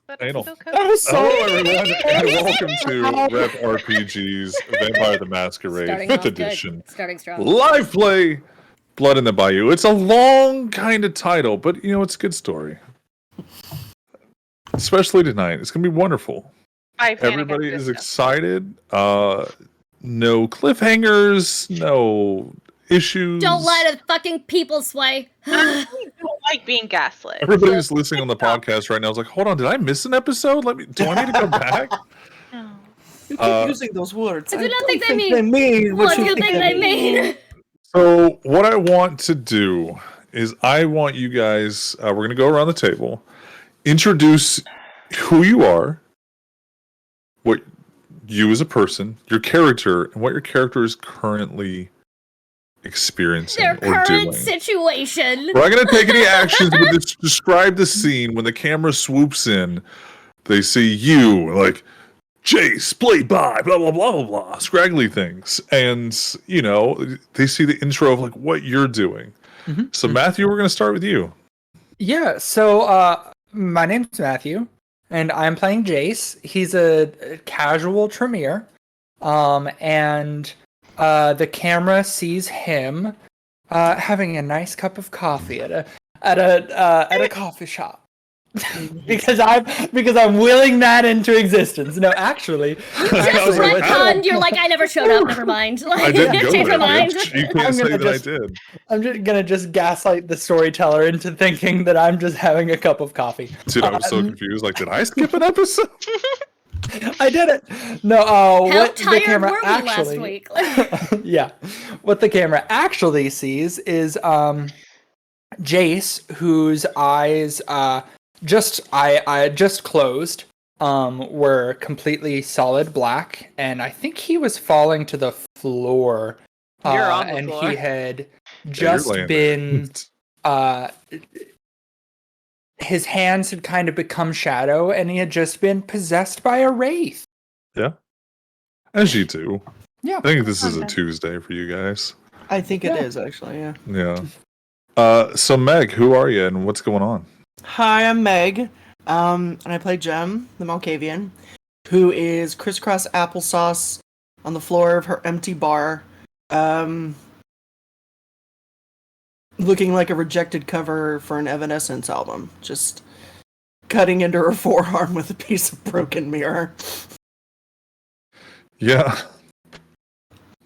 But Anal. it's so That was so. Hello, everyone, and welcome to Rep RPG's Vampire the Masquerade Starting 5th off edition. good. Starting strong. Live play Blood in the Bayou. It's a long kind of title, but you know, it's a good story. Especially tonight. It's going to be wonderful. Everybody is excited. No cliffhangers, no issues. Don't lie to the fucking people, Sway. I don't like being gaslit. Everybody who's listening on the podcast right now is like, hold on, did I miss an episode? Do I need to go back? No. You keep using those words. I do not don't think they mean what what you you think they mean. So what I want to do is I want you guys, we're going to go around the table, introduce who you are, what you as a person, your character, and what your character is currently experiencing Their or doing. current situation. We're not going to take any actions, but just describe the scene when the camera swoops in. They see you, like, Jace, played by, blah, blah, blah, blah, blah, scraggly things. And, you know, they see the intro of, like, what you're doing. Mm-hmm. So, Matthew, we're going to start with you. Yeah, so my name's Matthew, and I'm playing Jace. He's a casual Tremere, and the camera sees him having a nice cup of coffee at a coffee shop. because I'm willing that into existence. No, actually, You just retconned. You're like, I never showed up. Never mind. Like, I didn't go change there, my mind. bitch. You can't say that I did. I'm just gonna gaslight the storyteller into thinking that I'm just having a cup of coffee. Dude, I was so confused. Like, did I skip an episode? I did it. No, How what the tired camera were we actually, last week? yeah, what the camera actually sees is Jace, whose eyes I just closed, were completely solid black, and I think he was falling to the floor. You're on the and floor. he had just been his hands had kind of become shadow, and he had just been possessed by a wraith. Yeah. As you do. Yeah. I think this is a Tuesday for you guys. I think it is, actually, yeah. Yeah. So, Meg, who are you, and what's going on? Hi, I'm Meg, and I play Jem, the Malkavian, who is crisscross applesauce on the floor of her empty bar, looking like a rejected cover for an Evanescence album, just cutting into her forearm with a piece of broken mirror. Yeah.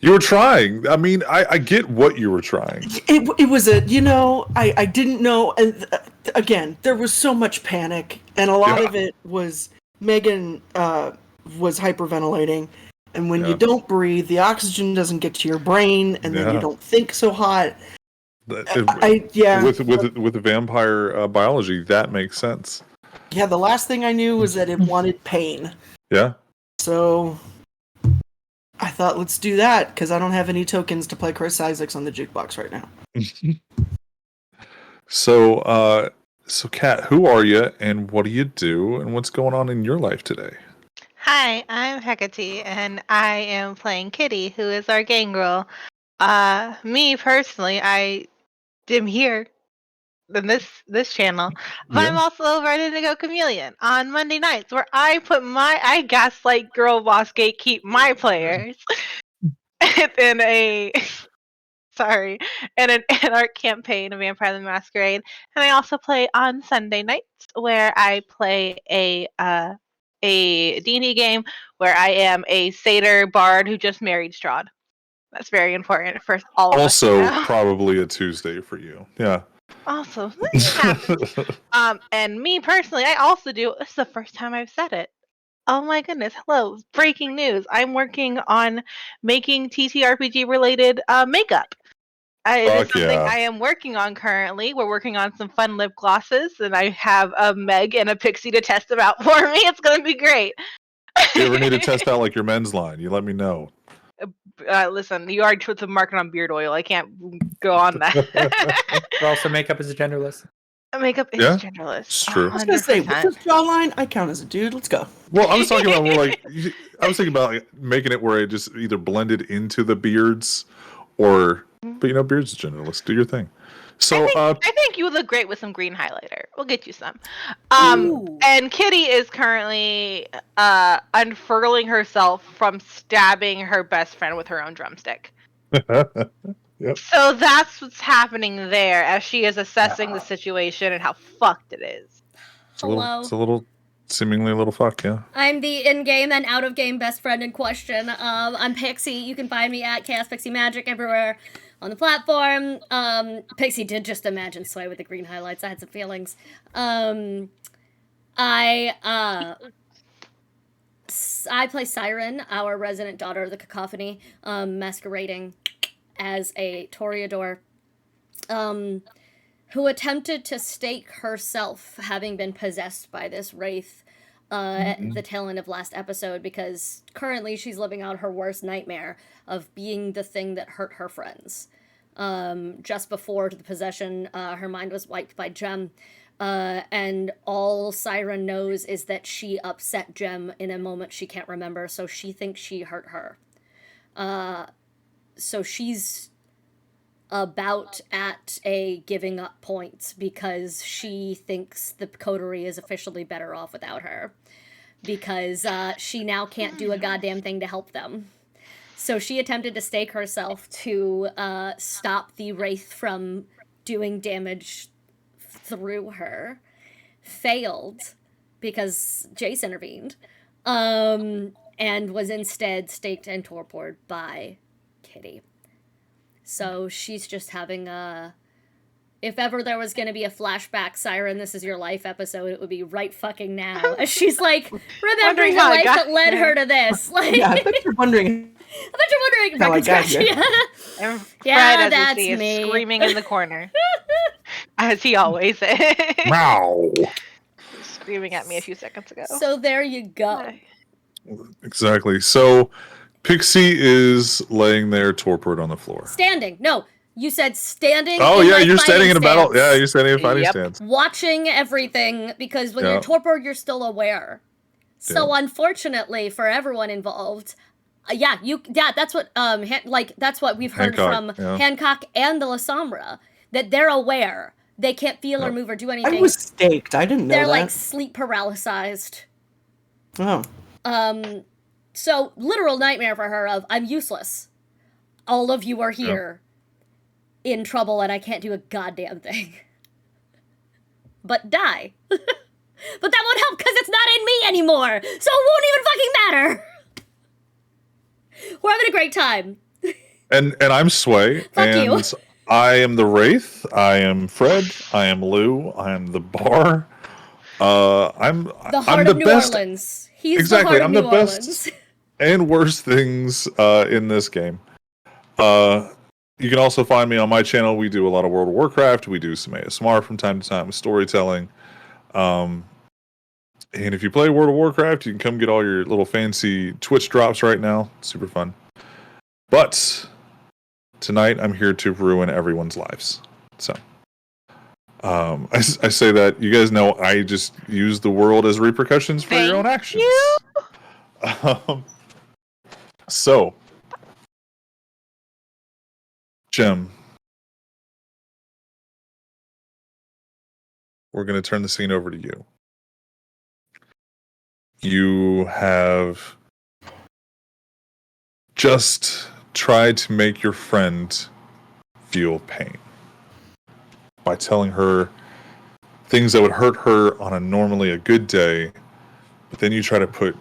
You were trying. I mean, I get what you were trying. It was I didn't know, and again, there was so much panic, and a lot of it was Megan was hyperventilating, and when you don't breathe, the oxygen doesn't get to your brain, and then you don't think so hot. With the vampire biology, that makes sense. Yeah, the last thing I knew was that it wanted pain. Yeah. So I thought, let's do that, because I don't have any tokens to play Chris Isaacs on the jukebox right now. So Kat, who are you, and what do you do, and what's going on in your life today? Hi, I'm Hecate, and I am playing Kitty, who is our gangrel. Me personally, I am here in this channel, but I'm also over at Indigo Chameleon on Monday nights, where I gaslight girl boss gatekeep my players in an art campaign of Vampire the Masquerade, and I also play on Sunday nights, where I play a D&D game where I am a satyr bard who just married Strahd. That's very important for all of us. Also, probably a Tuesday for you. Yeah. Also, and me personally, I also do. This is the first time I've said it. Oh my goodness! Hello, breaking news! I'm working on making TTRPG related makeup. It is something I am working on currently. We're working on some fun lip glosses, and I have a Meg and a Pixie to test them out for me. It's gonna be great. If you ever need to test out like your men's line, you let me know. Listen, you already put the market on beard oil. I can't go on that. Also, makeup is genderless. Makeup is genderless. It's true. I was gonna say, with this jawline, I count as a dude. Let's go. Well, I was talking about I was thinking about making it where it just either blended into the beards, or, but beards is genderless. Do your thing. So, I think you would look great with some green highlighter. We'll get you some. Ooh. And Kitty is currently unfurling herself from stabbing her best friend with her own drumstick. yep. So that's what's happening there as she is assessing the situation and how fucked it is. Hello. It's a little, seemingly a little fuck, yeah. I'm the in-game and out-of-game best friend in question. I'm Pixie. You can find me at Chaos Pixie Magic everywhere on the platform. Pixie did just imagine Sway with the green highlights. I had some feelings. I play Siren, our resident daughter of the Cacophony, masquerading as a Toreador, who attempted to stake herself, having been possessed by this wraith at the tail end of last episode, because currently she's living out her worst nightmare of being the thing that hurt her friends. Just before the possession, her mind was wiped by Jem, and all Siren knows is that she upset Jem in a moment she can't remember, so she thinks she hurt her. So she's about at a giving up point because she thinks the coterie is officially better off without her, because she now can't do a goddamn thing to help them. So she attempted to stake herself to stop the wraith from doing damage through her. Failed because Jace intervened, and was instead staked and torpored by Kitty. So she's just having a... If ever there was going to be a flashback Siren, This Is Your Life episode, it would be right fucking now. As she's like, remembering the life that led her to this. Like, Yeah, I bet you're wondering. How I got here. And Fred, Yeah, as that's we see, is me. screaming in the corner. As he always is. Wow. Screaming at me a few seconds ago. So there you go. Exactly. So, Pixie is laying there torpid on the floor. Standing. No, you said standing. Oh, in yeah, my you're standing fighting in a battle. stance. Yeah, you're standing in a fighting Yep. stance. Watching everything, because when you're torpor, you're still aware. So unfortunately for everyone involved, that's what that's what we've heard Hancock, from Hancock and the Lasombra, that they're aware. They can't feel or move or do anything. I was staked. I didn't know They're that. like sleep paralyzed. Oh. So literal nightmare for her of, I'm useless. All of you are here in trouble and I can't do a goddamn thing. But die. But that won't help because it's not in me anymore. So it won't even fucking matter. We're having a great time. And I'm Sway. Fuck and you. I am the Wraith. I am Fred. I am Lou. I am the Bar. I'm heart the of New best. Orleans. He's Exactly. the heart I'm of the New best Orleans. and worst things in this game. You can also find me on my channel. We do a lot of World of Warcraft. We do some ASMR from time to time with storytelling. And if you play World of Warcraft, you can come get all your little fancy Twitch drops right now. Super fun. But tonight, I'm here to ruin everyone's lives. So, I say that. You guys know I just use the world as repercussions for your own actions. So, Jem, we're going to turn the scene over to you. You have just tried to make your friend feel pain by telling her things that would hurt her on a normally a good day, but then you try to put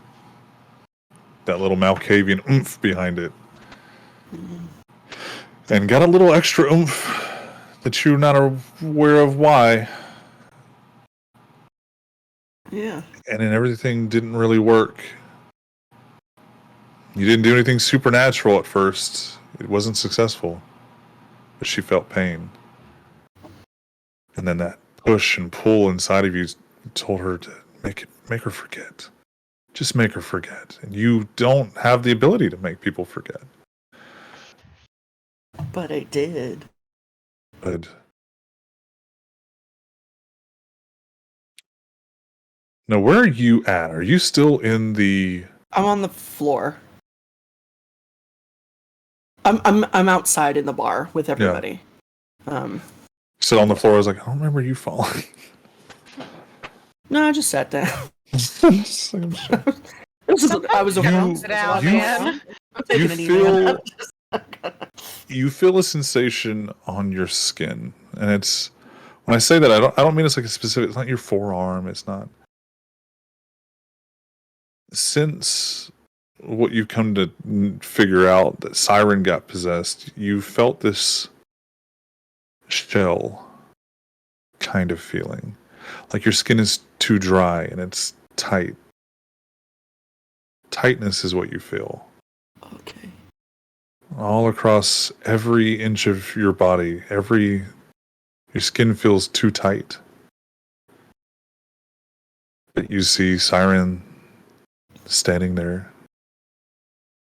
that little Malkavian oomph behind it. And got a little extra oomph that you're not aware of why. Yeah. And then everything didn't really work. You didn't do anything supernatural at first. It wasn't successful. But she felt pain. And then that push and pull inside of you told her to make her forget. Just make her forget. And you don't have the ability to make people forget. But I did. But now, where are you at? Are you still in the? I'm on the floor. I'm outside in the bar with everybody. Sit on the floor. I was like, I don't remember you falling. No, I just sat down. Just like, I'm sure. I was around. Sit down, man. I'm taking You it easy. feel you feel a sensation on your skin, and it's when I say that I don't mean it's like a specific. It's not your forearm. It's not. Since what you've come to figure out that Siren got possessed, you felt this shell kind of feeling, like your skin is too dry and it's tight. Tightness is what you feel. Okay. All across every inch of your body, your skin feels too tight. But you see Siren standing there,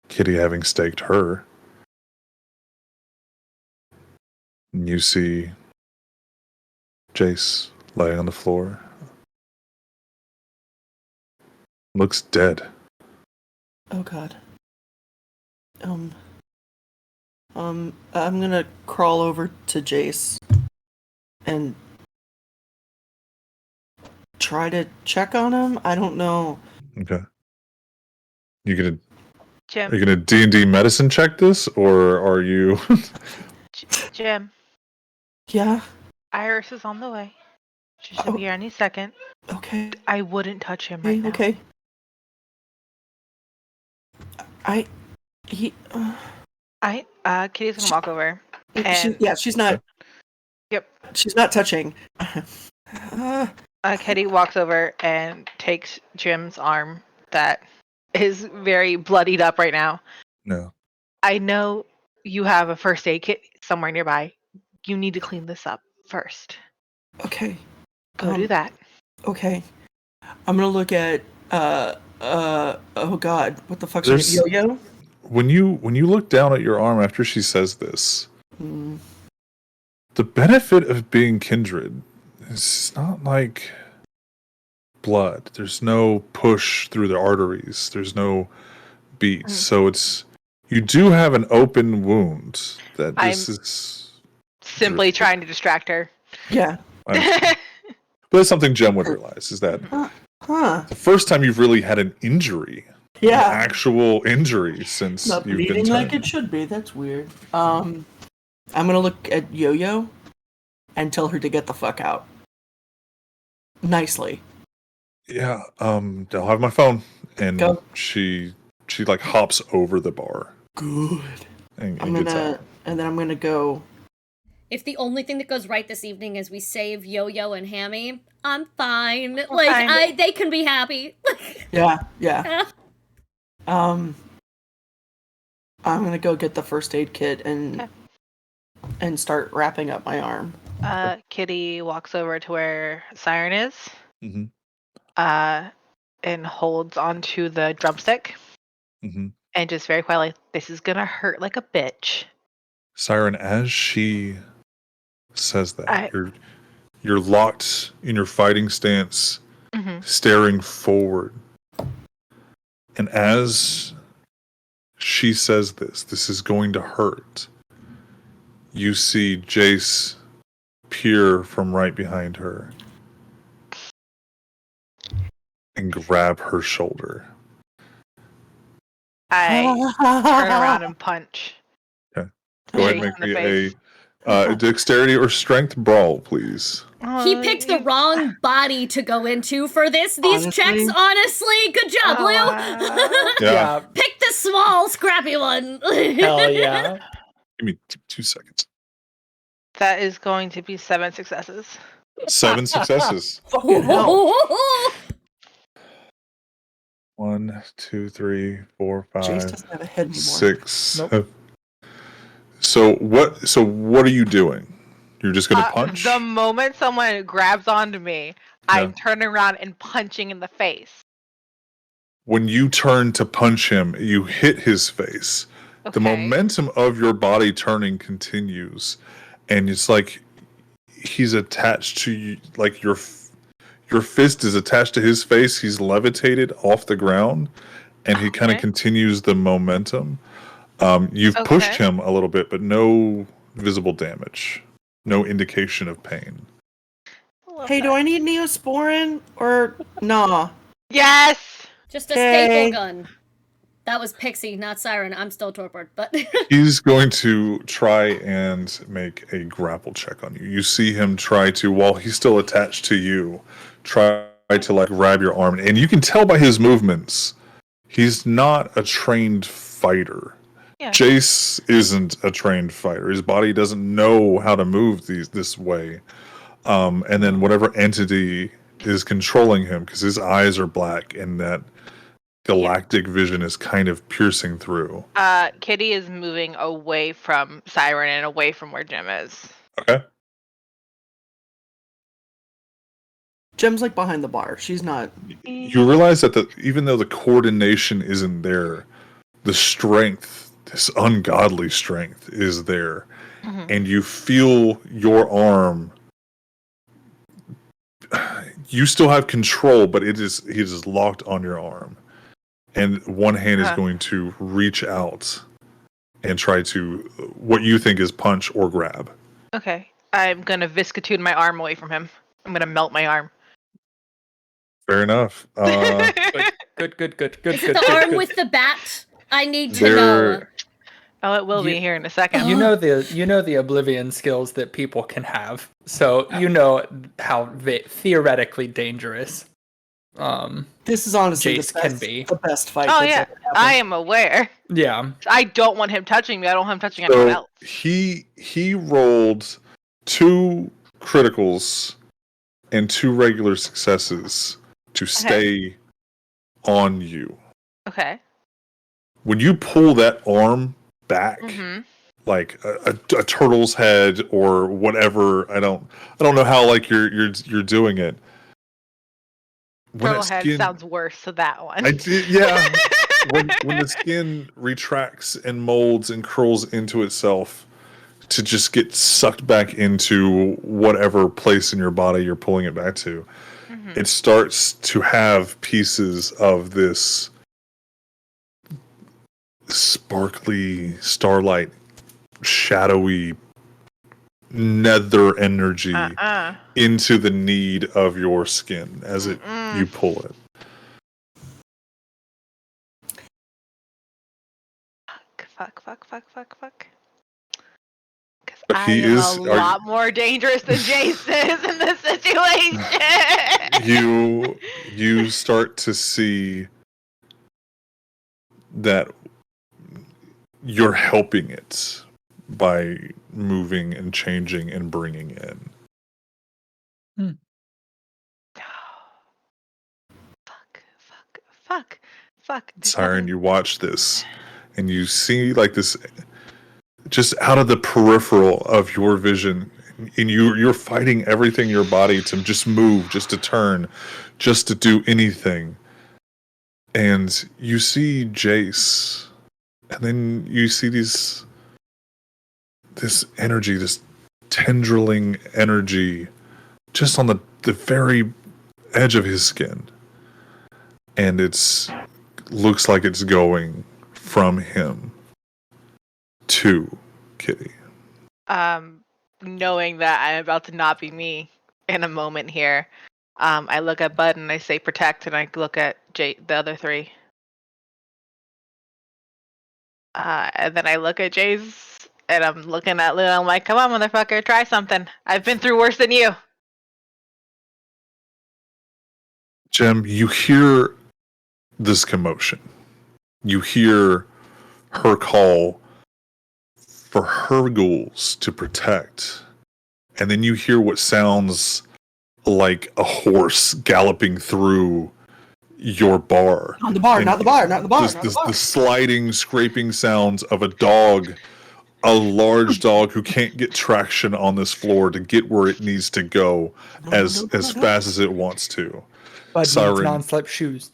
Kitty having staked her. And you see Jace laying on the floor. Looks dead. Oh God. I'm gonna crawl over to Jace and try to check on him. I don't know. Okay. Are you Jim, gonna D&D medicine check this, or are you? Jim, Yeah. Iris is on the way. She should be here any second. Okay. I wouldn't touch him right now. Okay. Kitty's gonna walk over. And she's not. Yep. She's not touching. Kitty walks over and takes Jim's arm that is very bloodied up right now. No. I know you have a first aid kit somewhere nearby. You need to clean this up first. Okay. Go do that. Okay. I'm gonna look at oh God, what the fuck's There's- her name? Yo-yo? When you look down at your arm after she says this, Mm. the benefit of being kindred is not like blood. There's no push through the arteries. There's no beats. So it's you do have an open wound that this is Simply trying to distract her. Yeah. but that's something Jem would realize is that Huh. the first time you've really had an injury. An Yeah. actual injury since Not you've been bleeding like turned. it should be. That's weird. I'm gonna look at Yo-Yo and tell her to get the fuck out. Nicely. Yeah, I'll have my phone, and Go. she like hops over the bar Good. and I'm gets gonna out. and then I'm gonna go. If the only thing that goes right this evening is we save Yo-Yo and Hammy, I'm fine. fine. They can be happy. Yeah. I'm gonna go get the first aid kit and start wrapping up my arm. Kitty walks over to where Siren is. Mm-hmm. And holds onto the drumstick. Mm-hmm. And just very quietly, this is gonna hurt like a bitch. Siren, as she says that, you're locked in your fighting stance, staring forward. And as she says this is going to hurt. You see Jace peer from right behind her and grab her shoulder. I turn around and punch. Okay. Go ahead and Jace make in the me face. a dexterity or strength brawl, please. He picked the wrong body to go into for these checks, honestly. Good job, Blue. Yeah. Pick the small, scrappy one. Hell yeah. Give me 2 seconds. That is going to be 7 successes. 7 successes. Fucking hell. 1, 2, 3, 4, Jace 5, doesn't have a head anymore. 6. Nope. So what are you doing? You're just gonna punch? The moment someone grabs onto me, I'm turning around and punching in the face. When you turn to punch him, you hit his face. Okay. The momentum of your body turning continues, and it's like he's attached to you, like your fist is attached to his face. He's levitated off the ground, and he kind of continues the momentum. You've pushed him a little bit, but no visible damage. No indication of pain. Hey, do I need Neosporin or nah? Yes. Just a Okay. staple gun. That was Pixie, not Siren. I'm still torpid, but He's going to try and make a grapple check on you. You see him try to, while he's still attached to you, try to like grab your arm. And you can tell by his movements, he's not a trained fighter. Yeah. Jace isn't a trained fighter. His body doesn't know how to move this way. And then whatever entity is controlling him, because his eyes are black and that galactic vision is kind of piercing through. Kitty is moving away from Siren and away from where Jim is. Okay. Jem's like behind the bar. She's not. You realize that even though the coordination isn't there, the strength, this ungodly strength, is there. Mm-hmm. And you feel your arm. You still have control, but it is locked on your arm. And one hand is going to reach out and try to, what you think is punch or grab. Okay. I'm going to Viscitude my arm away from him. I'm going to melt my arm. Fair enough. Good. the arm with the bat. I need to know. Oh, it will be here in a second. You know the Oblivion skills that people can have, so you know how theoretically dangerous This is honestly Jace the can best, be. the best fight. Oh that's yeah, ever happened. I am aware. Yeah. I don't want him touching me. I don't want him touching anyone else. He rolled 2 criticals and 2 regular successes to stay on you. Okay. When you pull that arm back, like a turtle's head or whatever, I don't know how like you're doing it. Turtle head sounds worse, so that one. Yeah. when the skin retracts and molds and curls into itself to just get sucked back into whatever place in your body you're pulling it back to, it starts to have pieces of this sparkly, starlight, shadowy nether energy into the knead of your skin as you pull it. Fuck. Because But I am a lot more dangerous than Jace is in this situation. You start to see that you're helping it by moving and changing and bringing in. Fuck. Siren, you watch this and you see like this just out of the peripheral of your vision, and you're fighting everything in your body to just move, just to turn, just to do anything. And you see Jace, and then you see this energy, this tendriling energy just on the very edge of his skin. And looks like it's going from him to Kitty. Knowing that I'm about to not be me in a moment here, I look at Bud and I say protect, and I look at the other 3. And then I look at Jace, and I'm looking at Lil. I'm like, come on, motherfucker, try something. I've been through worse than you. Jem, you hear this commotion. You hear her call for her ghouls to protect. And then you hear what sounds like a horse galloping through your bar. Not the bar. The sliding, scraping sounds of a dog, a large dog who can't get traction on this floor to get where it needs to go as fast as it wants to. But Siren, non-slip shoes.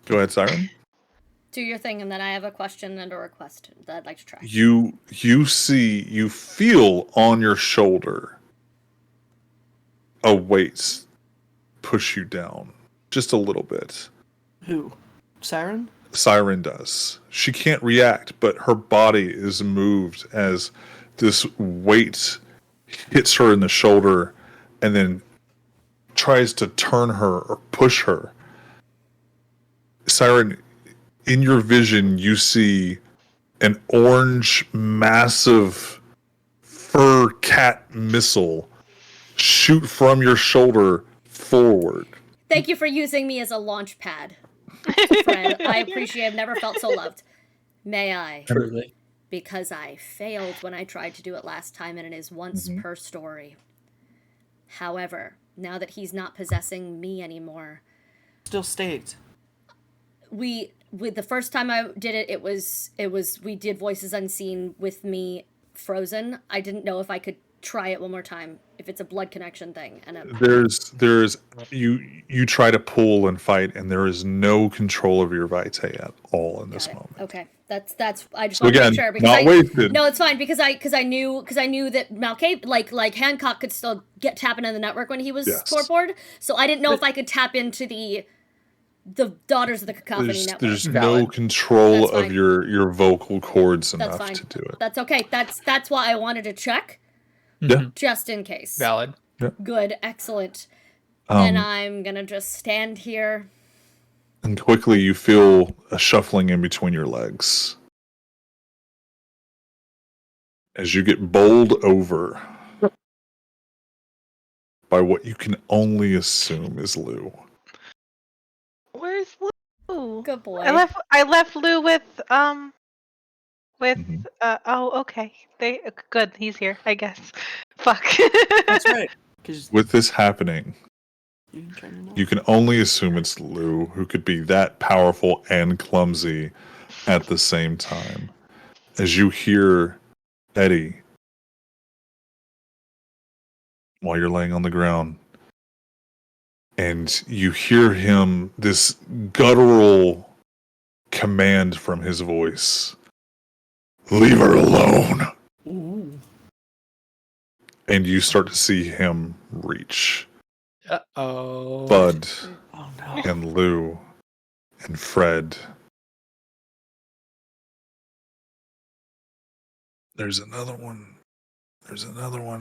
Go ahead, Siren. Do your thing, and then I have a question and a request that I'd like to try. You feel on your shoulder a weight push you down just a little bit. Who? Siren? Siren does. She can't react, but her body is moved as this weight hits her in the shoulder, and then tries to turn her or push her. Siren, in your vision, you see an orange, massive fur cat missile shoot from your shoulder forward. Thank you for using me as a launch pad, Fred. I appreciate it. I've never felt so loved. May I? Truly. Because I failed when I tried to do it last time, and it is once per story. However, now that he's not possessing me anymore, Still stays. with the first time I did it, it was we did Voices Unseen with me frozen. I didn't know if I could try it one more time, if it's a blood connection thing. And There's you try to pull and fight, and there is no control of your vitae at all in this moment. Okay, that's I just So want to again, make sure not wasted. No, it's fine because I knew that Malkav like Hancock could still tap into the network when he was torpored, so I didn't know if I could tap into the Daughters of the Cacophony network. There's no control of your vocal cords enough to do it. That's okay. That's why I wanted to check. Yeah. Just in case. Valid. Yeah. Good. Excellent. Then I'm gonna just stand here. And quickly you feel a shuffling in between your legs. As you get bowled over by what you can only assume is Lou. Where's Lou? Good boy. I left Lou with oh, okay. Good, he's here, I guess. Fuck. That's right. 'Cause With this happening, you can turn it off. you can only assume it's Lou, who could be that powerful and clumsy at the same time. As you hear Eddie, while you're laying on the ground, and you hear him, this guttural command from his voice. Leave her alone. Ooh. And you start to see him reach Uh-oh. Bud Oh no. and Lou and Fred. There's another one.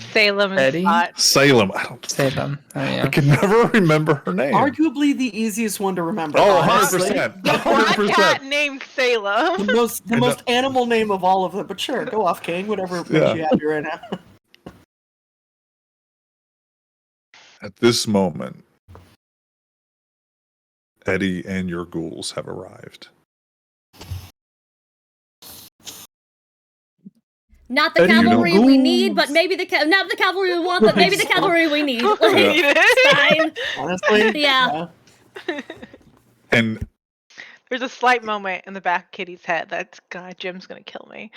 Salem is Eddie? hot. Salem. Salem. Oh, I yeah. can never remember her name. Arguably the easiest one to remember. Oh, honestly. 100%. A 100%. cat named Salem. The most animal name of all of them. But sure, go off, King. Whatever makes you happy right now. At this moment, Eddie and your ghouls have arrived. Not the Eddie, cavalry no we need, ghouls. but maybe not the cavalry we want, but maybe the cavalry we need. Like, it's fine. Honestly. Yeah. And There's a slight moment in the back of Kitty's head that, God, Jim's gonna kill me.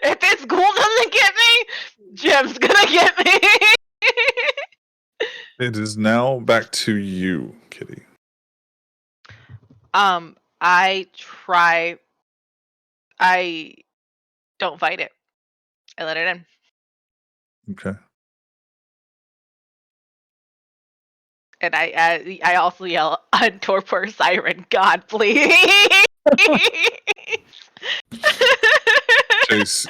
If this ghoul doesn't get me, Jim's gonna get me. it is now back to you, Kitty. I don't fight it. I let it in. Okay. And I also yell, "Torpor Siren, God, please!" Chase,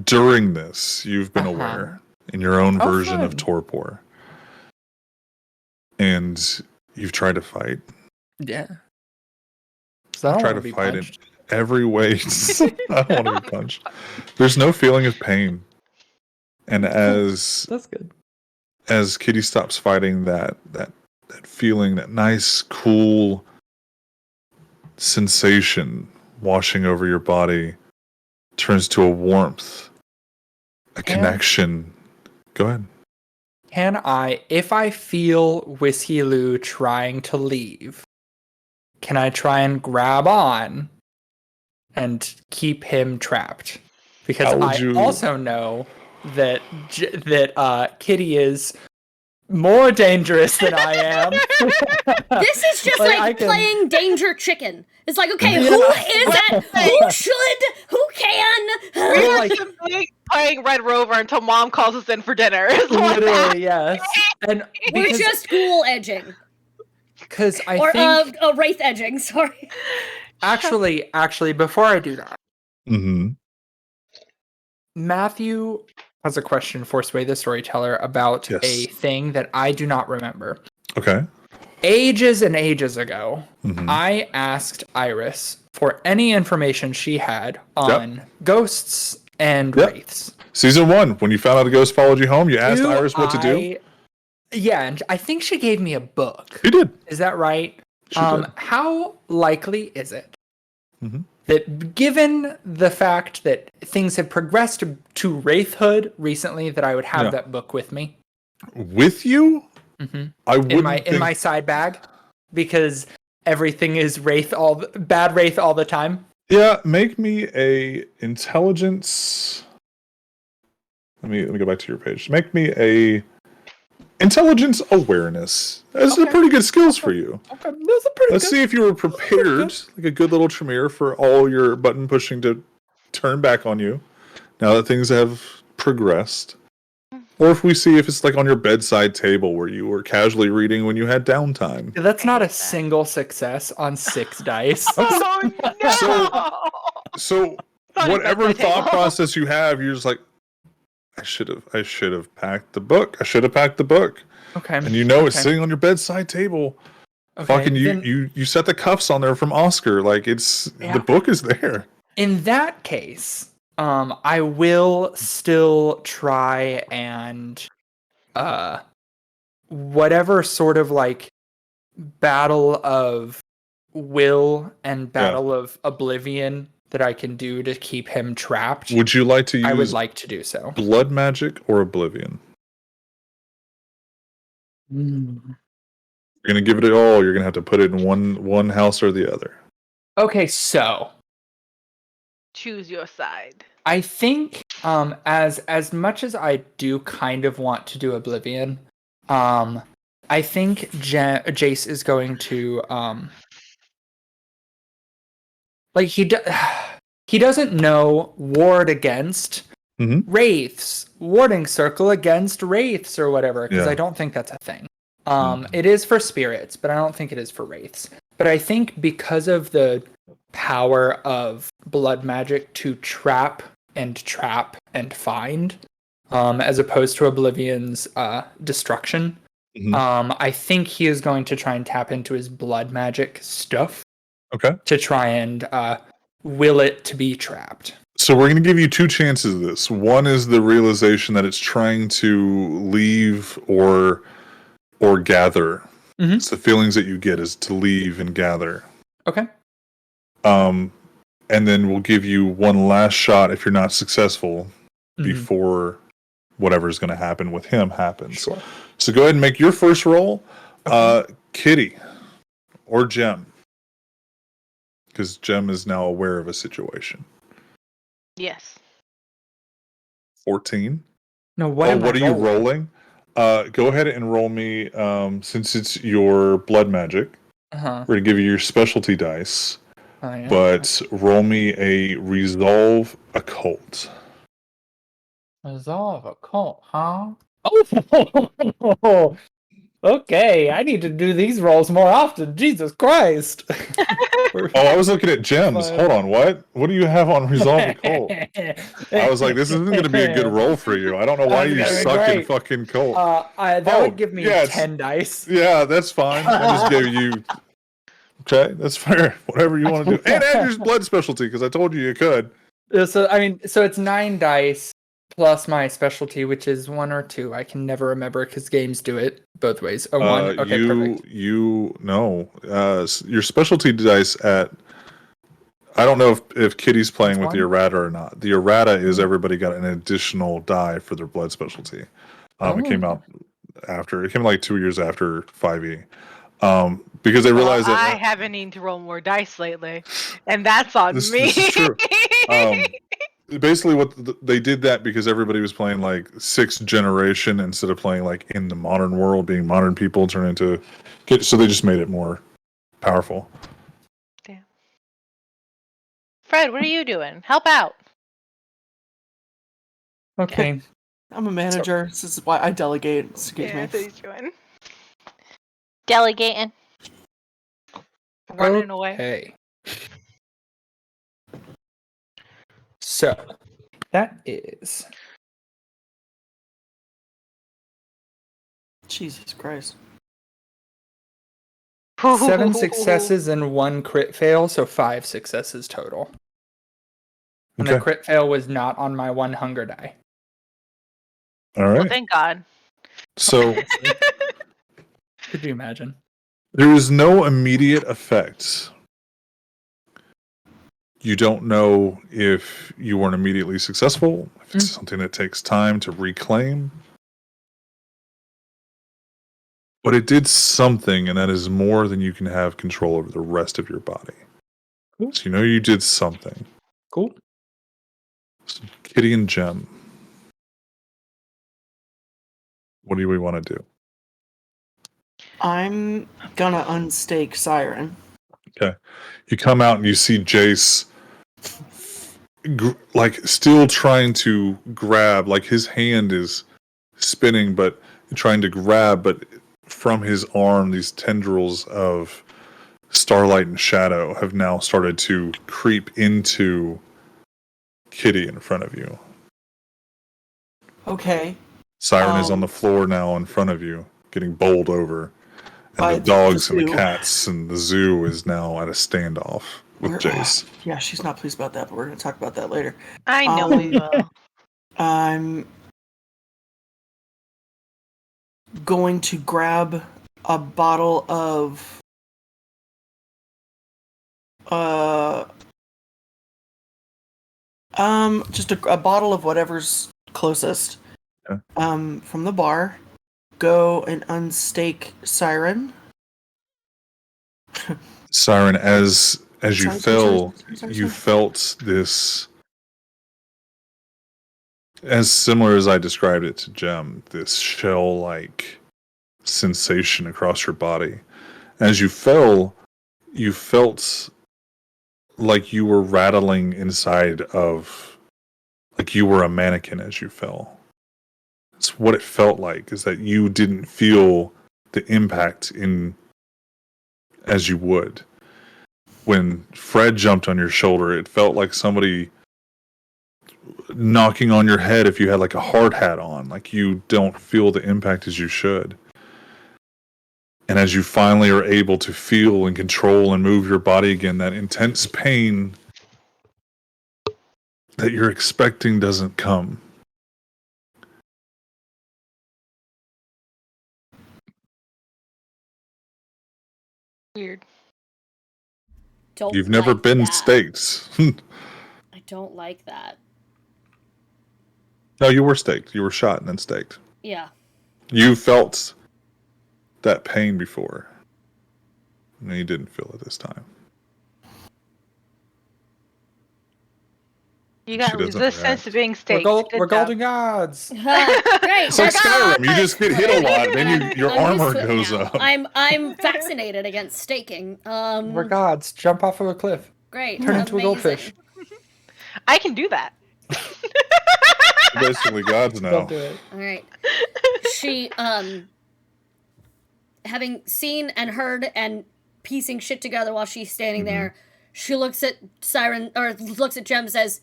during this, you've been Uh-huh. aware in your own Oh, version of fun. torpor. And you've tried to fight. Yeah. So I don't Try wanna to be fight punched. it every way. I don't want to be punched. There's no feeling of pain. And as That's good. Kitty stops fighting, that feeling, that nice, cool sensation washing over your body turns to a warmth, a connection. Go ahead. Can I, if I feel Whiskey Lou trying to leave, can I try and grab on and keep him trapped? Because How would I you- also know that Kitty is more dangerous than I am. This is just Like, like, I can- playing Danger Chicken. It's like, okay, Yeah. who is it? Who should? Who can? We were like- simply playing Red Rover until Mom calls us in for dinner. It's like that. Literally, yes. And We're just ghoul edging. because I Or think wraith edging, sorry. actually, before I do that, Mm-hmm. Matthew has a question for Sway the Storyteller about Yes. a thing that I do not remember. Okay. Ages and ages ago, Mhm. I asked Iris for any information she had on ghosts and Yep. wraiths. Season 1, when you found out a ghost followed you home, you asked Iris what to do. Yeah, and I think she gave me a book. You did. Is that right? She did. How likely is it Mhm. that, given the fact that things have progressed to wraithhood recently, that I would have that book with me? With you? Mm-hmm. I wouldn't in my side bag, because everything is bad wraith all the time. Yeah, make me a intelligence. Let me go back to your page. Make me a intelligence awareness. Those are pretty good skills for you. Okay, those are pretty Let's good. see if you were prepared, like a good little Tremere, for all your button pushing to turn back on you now that things have progressed. Or if we see if it's like on your bedside table where you were casually reading when you had downtime. That's not a single success on 6 dice. Oh no! So Sorry, whatever bedside thought table. process you have, you're just like, I should have packed the book. I should have packed the book. Okay. And you know it's sitting on your bedside table. Okay, Fucking you set the cuffs on there from Oscar. Like the book is there. In that case, I will still try and whatever sort of like battle of will and battle of oblivion that I can do to keep him trapped. Would you like to use I would like to do so. blood magic or oblivion? You're gonna give it all. You're gonna have to put it in one house or the other. Okay, so Choose your side. I think as much as I do kind of want to do oblivion, I think Jace is going to like he doesn't know ward against wraiths, warding circle against wraiths or whatever, because I don't think that's a thing. It is for spirits, but I don't think it is for wraiths. But I think because of the power of blood magic to trap and find, as opposed to Oblivion's destruction, I think he is going to try and tap into his blood magic stuff. Okay. To try and will it to be trapped. So we're going to give you 2 chances of this. One is the realization that it's trying to leave or gather. It's the feelings that you get is to leave and gather. Okay. And then we'll give you one last shot if you're not successful before whatever's going to happen with him happens. Sure. So go ahead and make your first roll. Kitty or Gem. Because Gem is now aware of a situation. Yes. 14. No, what are you rolling? Go ahead and roll me, since it's your blood magic, we're going to give you your specialty dice. But roll me a resolve occult. Resolve occult, huh? Oh, okay. I need to do these rolls more often. Jesus Christ. I was looking at gems. Hold on, what? What do you have on resolve occult? I was like, this isn't going to be a good roll for you. I don't know why you suck in fucking cult. That would give me 10 dice. Yeah, that's fine. I just gave you... Okay, that's fair. Whatever you want to do. And add your blood specialty, because I told you could. So it's 9 dice plus my specialty, which is 1 or 2. I can never remember because games do it both ways. 1. Okay, perfect. Your specialty dice at... I don't know if Kitty's playing with the errata or not. The errata is everybody got an additional die for their blood specialty. It came out after. It came like 2 years after 5e. Because they realized that I haven't needed to roll more dice lately, and that's on me. This is true. Basically, they did that because everybody was playing like 6th generation instead of playing like in the modern world, being modern people turn into. So they just made it more powerful. Damn. Fred, what are you doing? Help out. Okay. I'm a manager. This is why I delegate. Excuse me. That's what he's doing. Delegating. Running away. Okay. So, That is Jesus Christ. 7 successes and 1 crit fail, so 5 successes total. And the Okay. crit fail was not on my 1 hunger die. All Well, right. thank God. So Could you imagine? there is no immediate effect. You don't know if you weren't immediately successful, if it's something that takes time to reclaim. But it did something, and that is more than you can have control over the rest of your body. Cool. So you know you did something. Cool. So Kitty and Gem, what do we want to do? I'm gonna unstake Siren. Okay. You come out and you see Jace like still trying to grab, like his hand is spinning but trying to grab, but from his arm these tendrils of starlight and shadow have now started to creep into Kitty in front of you. Okay. Siren is on the floor now in front of you, getting bowled over. By And the dogs the and the zoo. cats and the zoo is now at a standoff with Jace. Yeah, she's not pleased about that, but we're gonna talk about that later. I know we will. I'm going to grab a bottle of just a bottle of whatever's closest. Okay. From the bar. Go and unstake Siren. Siren, as you Sorry, fell, sorry. you felt this, as similar as I described it to Gem, this shell-like sensation across your body. As you fell, you felt like you were rattling inside of, like you were a mannequin as you fell. It's what it felt like, is that you didn't feel the impact in as you would. When Fred jumped on your shoulder, it felt like somebody knocking on your head if you had like a hard hat on. Like you don't feel the impact as you should. And as you finally are able to feel and control and move your body again, that intense pain that you're expecting doesn't come. Weird. Don't You've never like been that. staked. I don't like that. No, you were staked. You were shot and then staked. Yeah. You felt that pain before. And you didn't feel it this time. You got She doesn't resistance react. to being We're, staked. we're golden gods. Great. It's like Skyrim. You just get hit a lot, then your I'm armor used to it goes now. up. I'm vaccinated against staking. We're gods. Jump off of a cliff. Great. Turn into a amazing. goldfish. I can do that. Basically gods now. Don't do it. All right. She having seen and heard and piecing shit together while she's standing there, she looks at Siren or looks at Jem and says,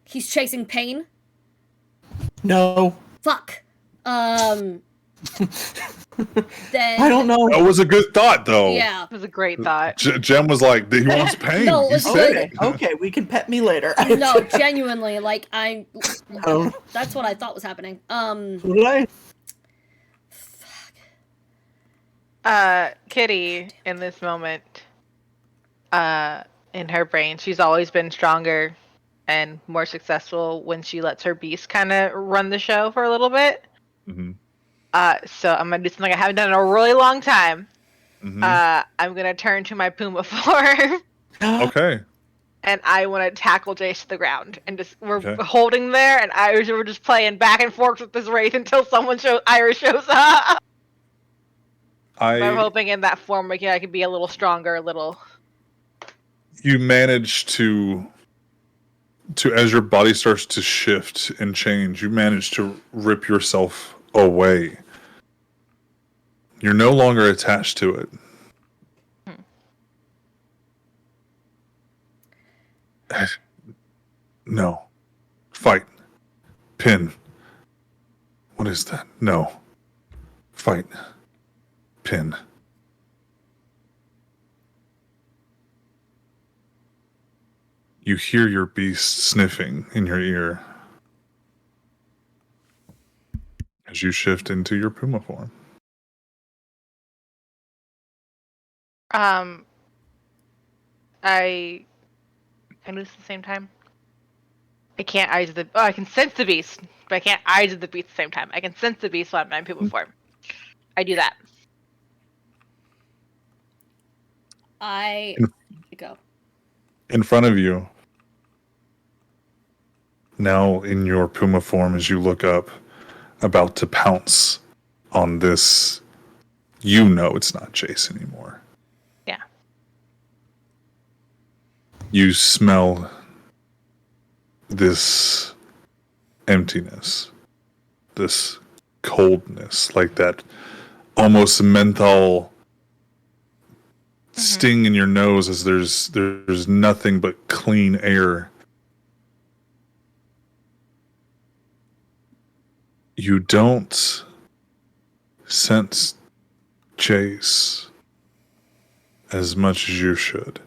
"He's chasing pain." No. Fuck. Then I don't know. That was a good thought, though. Yeah. It was a great thought. Jem was like, he wants pain. No, it He was said good. it. Okay, we can pet me later. No, genuinely, like Um, that's what I thought was happening. what did I? Kitty, in this moment, in her brain, she's always been stronger and more successful when she lets her beast kind of run the show for a little bit. Mm-hmm. So I'm gonna do something I haven't done in a really long time. Mm-hmm. I'm gonna turn to my Puma form, Okay. and I want to tackle Jace to the ground, and just we're Okay. holding there, and we're just playing back and forth with this wraith until Iris shows up. I'm hoping in that form I can be a little stronger, a little. You manage to as your body starts to shift and change, you manage to rip yourself away. You're no longer attached to it. No. Fight. Pin. What is that? No. Fight. Pin. You hear your beast sniffing in your ear as you shift into your puma form. I can do this at the same time. I can't eyes the. Oh, I can sense the beast, but I can't eyes the beast at the same time. I can sense the beast while I'm in puma form. I do that. I go. In front of you, now in your puma form, as you look up, about to pounce on this, you know it's not Jace anymore. Yeah. You smell this emptiness, this coldness, like that almost menthol sting in your nose as there's nothing but clean air. You don't sense Jace as much as you should.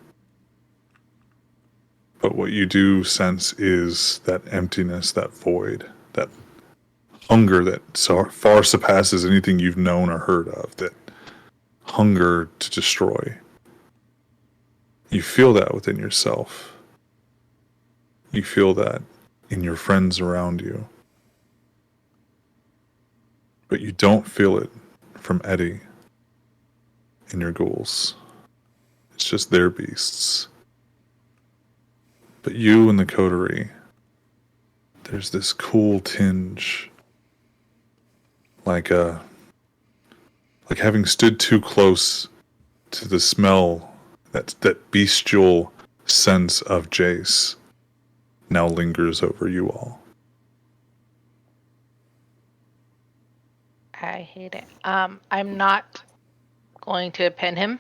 But what you do sense is that emptiness, that void, that hunger that so far surpasses anything you've known or heard of, that hunger to destroy. You feel that within yourself. You feel that in your friends around you. But you don't feel it from Eddie and your ghouls. It's just their beasts. But you and the coterie, there's this cool tinge, like having stood too close to the smell, that bestial sense of Jace now lingers over you all. I hate it. I'm not going to pin him,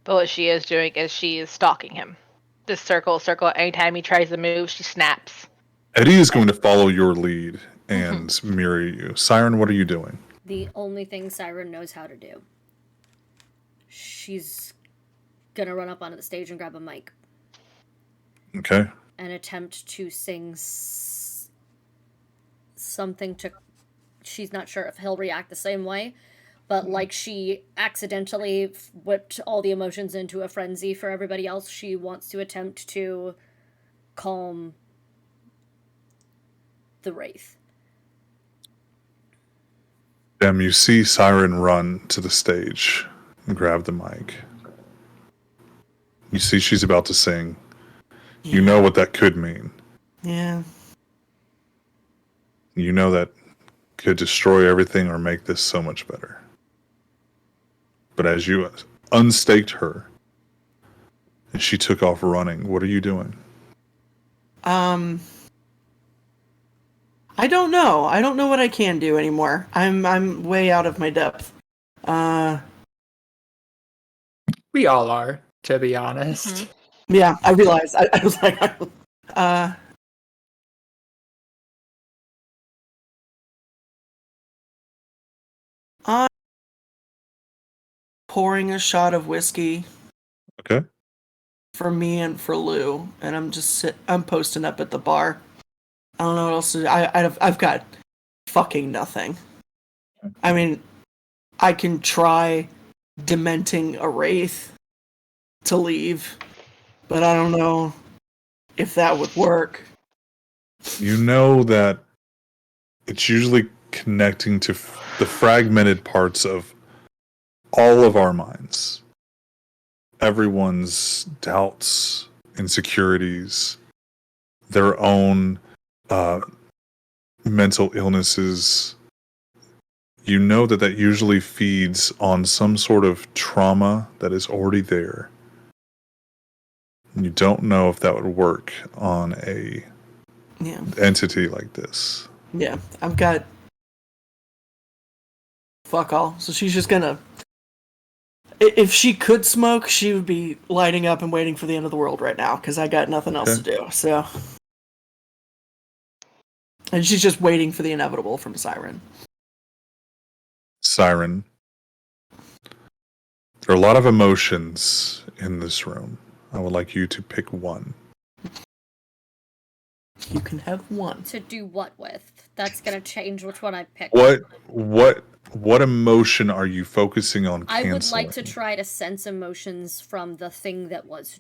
but what she is doing is she is stalking him. This circle. Anytime he tries to move, she snaps. Eddie is going to follow your lead and mirror you. Siren, what are you doing? The only thing Siren knows how to do. She's gonna run up onto the stage and grab a mic. Okay. And attempt to sing something to... She's not sure if he'll react the same way, but like she accidentally whipped all the emotions into a frenzy for everybody else, she wants to attempt to calm the Wraith. You see Siren run to the stage and grab the mic. You see she's about to sing. Yeah. You know what that could mean. Yeah. You know that could destroy everything or make this so much better. But as you unstaked her and she took off running, what are you doing? I don't know. I don't know what I can do anymore. I'm way out of my depth. We all are, to be honest. Yeah, I realized. I was like, I'm pouring a shot of whiskey. Okay. For me and for Lou, and I'm posting up at the bar. I don't know what else to do. I've got fucking nothing. I mean, I can try dementing a wraith to leave, but I don't know if that would work. You know that it's usually connecting to the fragmented parts of all of our minds. Everyone's doubts, insecurities, their own mental illnesses. You know that usually feeds on some sort of trauma that is already there. You don't know if that would work on a entity like this. Yeah, I've got fuck all. So she's just gonna... If she could smoke, she would be lighting up and waiting for the end of the world right now, because I got nothing else to do. So And she's just waiting for the inevitable from Siren. Siren. There are a lot of emotions in this room. I would like you to pick one. You can have one. To do what with? That's gonna change which one I pick. What emotion are you focusing on canceling? I would like to try to sense emotions from the thing that was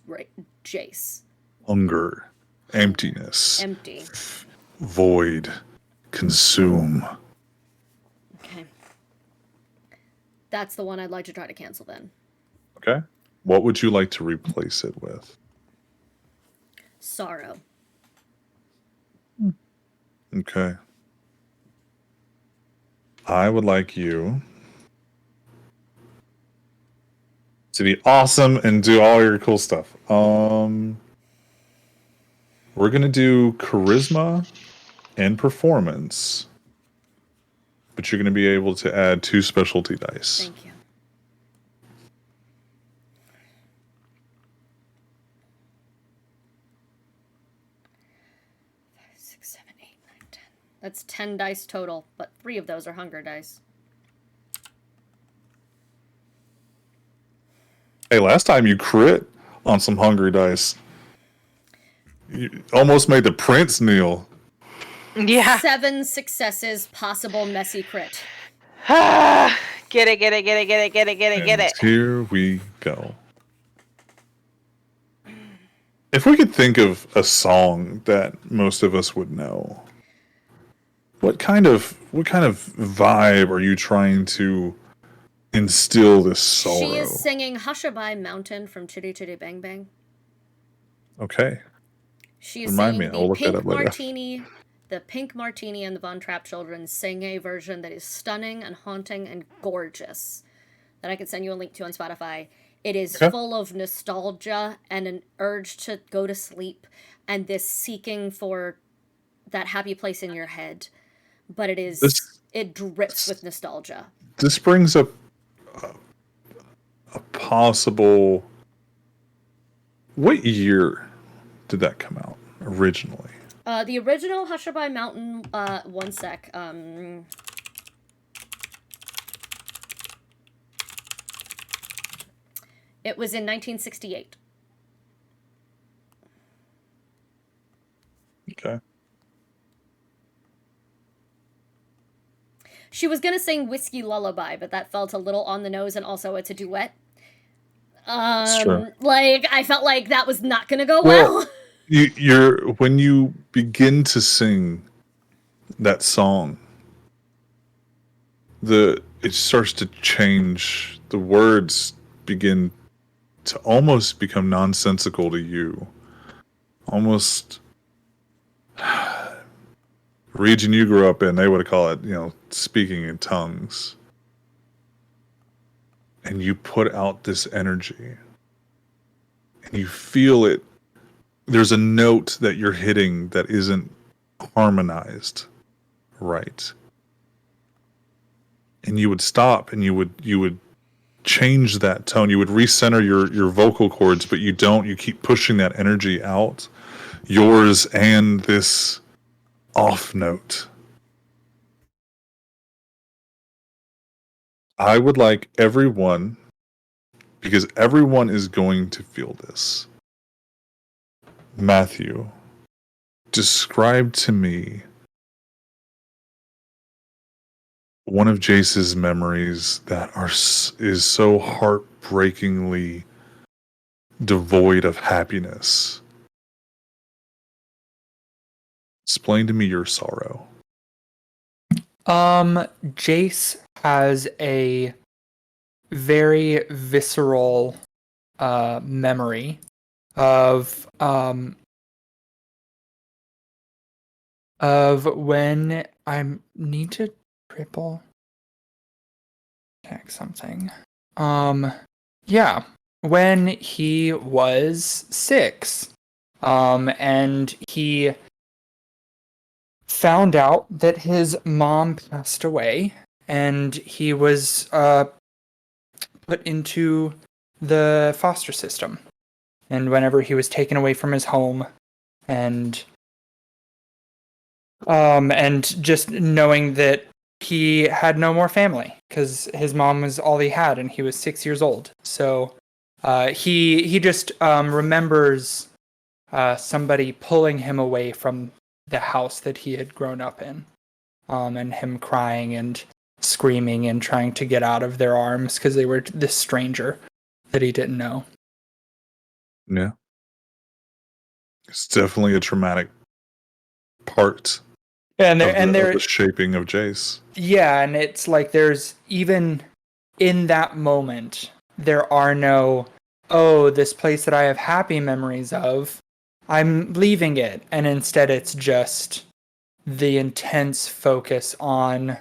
Jace. Hunger, emptiness, Empty. void, consume. Okay. That's the one I'd like to try to cancel then. Okay. What would you like to replace it with? Sorrow. Okay. I would like you to be awesome and do all your cool stuff. We're gonna do charisma and performance, but you're gonna be able to add 2 specialty dice. Thank you. That's 10 dice total, but 3 of those are hunger dice. Hey, last time you crit on some hungry dice. You almost made the prince kneel. Yeah. 7 successes, possible messy crit. Get it. Here we go. If we could think of a song that most of us would know, what kind of vibe are you trying to instill this sorrow? She is singing Hushabye Mountain from Chitty Chitty Bang Bang. Okay. She is Remind singing me, I'll the look that Pink up later. Martini. The Pink Martini and the Von Trapp Children sing a version that is stunning and haunting and gorgeous that I can send you a link to on Spotify. It is full of nostalgia and an urge to go to sleep and this seeking for that happy place in your head. But it drips with nostalgia. This brings up a possible... What year did that come out originally? The original Hushabye Mountain, one sec. It was in 1968. Okay. She was gonna sing Whiskey Lullaby, but that felt a little on the nose, and also it's a duet. Sure. Like, I felt like that was not gonna go well. When you begin to sing that song, it starts to change. The words begin to almost become nonsensical to you. Almost region you grew up in, they would call it, speaking in tongues. And you put out this energy. And you feel it. There's a note that you're hitting that isn't harmonized right. And you would stop and you would change that tone. You would recenter your vocal cords, but you don't. You keep pushing that energy out. Yours and this off note. I would like everyone, because everyone is going to feel this. Matthew, describe to me one of Jace's memories that is so heartbreakingly devoid of happiness. Explain to me your sorrow. Jace has a very visceral memory of when I need to triple check something. Yeah, when he was 6, and he found out that his mom passed away, and he was put into the foster system. And whenever he was taken away from his home and And just knowing that he had no more family because his mom was all he had, and he was 6 years old. So he just remembers somebody pulling him away from the house that he had grown up in, and him crying and screaming and trying to get out of their arms because they were this stranger that he didn't know. Yeah. It's definitely a traumatic part Yeah, and of they're the shaping of Jace. yeah, and it's like there's even in that moment there are no, oh, this place that I have happy memories of, I'm leaving it, and instead it's just the intense focus on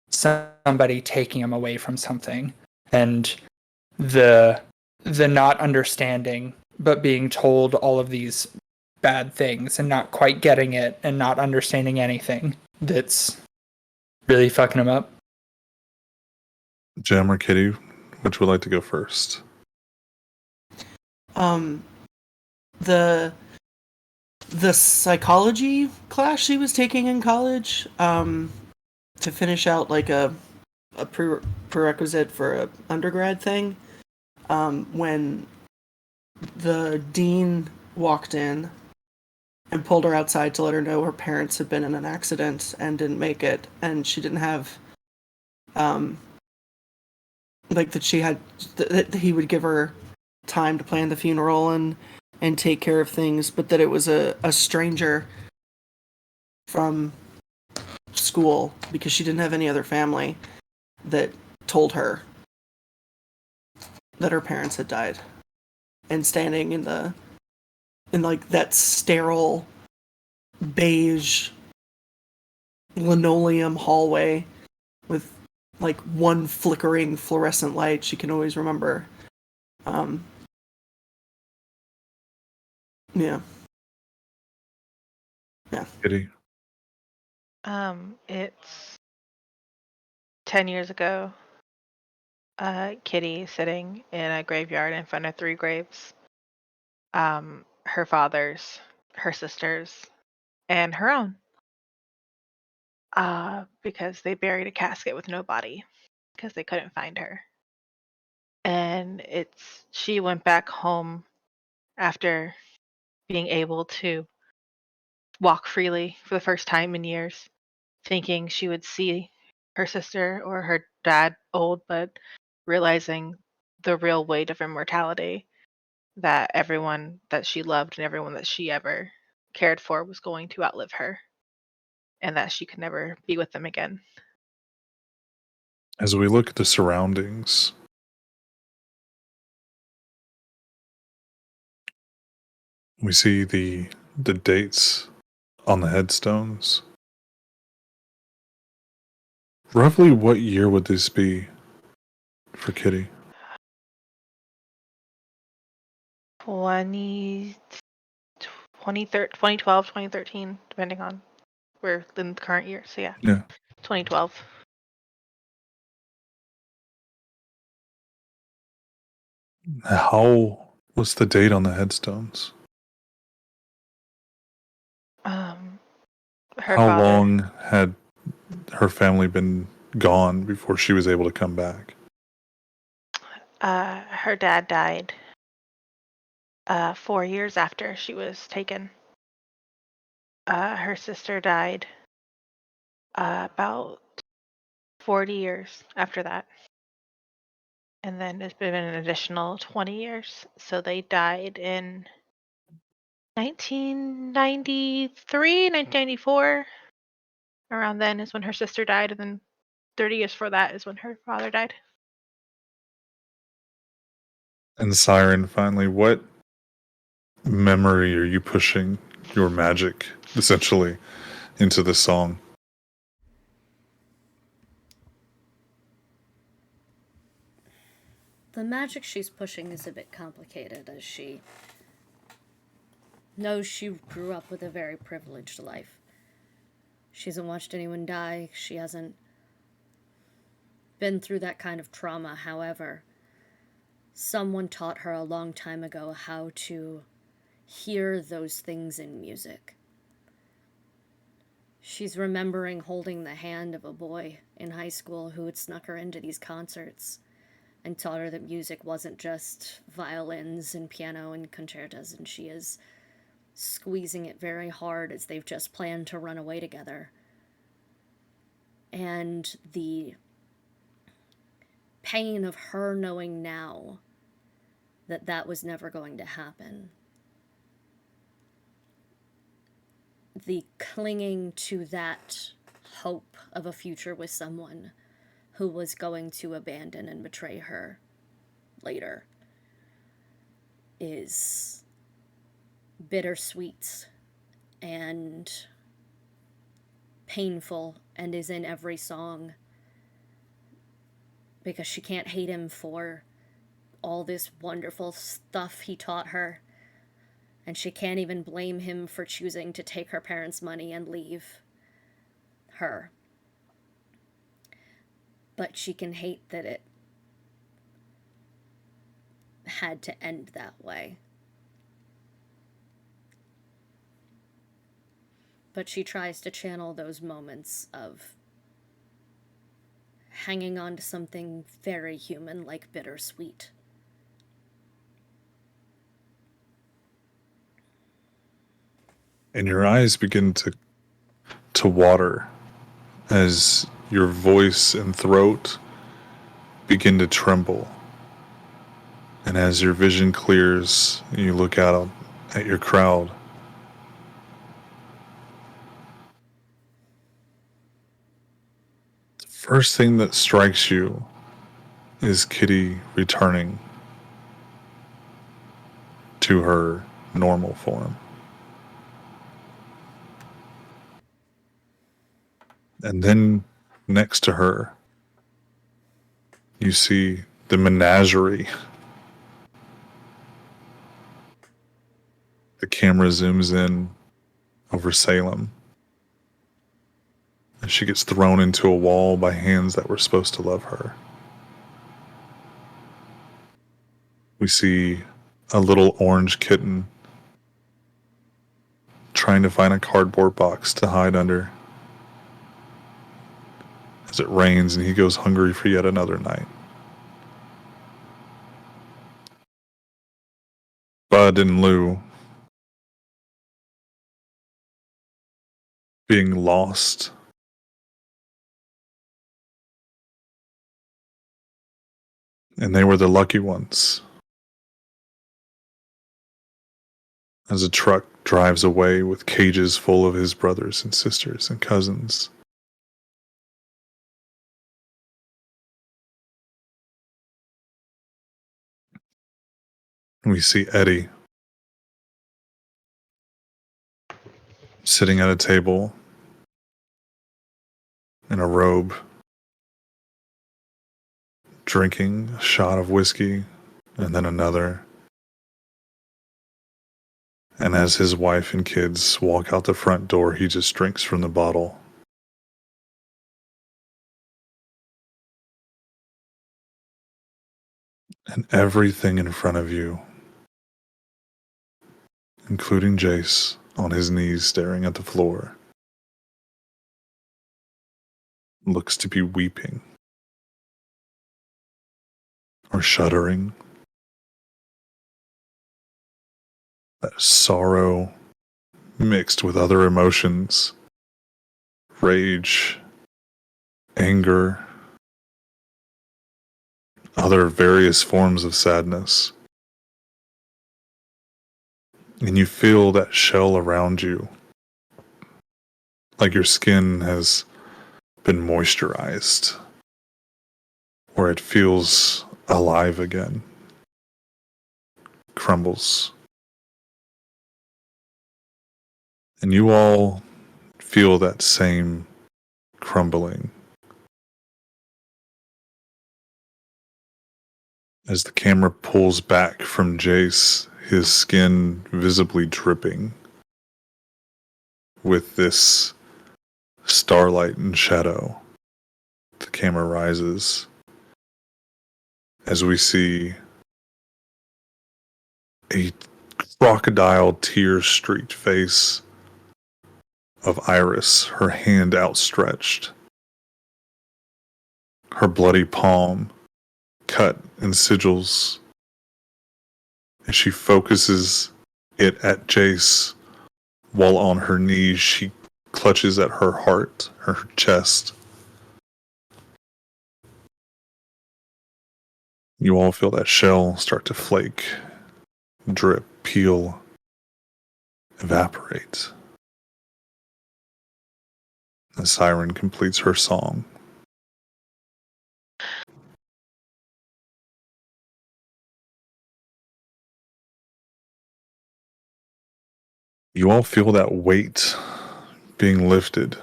somebody taking him away from something, and the not understanding but being told all of these bad things and not quite getting it and not understanding anything that's really fucking him up. Jem or Kitty, which would like to go first? The psychology class she was taking in college, to finish out like a prerequisite for a undergrad thing, when the dean walked in and pulled her outside to let her know her parents had been in an accident and didn't make it, and she didn't have, like that she had, that he would give her time to plan the funeral and take care of things, but that it was a stranger from school because she didn't have any other family that told her that her parents had died. And standing in like that sterile beige linoleum hallway with like one flickering fluorescent light she can always remember. Yeah. Kitty. It's 10 years ago. Kitty sitting in a graveyard in front of 3 graves. Her father's, her sister's, and her own. Because they buried a casket with no body because they couldn't find her. And she went back home after being able to walk freely for the first time in years, thinking she would see her sister or her dad old, but realizing the real weight of immortality, that everyone that she loved and everyone that she ever cared for was going to outlive her, and that she could never be with them again. As we look at the surroundings, we see the dates on the headstones. Roughly what year would this be for Kitty? 2012, 2013, depending on where in the current year. So yeah, Yeah. 2012. What's the date on the headstones? Her How father. long had her family been gone before she was able to come back? Her dad died 4 years after she was taken. Her sister died about 40 years after that. And then it's been an additional 20 years. So they died in 1993, 1994. Around then is when her sister died, and then 30 years before that is when her father died. And Siren, finally, what memory are you pushing your magic, essentially, into the song? The magic she's pushing is a bit complicated, as she knows she grew up with a very privileged life. She hasn't watched anyone die. She hasn't been through that kind of trauma. However, someone taught her a long time ago how to hear those things in music. She's remembering holding the hand of a boy in high school who had snuck her into these concerts and taught her that music wasn't just violins and piano and concertos, and she is squeezing it very hard as they've just planned to run away together. And the pain of her knowing now that that was never going to happen. The clinging to that hope of a future with someone who was going to abandon and betray her later is bittersweet and painful, and is in every song, because she can't hate him for all this wonderful stuff he taught her, and she can't even blame him for choosing to take her parents' money and leave her. But she can hate that it had to end that way. But she tries to channel those moments of hanging on to something very human, like bittersweet. And your eyes begin to water as your voice and throat begin to tremble. And as your vision clears, you look out at your crowd. The first thing that strikes you is Kitty returning to her normal form. And then next to her, you see the menagerie. The camera zooms in over Salem, and she gets thrown into a wall by hands that were supposed to love her. We see a little orange kitten trying to find a cardboard box to hide under as it rains and he goes hungry for yet another night. Bud and Lou being lost. And they were the lucky ones. As a truck drives away with cages full of his brothers and sisters and cousins. We see Eddie sitting at a table in a robe, drinking a shot of whiskey and then another. And as his wife and kids walk out the front door, he just drinks from the bottle. And everything in front of you, including Jace on his knees staring at the floor, looks to be weeping or shuddering. That sorrow mixed with other emotions, rage, anger, other various forms of sadness. And you feel that shell around you, like your skin has been moisturized, or it feels alive again, crumbles. And you all feel that same crumbling as the camera pulls back from Jace, his skin visibly dripping with this starlight and shadow. The camera rises as we see a crocodile tear-streaked face of Iris, her hand outstretched, her bloody palm cut in sigils, and she focuses it at Jace while on her knees she clutches at her heart, her chest. You all feel that shell start to flake, drip, peel, evaporate. The siren completes her song. You all feel that weight being lifted.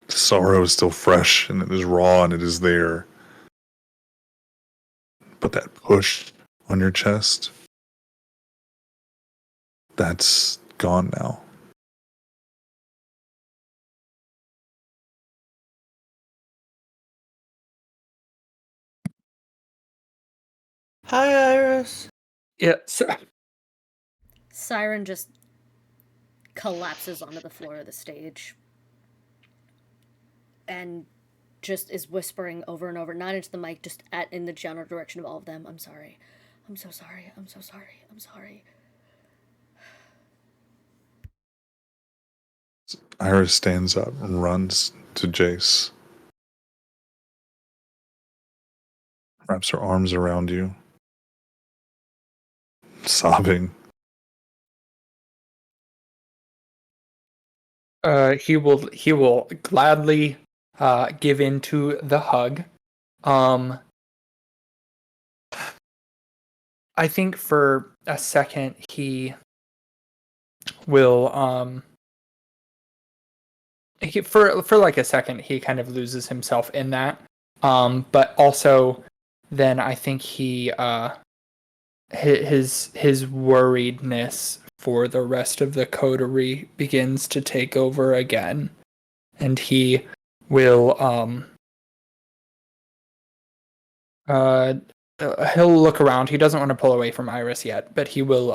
The sorrow is still fresh and it is raw and it is there. But that push on your chest, that's gone now. Hi, Iris. Yeah. So, Siren just collapses onto the floor of the stage and just is whispering over and over, not into the mic, just in the general direction of all of them. I'm sorry. I'm so sorry. I'm so sorry. I'm sorry. Iris stands up and runs to Jace. Wraps her arms around you. Sobbing. he will gladly give in to the hug. I think for a second he will for like a second he kind of loses himself in that. But also then I think he his worriedness for the rest of the coterie begins to take over again, and he will he'll look around. He doesn't want to pull away from Iris yet, but he will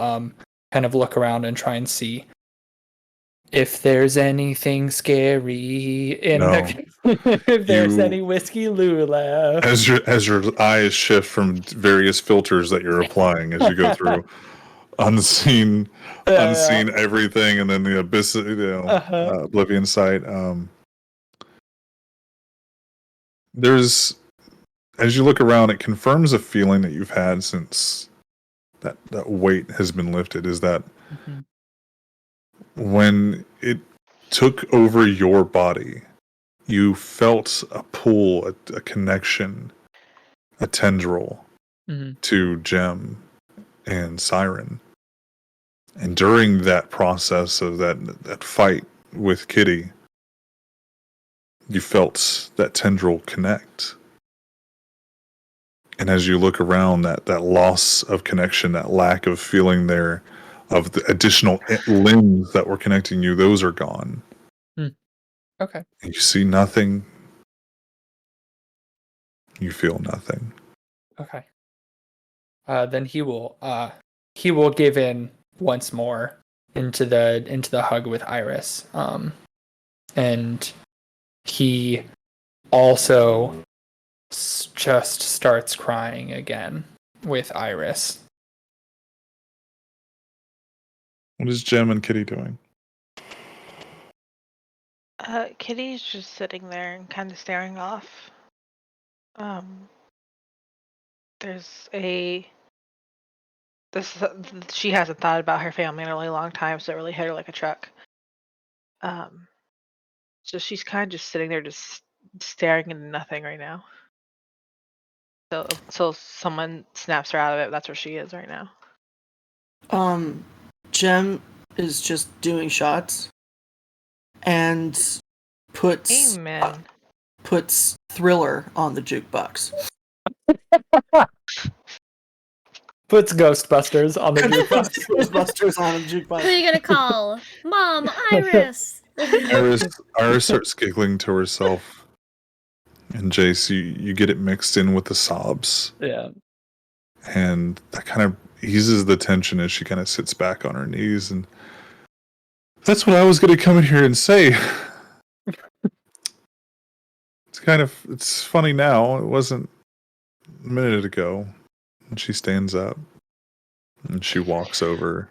kind of look around and try and see if there's anything scary in if there's any whiskey Lou left. As your eyes shift from various filters that you're applying as you go through unseen everything, and then the abyss, oblivion sight. There's, as you look around, it confirms a feeling that you've had since that weight has been lifted. Is that when it took over your body, you felt a pull, a connection, a tendril to Gem and Siren. And during that process of that fight with Kitty, you felt that tendril connect. And as you look around, that loss of connection, that lack of feeling there, of the additional limbs that were connecting you, those are gone. Okay. And you see nothing. You feel nothing. Okay. Then he will give in once more into the hug with Iris. And he also just starts crying again with Iris. What is Gem and Kitty doing? Kitty's just sitting there and kind of staring off. She hasn't thought about her family in a really long time, so it really hit her like a truck. So she's kind of just sitting there, just staring into nothing right now. So until someone snaps her out of it, that's where she is right now. Gem is just doing shots and puts Thriller on the jukebox. Puts Ghostbusters on the jukebox. Ghostbusters on the jukebox. Who are you gonna call? Mom, Iris. Iris starts giggling to herself. And Jace, you get it mixed in with the sobs. Yeah. And that kind of eases the tension as she kind of sits back on her knees. And That's what I was going to come in here and say. It's funny now. It wasn't a minute ago. And she stands up and she walks over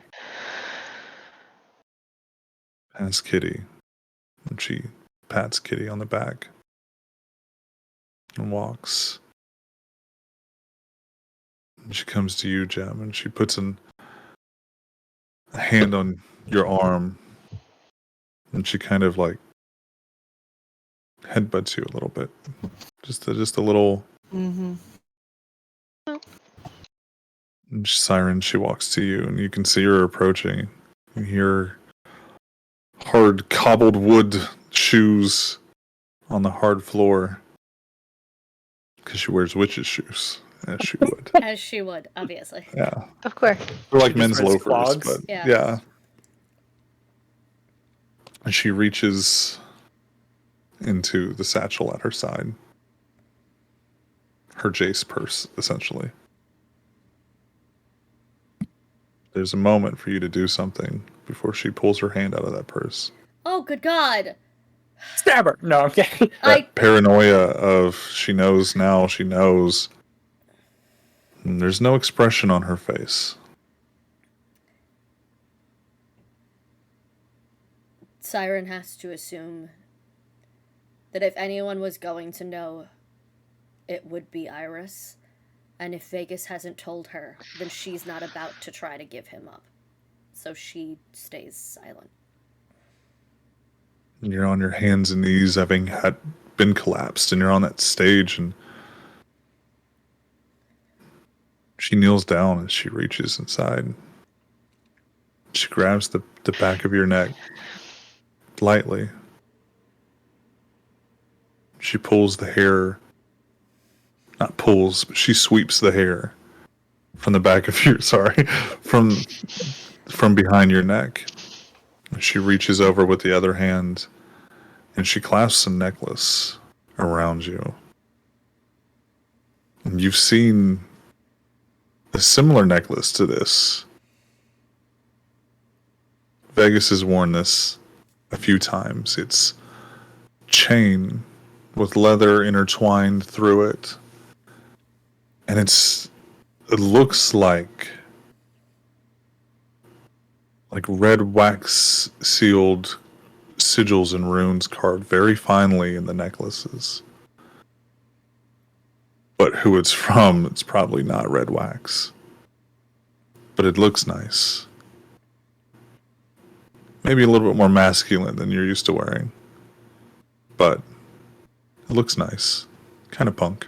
past Kitty. And she pats Kitty on the back and walks. And she comes to you, Jem, and she puts a hand on your arm. And she kind of like headbutts you a little bit. Just a little. Mm-hmm. And Siren, she walks to you, and you can see her approaching. You hear hard cobbled wood shoes on the hard floor. Because she wears witch's shoes, as she would. As she would, obviously. Yeah. Of course. They're like She just men's wears loafers, clogs? but Yeah. yeah. And she reaches into the satchel at her side. Her Jace purse, essentially. There's a moment for you to do something before she pulls her hand out of that purse. Oh, good God. Stab her. No, I'm kidding. That paranoia of she knows now, she knows. And there's no expression on her face. Siren has to assume that if anyone was going to know, it would be Iris. And if Vegas hasn't told her, then she's not about to try to give him up. So she stays silent. And you're on your hands and knees, having had been collapsed, and you're on that stage, and she kneels down and she reaches inside. She grabs the back of your neck lightly. She pulls the hair, not pulls, but she sweeps the hair from the back of your, from behind your neck. She reaches over with the other hand and she clasps a necklace around you. And you've seen a similar necklace to this. Vegas has worn this a few times. It's chain with leather intertwined through it. And it looks like red wax sealed sigils and runes carved very finely in the necklaces. But who it's from, it's probably not red wax. But it looks nice. Maybe a little bit more masculine than you're used to wearing. But it looks nice. Kind of punk.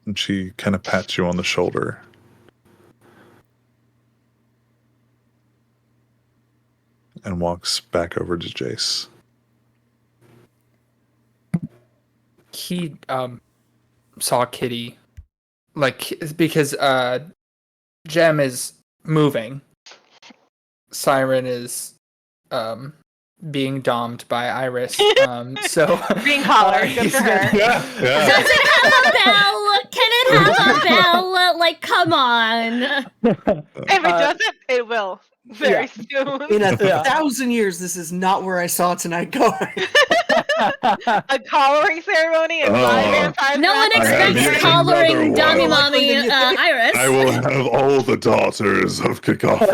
And she kind of pats you on the shoulder. And walks back over to Jace. He saw Kitty, because Jem is moving. Siren is being dommed by Iris. So Being collared. Good he's for her. Yeah. Does it have a bell? Can it have a bell? Like, come on. If it doesn't, it will. Very soon. In a Yeah. 1,000 years, this is not where I saw tonight going. A collaring ceremony and my vampires. No one I have expects yet collaring another Dummy one. Mommy Iris. I will have all the daughters of Cacophony.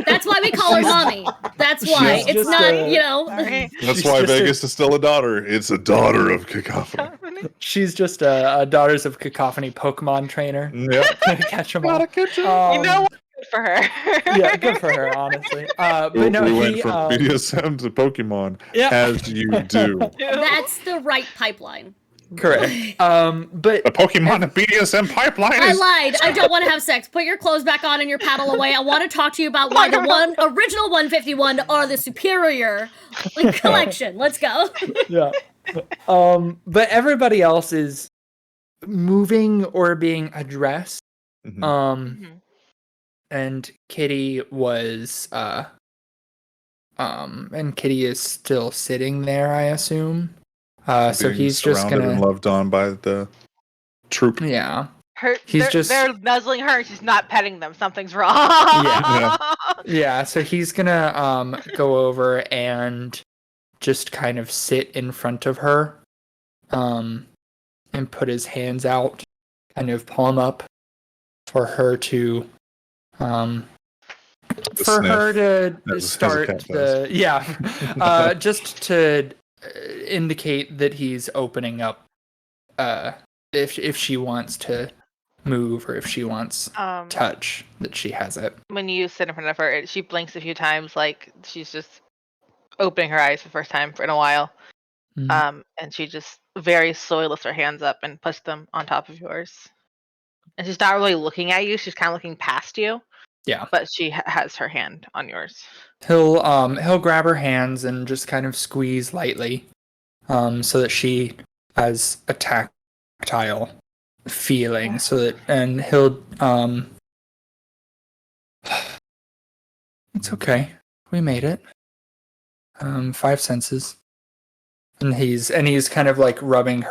That's why we call her Mommy. That's why. She's It's just not, a- Sorry. That's She's why just Vegas is still a daughter. It's a daughter of Cacophony. She's just a Daughters of Cacophony Pokemon trainer. Yep. Catch them all. You know what? Good for her. Yeah, good for her, honestly. But no, we went he, from BDSM to Pokemon, Yeah. as you do. That's the right pipeline. correct. But The Pokemon and BDSM pipeline I is... lied. I don't want to have sex. Put your clothes back on and your paddle away. I want to talk to you about why the original 151 are the superior collection. Let's go. yeah. But everybody else is moving or being addressed. Mhm. And Kitty was and Kitty is still sitting there, I assume. So Being he's just surrounded and gonna loved on by the troop. yeah. Her, He's they're, just- they're nuzzling her. She's not petting them. Something's wrong. Yeah. Yeah, so he's gonna go over and just kind of sit in front of her, and put his hands out, kind of palm up for her to sniff, as a start cat does. just to indicate that he's opening up, if she wants to move or if she wants touch, that she has it. When you sit in front of her, she blinks a few times, like she's just opening her eyes for the first time in a while. Mhm. And she just very slowly lifts her hands up and puts them on top of yours. And she's not really looking at you; she's kind of looking past you. Yeah. But she has her hand on yours. He'll grab her hands and just kind of squeeze lightly, so that she has a tactile feeling, so that, and he'll it's okay. We made it. 5 senses. And he's kind of like rubbing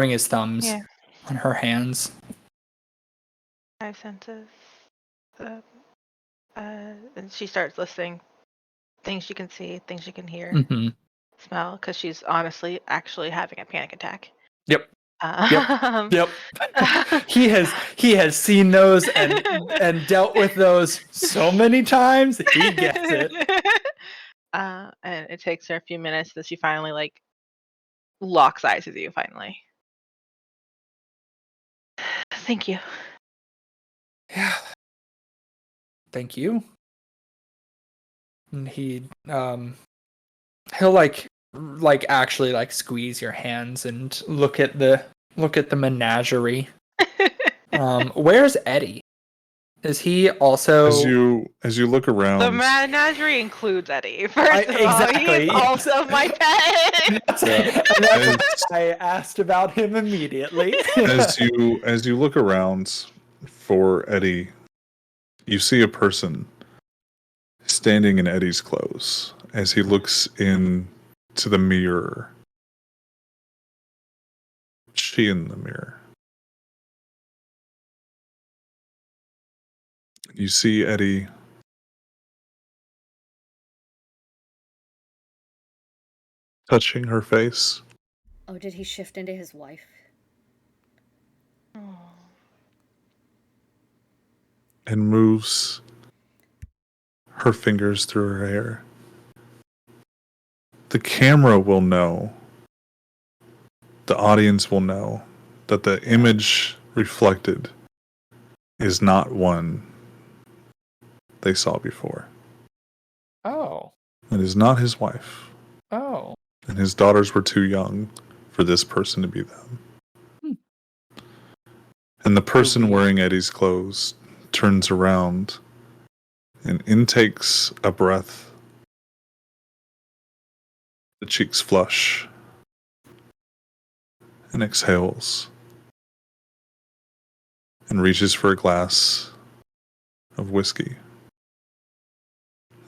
his thumbs Yeah. on her hands. 5 senses. And she starts listing things she can see, things she can hear, Mm-hmm. smell, because she's honestly actually having a panic attack. Yep. Um, Yep. he has seen those and dealt with those so many times. He gets it. And it takes her a few minutes that she finally like locks eyes with you. Finally, thank you. Yeah. Thank you. And he'll like actually like squeeze your hands and look at the menagerie. Where's Eddie? Is he also As you look around, The menagerie includes Eddie. First of all, he exactly. is also my pet. That's why I asked about him immediately. as you look around for Eddie, you see a person standing in Eddie's clothes as he looks into the mirror. She in the mirror. You see Eddie touching her face. Oh, did he shift into his wife? And moves her fingers through her hair. The camera will know, the audience will know that the image reflected is not one they saw before. Oh. It is not his wife. Oh. And his daughters were too young for this person to be them. And the person wearing Eddie's clothes turns around and intakes a breath. The cheeks flush. And exhales. And reaches for a glass of whiskey.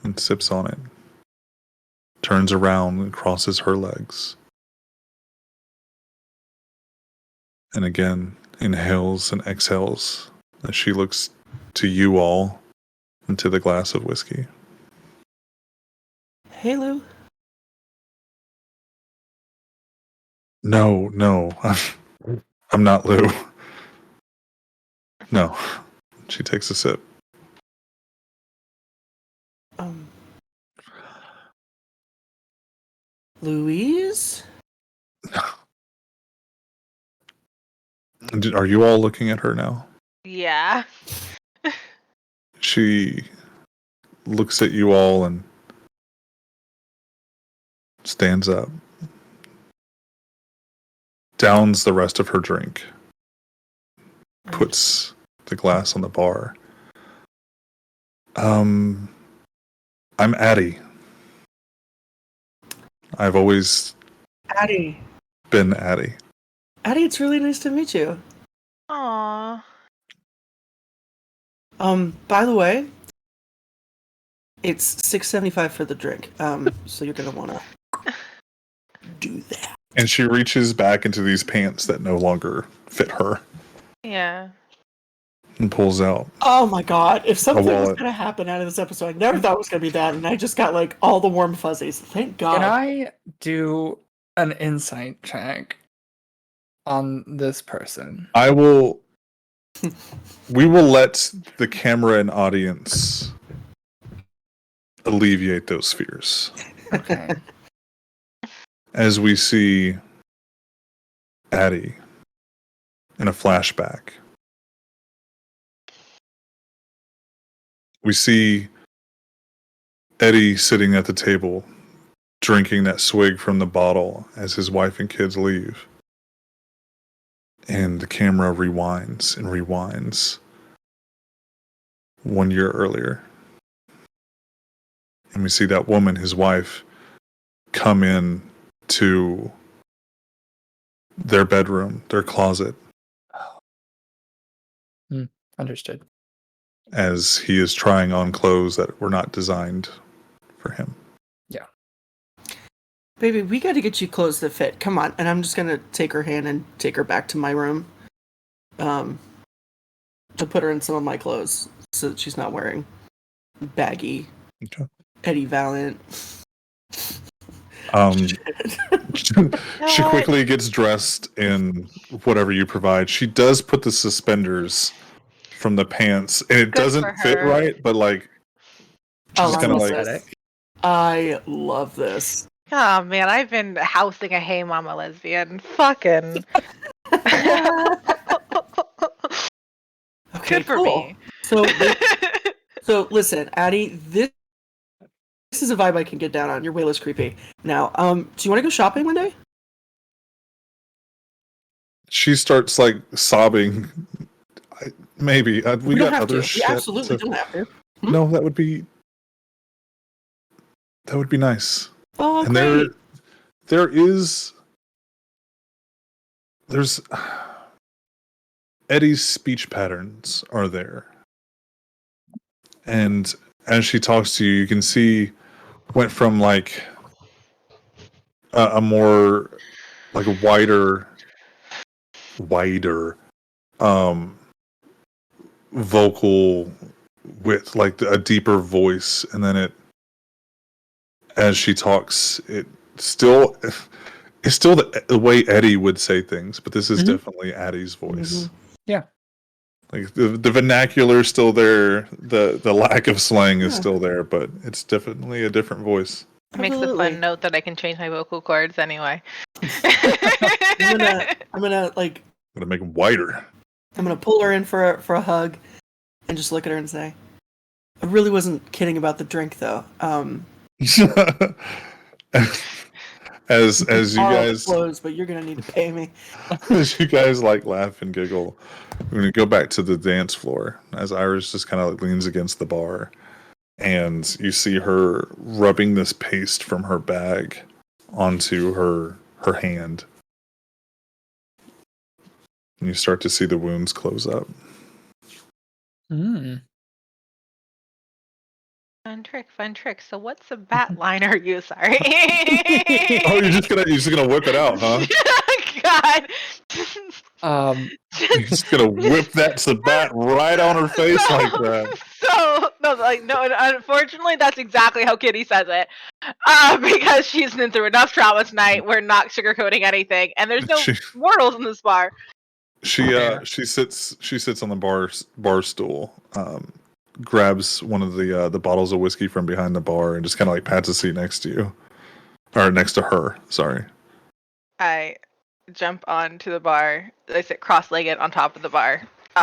And sips on it. Turns around and crosses her legs. And again, inhales and exhales as she looks to you all and to the glass of whiskey. Hey, Lou. No, I'm not Lou. No. She takes a sip. Louise? Are you all looking at her now? Yeah. She looks at you all and stands up. Downs the rest of her drink. Puts the glass on the bar. I'm Addie. I've always Addie. been Addie. Addie, it's really nice to meet you. Aww. By the way, it's $6.75 for the drink. So you're gonna wanna do that. And she reaches back into these pants that no longer fit her. Yeah. and pulls out Oh my god! If something was wallet. gonna happen out of this episode, I never thought it was gonna be that, and I just got like all the warm fuzzies. Thank God. Can I do an insight check on this person? I will. We will let the camera and audience alleviate those fears Okay. as we see Addie in a flashback. We see Eddie sitting at the table, drinking that swig from the bottle as his wife and kids leave. And the camera rewinds and rewinds 1 year earlier. And we see that woman, his wife, come in to their bedroom, their closet, Understood. as he is trying on clothes that were not designed for him. Baby, we got to get you clothes that fit. Come on. And I'm just gonna take her hand and take her back to my room, to put her in some of my clothes so that she's not wearing baggy Okay. Eddie Valiant. She quickly gets dressed in whatever you provide. She does put the suspenders from the pants, and it Good doesn't for fit her. right, but like Oh, she's I kind of love like this. I love this. Oh man, I've been housing a hey mama lesbian. Fucking. Okay, Good for cool. me. So listen, Addie, this is a vibe I can get down on. You're way less creepy. Now, do you want to go shopping one day? she starts like sobbing. Maybe we don't got have other to. shit. We absolutely don't have to. No, that would be nice. Oh, And great. there's Eddie's speech patterns are there, and as she talks to you, you can see went from like a more like a wider vocal with like a deeper voice, and then as she talks, still it's still the way Eddie would say things, but this is definitely Addie's voice. Yeah. Like the vernacular is still there, the lack of slang is still there, but it's definitely a different voice. It makes the fun note that I can change my vocal cords anyway. I'm gonna like I'm gonna make them wider. I'm gonna pull her in for a hug, and just look at her and say, "I really wasn't kidding about the drink, though." As you All guys clothes, but you're gonna need to pay me. as you guys like laugh and giggle, we're gonna go back to the dance floor as Iris just kind of like leans against the bar, and you see her rubbing this paste from her bag onto her hand, and you start to see the wounds close up. Fun trick. So what's a bat liner you? Sorry. Oh, you're just gonna whip it out, huh? God. You're just gonna whip that Sabat right on her face like that. No. Unfortunately, that's exactly how Kitty says it. Because she's been through enough trauma tonight. We're not sugarcoating anything, and there's no mortals in this bar. She sits on the bar stool, grabs one of the bottles of whiskey from behind the bar, and just kind of like pats a seat next to you, or next to her. Sorry. I jump onto the bar. I sit cross-legged on top of the bar.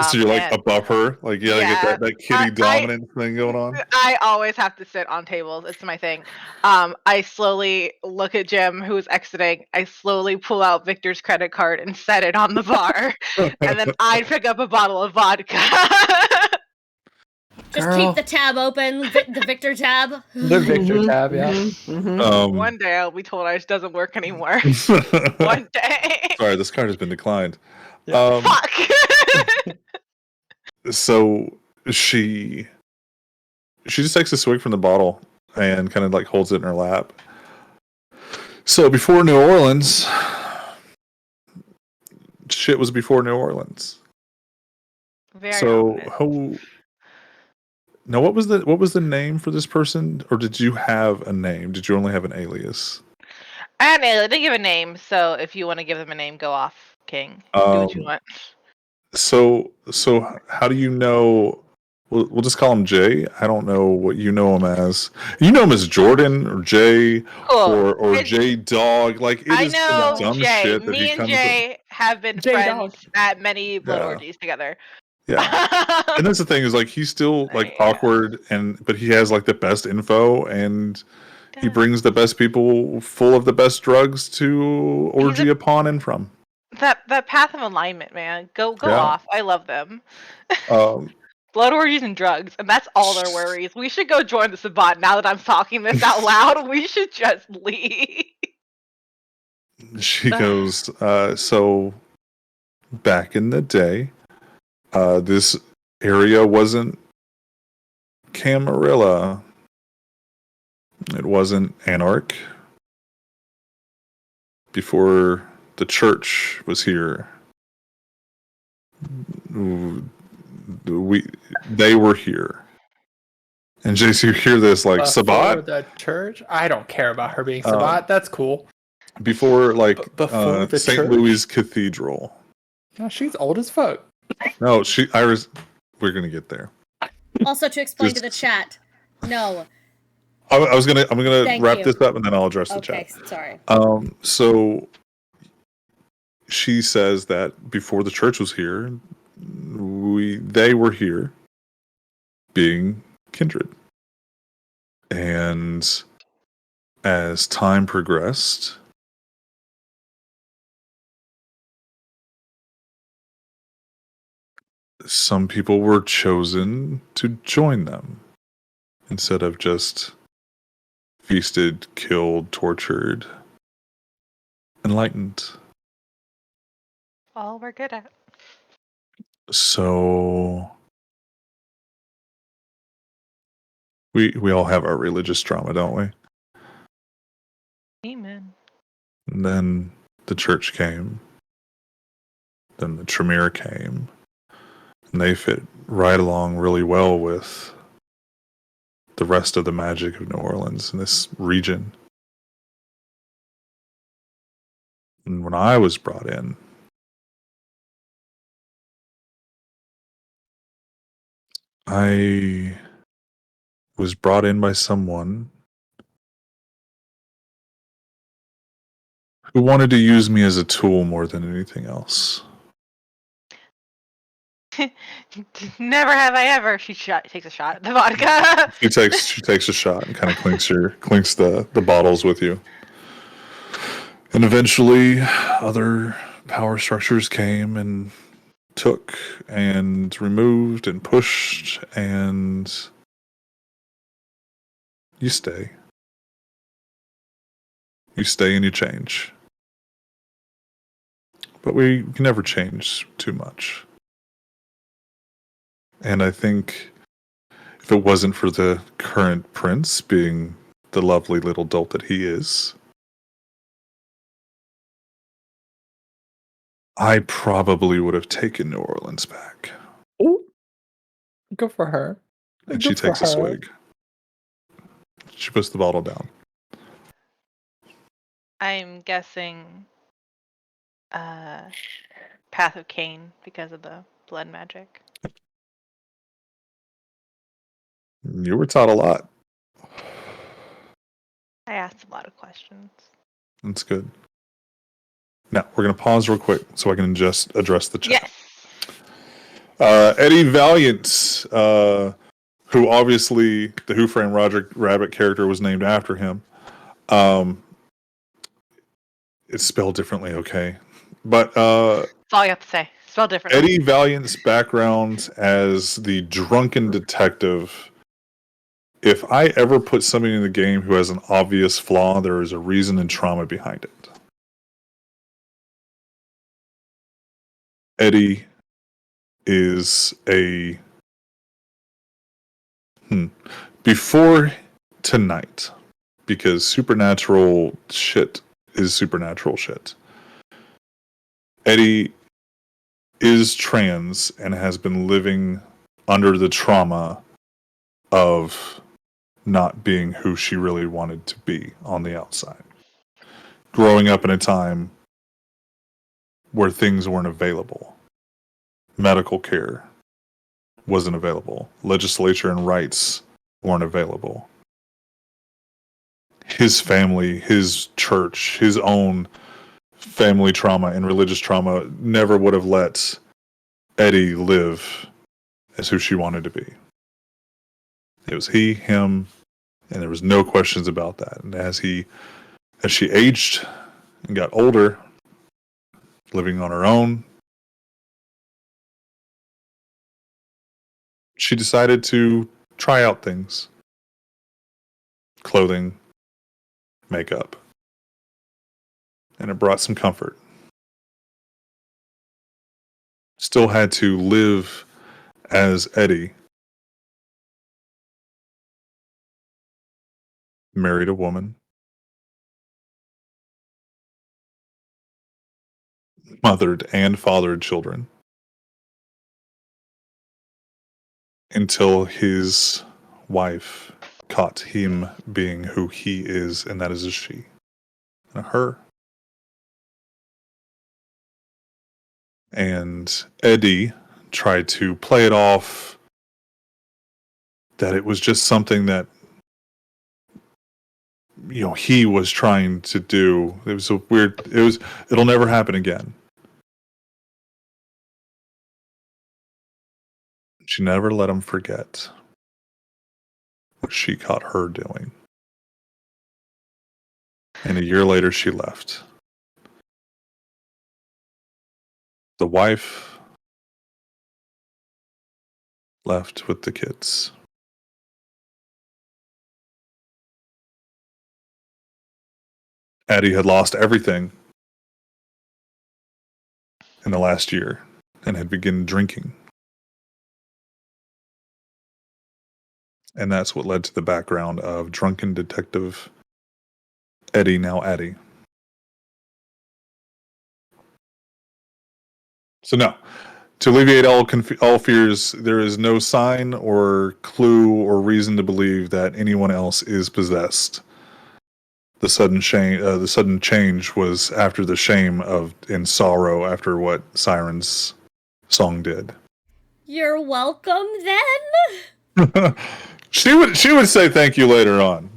So you're like above her, like get that kitty dominant thing going on. I always have to sit on tables. It's my thing. I slowly look at Jim, who's exiting. I slowly pull out Victor's credit card and set it on the bar, and then I pick up a bottle of vodka. Just keep the tab open, the Victor tab. The Victor tab, yeah. One day I'll be told ours doesn't work anymore. One day. Sorry, this card has been declined. Fuck. So she just takes a swig from the bottle and kind of like holds it in her lap. So before New Orleans, shit was before New Orleans. Very So ominous. who? Now, what was the name for this person, or did you have a name? Did you only have an alias? I didn't give a name, so if you want to give them a name, go off, King. Do what you want. So how do you know? We'll just call him Jay. I don't know what you know him as. You know him as Jordan or Jay Cool. or Jay Dog. Like it I is know some dumb Jay. shit that he Me and comes up. Jay have been J-Dog. friends at many blood Yeah. orgies together. Yeah. And that's the thing is like he's still like awkward but he has like the best info and he brings the best people full of the best drugs to orgy upon and from. That path of alignment, man. Go Yeah. off. I love them. Um, Blood orgies and drugs, and that's all their worries. We should go join the Sabbat now that I'm talking this out loud. We should just leave. she goes, so back in the day, this area wasn't Camarilla. It wasn't Anarch. Before the church was here, they were here. And Jace, you hear this like Before Sabbat? the church? I don't care about her being Sabbat. That's cool. Before before the St. church? Louis Cathedral. No, she's old as fuck. No, Iris, we're gonna get there. Also, to explain to the chat, no. I'm gonna Thank wrap you. this up and then I'll address the Okay, chat. sorry. So she says that before the church was here, they were here being kindred. And as time progressed, some people were chosen to join them instead of just feasted, killed, tortured, enlightened. All we're good at. So we all have our religious trauma, don't we? Amen. And then the church came. Then the Tremere came. And they fit right along really well with the rest of the magic of New Orleans in this region. And when I was brought in, I was brought in by someone who wanted to use me as a tool more than anything else. Never have I ever. She takes a shot at the vodka. She takes a shot and kind of clinks the bottles with you. And eventually other power structures came and took and removed and pushed, and you stay. You stay and you change. But we can never change too much. And I think if it wasn't for the current prince being the lovely little dolt that he is, I probably would have taken New Orleans back. Ooh. Good for her. And Good she takes for a her. swig. She puts the bottle down. I'm guessing Path of Cain because of the blood magic. You were taught a lot. I asked a lot of questions. That's good. Now, we're going to pause real quick so I can just address the chat. Yes. Eddie Valiant, who obviously the Who Framed Roger Rabbit character was named after him. It's spelled differently, okay? But That's all you have to say. Spell differently. Eddie Valiant's background as the drunken detective. If I ever put somebody in the game who has an obvious flaw, there is a reason and trauma behind it. Eddie is a before tonight, because supernatural shit is supernatural shit. Eddie is trans and has been living under the trauma of not being who she really wanted to be on the outside. Growing up in a time where things weren't available. Medical care wasn't available. Legislature and rights weren't available. His family, his church, his own family trauma and religious trauma never would have let Eddie live as who she wanted to be. It was he, him, and there was no questions about that. And as she aged and got older, living on her own, she decided to try out things. Clothing, makeup. And it brought some comfort. Still had to live as Eddie. Married a woman. Mothered and fathered children. Until his wife caught him being who he is, and that is a she. And a her. And Eddie tried to play it off that it was just something that, you know, he was trying to do. It was a weird, it'll never happen again. She never let him forget what she caught her doing. And a year later, she left. The wife left with the kids. Addie had lost everything in the last year and had begun drinking. And that's what led to the background of drunken detective Eddie, now Addie. So no, to alleviate all fears, there is no sign or clue or reason to believe that anyone else is possessed. The sudden change was after the shame and sorrow after what Siren's song did. You're welcome then? She would say thank you later on.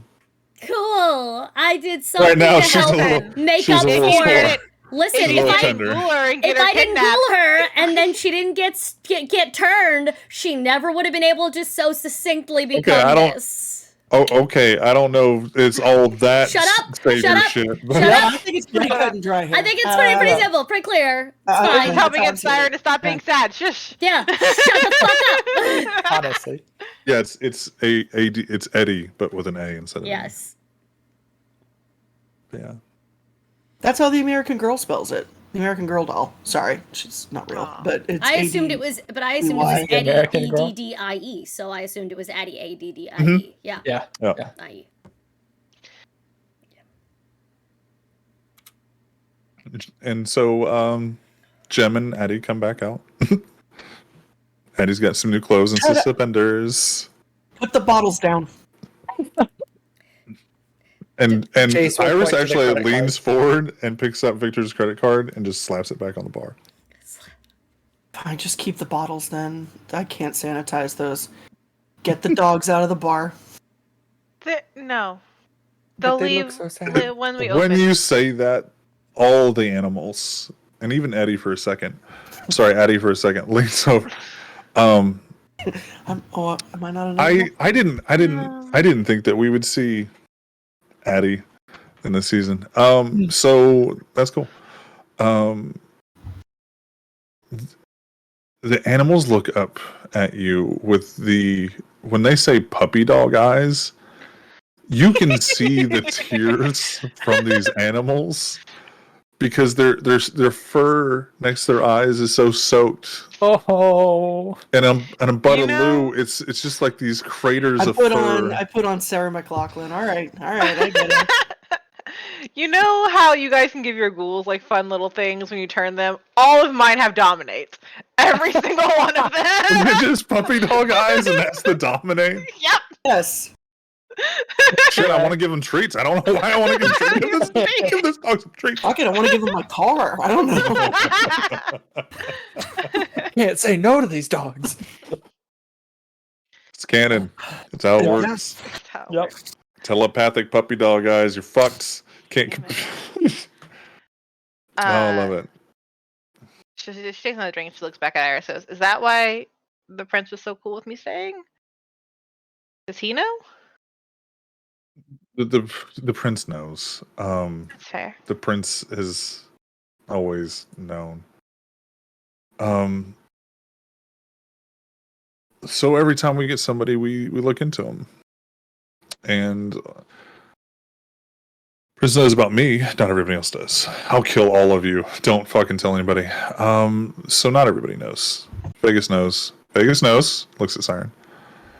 Cool. I did something Right now, to she's help a little, make she's up a little for sore. it. Listen, She's a if little I tender. if I didn't ghoul her and then she didn't get turned, she never would have been able to so succinctly become this. Oh, okay. I don't know. It's all that Shut up! savior Shut up! shit. Shut up! I think it's pretty cut and dry here. I think it's pretty simple, pretty clear. It's Just fine. help me get Sounds good. Siren to stop being sad. Shush. Yeah, shut the fuck up. Honestly. Yeah, it's Eddie, but with an A instead of an Yes. A. Yeah. That's how the American Girl spells it. The American Girl doll. Sorry, she's not real, Aw. but it's. I assumed it was, but I assumed it was Y. Eddie, American Girl? Eddie, so I assumed it was Addie, Addie. Yeah. Yeah. Yeah. IE. And so Jem and Addie come back out. Addie's got some new clothes and suspenders. Put the bottles down. And Chase will Iris point to the actually credit leans forward and picks up Victor's credit card and just slaps it back on the bar. Fine, just keep the bottles then. I can't sanitize those. Get the dogs out of the bar. No. But They'll they look leave so sad. when we When open. you say that, all the animals, and even Eddie for a second, Addie for a second, leans over. Am I not an animal? I didn't think that we would see Addie in this season. So that's cool. The animals look up at you with when they say puppy dog eyes, you can see the tears from these animals because their fur next to their eyes is so soaked. Oh. And on Butterloo, know- it's just like these craters I of put fur. on Sarah McLachlan. All right, I get it. You know how you guys can give your ghouls like fun little things when you turn them? All of mine have dominates. Every single one of them. Just puppy dog eyes, and that's the dominate. Yep. Yes. Shit, I want to give him treats. I don't know why I want to give treats. Give this dog some treats. Fuck it, I want to give him my car. I don't know. Can't say no to these dogs. It's canon. It's how it Yeah. works. That's how it Yep. works. Telepathic puppy dog eyes. You're fucked. Can't. Oh, I love it. She's taking another drink. She looks back at Iris. Says, "Is that why the prince was so cool with me staying? Does he know?" The prince knows. That's fair. The prince has always known. So every time we get somebody, we look into them. And Prince knows about me, not everybody else does. I'll kill all of you. Don't fucking tell anybody. So not everybody knows. Vegas knows. Vegas knows. Looks at Siren.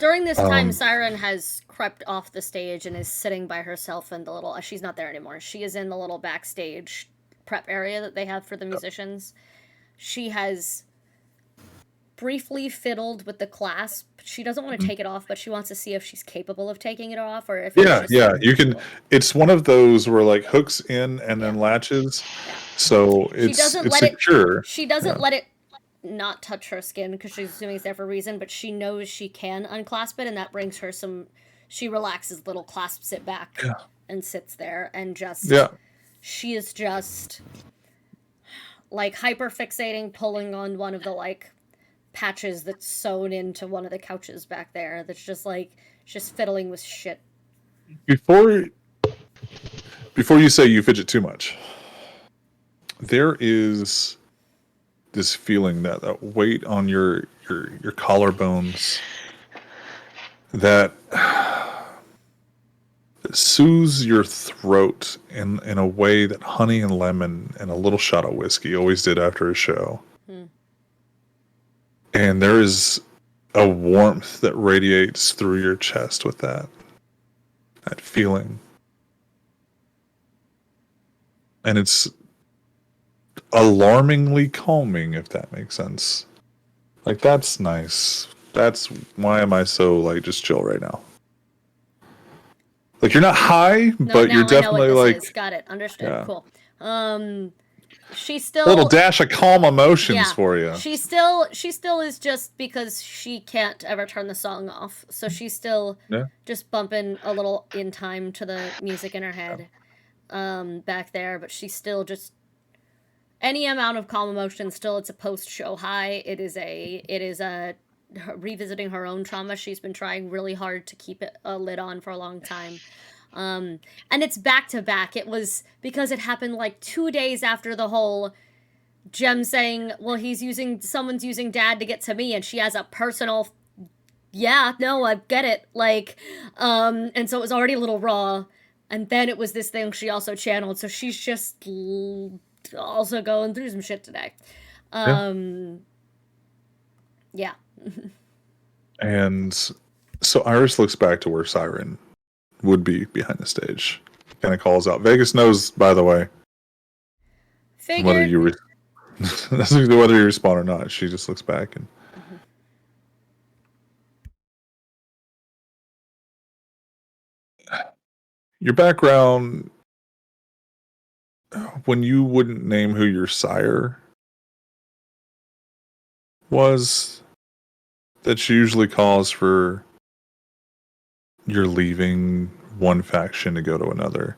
During this time, Siren has crept off the stage and is sitting by herself in the little... She's not there anymore. She is in the little backstage prep area that they have for the musicians. She has briefly fiddled with the clasp. She doesn't want to take it off, but she wants to see if she's capable of taking it off, or if You can. It's one of those where like hooks in and then latches, so it's secure. She doesn't let it not touch her skin because she's assuming it's there for a reason, but she knows she can unclasp it, and that brings her some. She relaxes, little clasps it back, and sits there, and just she is just like hyper fixating, pulling on one of the like patches that's sewn into one of the couches back there. That's just like just fiddling with shit. Before you say you fidget too much, there is this feeling that weight on your collarbones that soothes your throat in a way that honey and lemon and a little shot of whiskey always did after a show. And there is a warmth that radiates through your chest with that feeling. And it's alarmingly calming, if that makes sense. Like, that's nice. That's why am I so, like, just chill right now? Like, you're not high, but you're definitely like... Got it. Understood. Cool. She's still a little dash of calm emotions for you. She still is just because she can't ever turn the song off. So she's still just bumping a little in time to the music in her head back there, but she's still just any amount of calm emotion still it's a post-show high. It is a revisiting her own trauma. She's been trying really hard to keep it a lid on for a long time. And it's back to back. It was because it happened like 2 days after the whole Jem saying, well, someone's using dad to get to me, and she has a personal, I get it. Like, and so it was already a little raw. And then it was this thing she also channeled. So she's just also going through some shit today. Yeah. And so Iris looks back to where Siren would be behind the stage. Kind of calls out. Vegas knows, by the way. Figured. Whether you respond or not. She just looks back and... Your background, when you wouldn't name who your sire was, that usually calls for you're leaving one faction to go to another.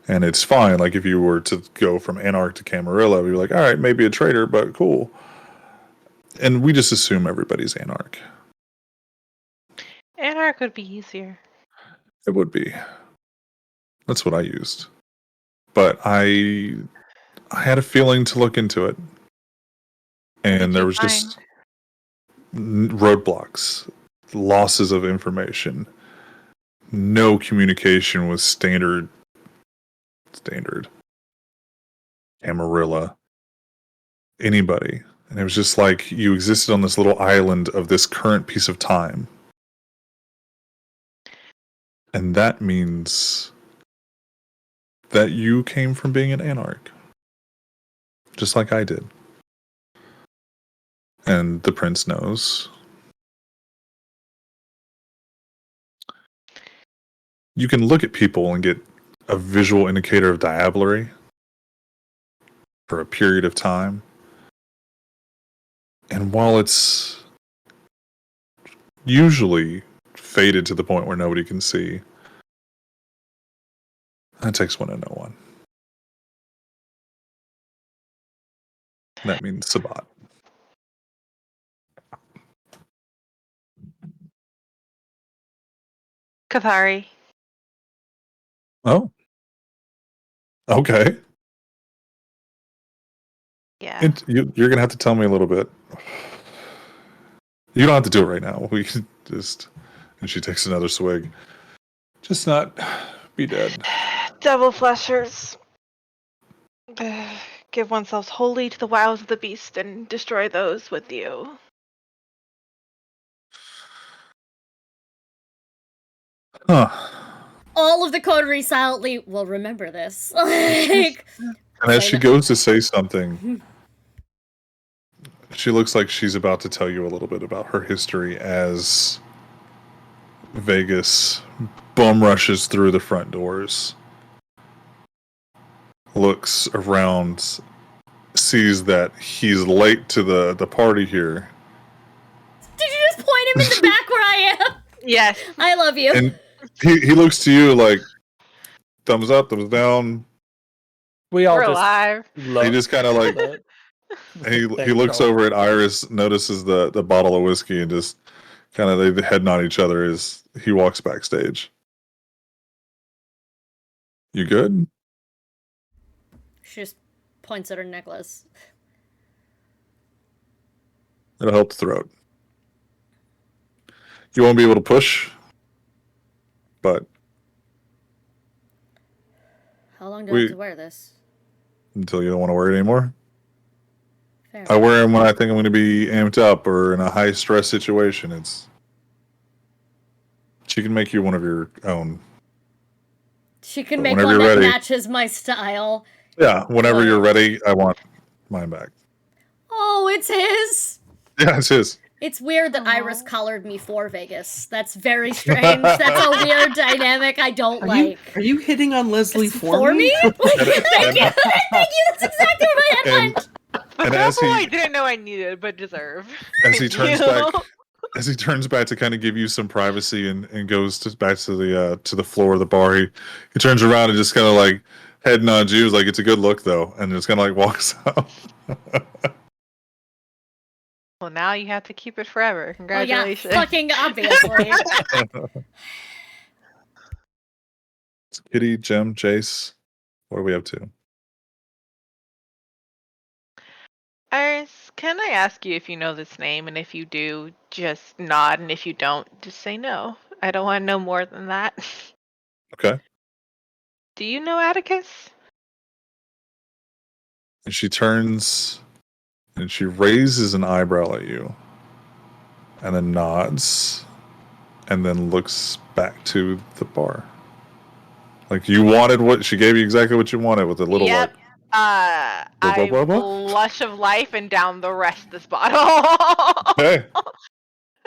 And it's fine. Like if you were to go from Anarch to Camarilla, you're like, all right, maybe a traitor, but cool. And we just assume everybody's Anarch. Anarch would be easier. It would be. That's what I used. But I had a feeling to look into it. And there was just roadblocks, losses of information, no communication with standard Camarilla, anybody. And it was just like you existed on this little island of this current piece of time. And that means that you came from being an anarch, just like I did. And the prince knows. You can look at people and get a visual indicator of diablerie for a period of time. And while it's usually faded to the point where nobody can see, that takes one to know one. That means Sabat. Kathari. Oh. Okay. Yeah. You're going to have to tell me a little bit. You don't have to do it right now. We can just... And she takes another swig. Just not be dead. Devil fleshers. Give oneself wholly to the wiles of the beast and destroy those with you. Huh. All of the coterie silently will remember this. Like, And as she goes to say something, she looks like she's about to tell you a little bit about her history as Vegas bum rushes through the front doors, looks around, sees that he's late to the party here. Did you just point him in the back where I am? Yes. I love you. And he looks to you like thumbs up, thumbs down. We all We're just alive. look. He just kind of like he looks over at Iris, notices the bottle of whiskey, and just kind of they head nod each other as he walks backstage. You good? She just points at her necklace. It'll help the throat. You won't be able to push, but How long do I have to wear this? Until you don't want to wear it anymore. Fair. I wear them when I think I'm going to be amped up or in a high stress situation. She can make you one of your own. She can But make whenever one you're that ready. matches my style. Yeah, whenever you're ready, I want mine back. Oh, it's his. Yeah, it's his. It's weird that Iris collared me for Vegas. That's very strange. That's a weird dynamic I don't like. Are you hitting on Leslie For me? Like, thank you. Thank you. That's exactly where my head went. And That's as he, what I didn't know I needed, but deserve. as he Thank turns you. back, to kind of give you some privacy and goes back to the floor of the bar, he turns around and just kind of like head nods you, like it's a good look though, and just kind of like walks out. Well, now you have to keep it forever. Oh Congratulations. yeah, fucking obviously. Kitty, Jim, Jace, what are we up to? Iris, can I ask you if you know this name? And if you do, just nod. And if you don't, just say no. I don't want to know more than that. Okay. Do you know Atticus? And she turns and she raises an eyebrow at you and then nods and then looks back to the bar. Like you wanted what she gave you exactly what you wanted with a little Yep. like I blah, blah. blush of life and down the rest of this bottle. Okay.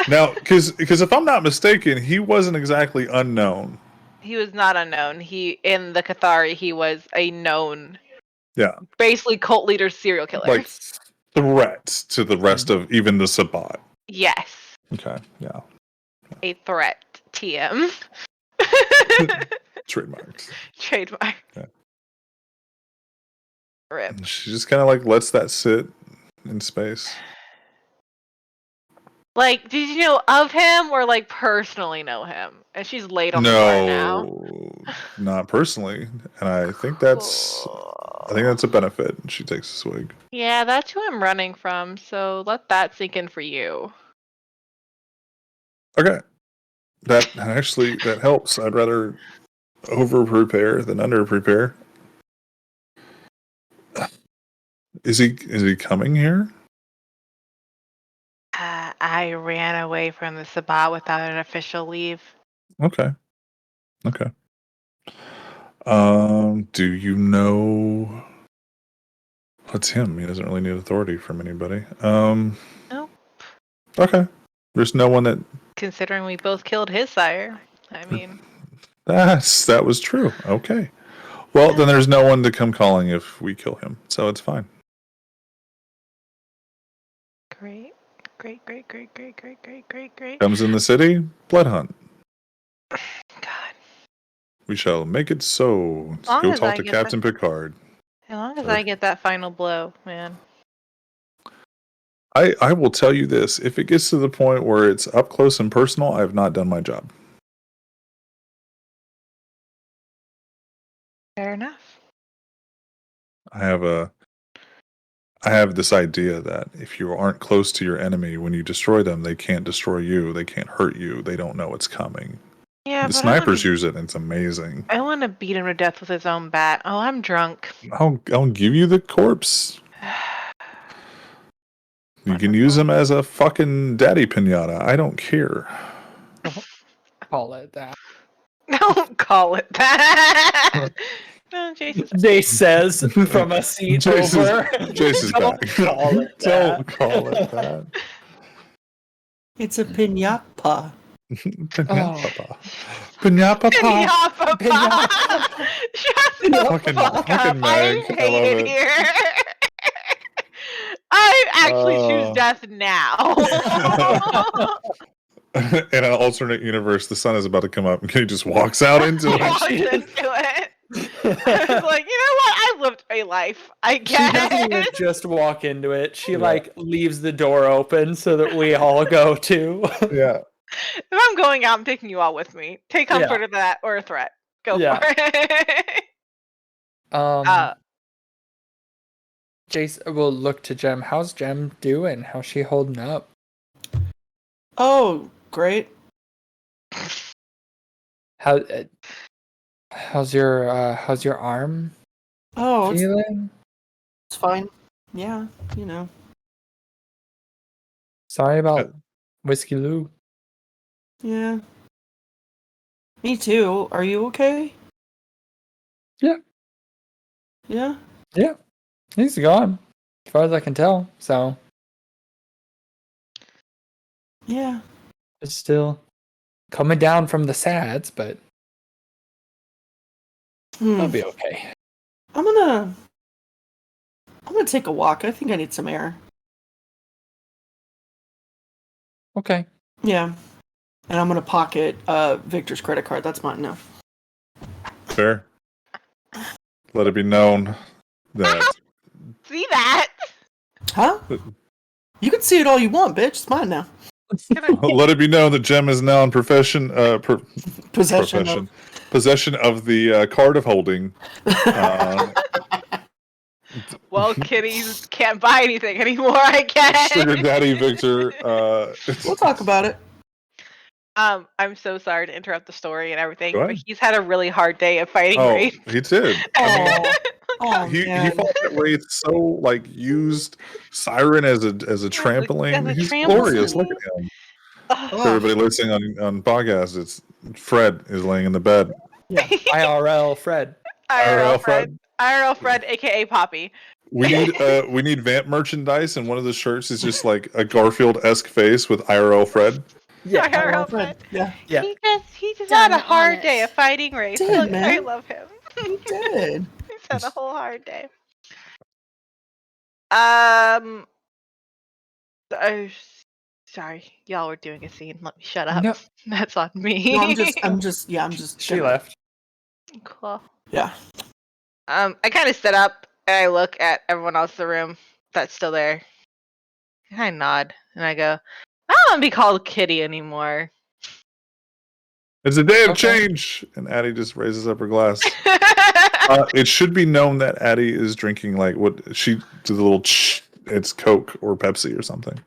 Now, because if I'm not mistaken, he wasn't exactly unknown. He was not unknown. In the Cathari, he was a known, basically cult leader, serial killer. Like threat to the rest of even the Sabat. Yes. Okay, yeah. A threat. TM. Trademarked. Trademark. Yeah. Rip. And she just kind of like lets that sit in space. Like, did you know of him or like personally know him? And she's late on the bar now. No, not personally, and I think that's a benefit. She takes a swig. Yeah, that's who I'm running from. So let that sink in for you. Okay, that helps. I'd rather over prepare than under prepare. Is he coming here? I ran away from the Sabbat without an official leave. Okay. Do you know? That's him. He doesn't really need authority from anybody. Nope. Okay. There's no one that. Considering we both killed his sire. I mean, That was true. Okay. Well, then there's no one to come calling if we kill him, so it's fine. great. Great, great, great, great, great, great, great, great. Comes in the city, blood hunt. God. We shall make it so. Let's Long go as talk I to get Captain Picard. As long as Sure. I get that final blow, man. I will tell you this: if it gets to the point where it's up close and personal, I have not done my job. Fair enough. I have this idea that if you aren't close to your enemy, when you destroy them, they can't destroy you. They can't hurt you. They don't know what's coming. Yeah, The but snipers use it, and it's amazing. I want to beat him to death with his own bat. Oh, I'm drunk. I'll give you the corpse. You can use him as a fucking daddy pinata. I don't care. Call it that. Don't call it that. No, Jason's Jace says from a seat Jace is- over. Jace is Don't back. call it that. Don't call it that. It's a pinata. Pinata. Pinata. Pinata. Pinata. Shut the Fucking- fuck up. fucking Meg. I I love hate it it. here. I actually choose death now. In an alternate universe, the sun is about to come up, and he just walks out into Walks it. into it. I was like, you know what? I lived a life. I She doesn't even guess. just walk into it. She like leaves the door open so that we all go too. Yeah. If I'm going out, I'm taking you all with me. Take comfort in that or a threat. Go Yeah. for it. Jace will look to Jem. How's Jem doing? How's she holding up? Oh, great. How's your arm Oh, feeling? it's fine. Yeah, you know. Sorry about Whiskey Lou. Yeah. Me too. Are you okay? Yeah. Yeah? Yeah, he's gone, as far as I can tell. So Yeah. it's still coming down from the sads, but Hmm. I'll be okay. I'm gonna take a walk. I think I need some air. Okay. Yeah. And I'm gonna pocket Victor's credit card. That's mine now. Fair. Let it be known that See that? Huh? You can see it all you want, bitch. It's mine now. let it be known that Jem is now in possession of the card of holding. Well, kitties can't buy anything anymore, I guess. Sugar Daddy Victor. We'll talk about it. I'm so sorry to interrupt the story and everything, Go but ahead. he's had a really hard day of fighting Oh, Wraith. he did. I Oh, mean, he man. fought that Wraith so like used Siren as a trampoline. as a He's trampoline. glorious. Look at him. Ugh. For everybody listening on podcast, it's Fred is laying in the bed. IRL Fred. IRL Fred, aka Poppy. We need Vamp merchandise, and one of the shirts is just like a Garfield-esque face with IRL Fred. Yeah. IRL Fred. Fred. Yeah. Yeah. He just Done had a hard on day it. of fighting Wraith. Did, Look, I man. love him. He did. He's had a whole hard day. Uh, sorry, y'all were doing a scene. Let me shut up. No. That's on me. No, I'm just. She gonna- left. Cool. Yeah. I kind of sit up and I look at everyone else in the room that's still there. And I nod and I go, I don't want to be called Kitty anymore. It's a day of Okay. change, and Addie just raises up her glass. It should be known that Addie is drinking like what she did the little. It's Coke or Pepsi or something.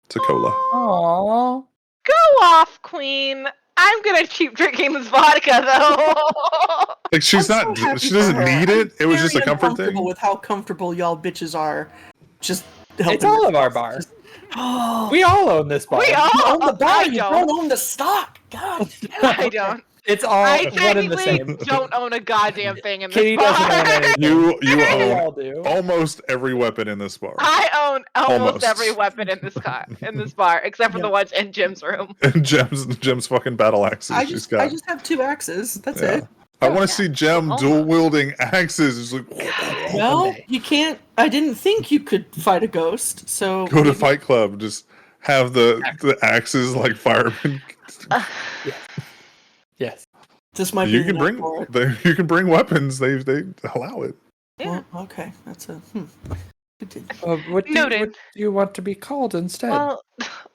It's a cola. Aww. Go off, Queen. I'm gonna keep drinking this vodka though. Like she's I'm not. so happy She for doesn't her. need it. It was Very just a comfort uncomfortable thing. with how comfortable y'all bitches are. Just helping It's all of our yourselves. bar. Oh, We all own this bar. We all you own the bar. I You don't. don't own the stock. God. I don't. It's all I one and the technically same. don't own a goddamn thing in this Kitty bar. doesn't own anything. You We own all do. almost every weapon in this bar. I own almost Almost. every weapon in this bar, except for the Yeah. ones in Jim's room. And Jem's fucking battle axes. I She's just got. have 2 axes. That's Yeah. it. I want to see Jem Oh. dual wielding axes. It's like, Well, Someday. you can't. I didn't think you could fight a ghost. So go to maybe- Fight Club. Just have the axes like firemen. Yes. This might You be can the night for it. you can bring weapons. They allow it. Yeah. Well, okay, that's a. Continue. What do Noted. you want to be called instead?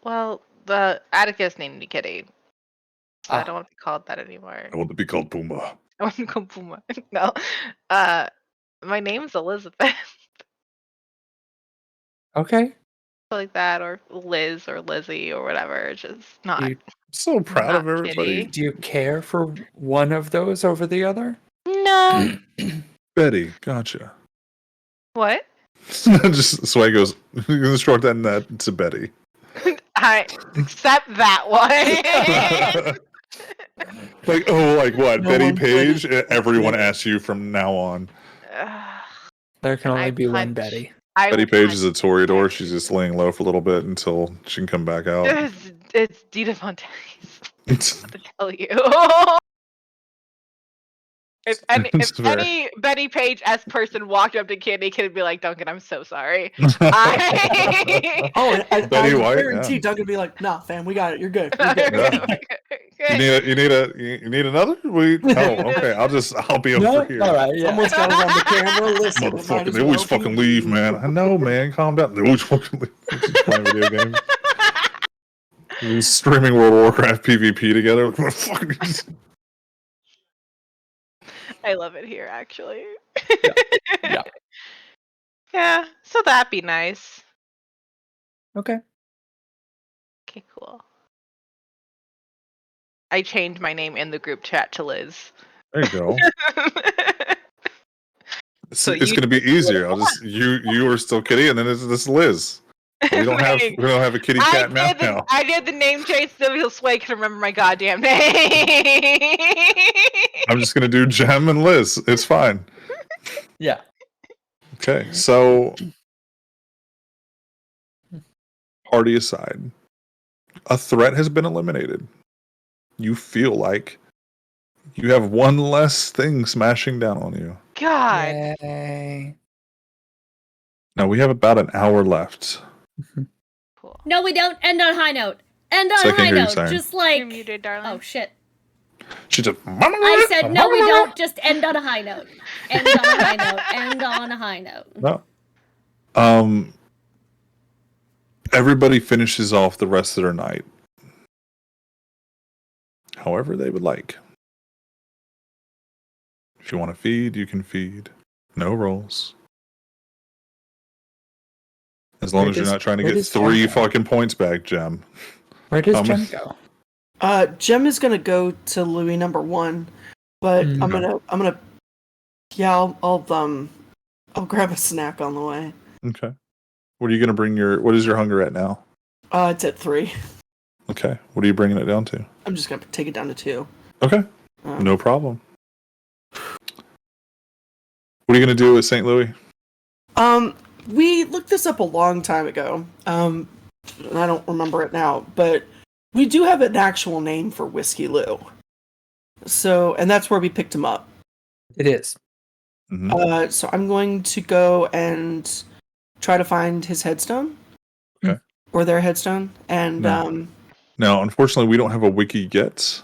Well, the Atticus named me Kitty. So I Ah. don't want to be called that anymore. I want to be called Puma. I want to call Puma. No. My name's Elizabeth. Okay. Like that, or Liz or Lizzie or whatever. It's just not. You- So proud Not of everybody. Kitty. Do you care for one of those over the other? No. Betty, gotcha. What? Just Sway goes. You're gonna short that to Betty. I accept that one. Like like what? No Betty one Page. played- Everyone asks you from now on. There can only I be one punch. Betty. I Betty will Page punch is a Toreador. Betty. She's just laying low for a little bit until she can come back out. It's Dita Fontaines. To tell you. If It's fair. any Betty Page S person walked up to Kitty, Kitty'd be like, Duncan, I'm so sorry. I... Oh, and Betty I White, guarantee yeah. Doug would be like, "Nah, fam, we got it. You're good. You're good." Yeah. You need another? Okay. I'll be over No? here. All right. Yeah. Someone's got it on the camera. Listen, it might Motherfucker, as they always well fucking be leave, you. man. I know, man. Calm down. They always fucking leave. Just playing video games. These streaming World of Warcraft PvP together. I love it here, actually. Yeah. Yeah, so that'd be nice. Okay. Okay, cool. I changed my name in the group chat to Liz. There you go. So It's you- gonna be easier. I'll just you are still Kitty, and then it's this Liz. We don't have a kitty cat now. I did the name change so Sway can remember my goddamn name. I'm just gonna do Jem and Liz. It's fine. Yeah. Okay, so party aside, a threat has been eliminated. You feel like you have one less thing smashing down on you. God. Yay. Now we have about an hour left. Cool. No, we don't. End on a high note. End on So I a can't high hear you, note. Siren. Just You're like. muted, darling. Oh shit. She just. I said no, we don't. Just end on a high note. End on a high note. End on a high note. No. Everybody finishes off the rest of their night however they would like. If you want to feed, you can feed. No rolls. As long Where as you're does- not trying to where get does Jem 3 go? fucking points back, Jem. Where does Um, Jem go? Jem is gonna go to Louis number 1, but Mm. I'm gonna. Yeah, I'll grab a snack on the way. Okay. What are you going to bring what is your hunger at now? It's at 3. Okay. What are you bringing it down to? I'm just gonna take it down to 2. Okay. No problem. What are you going to do at St. Louis? We looked this up a long time ago. And I don't remember it now, but we do have an actual name for Whiskey Lou. So, and that's where we picked him up. It is. Mhm. So I'm going to go and try to find his headstone. Okay. Or their headstone. And, No. Now, unfortunately, we don't have a wiki yet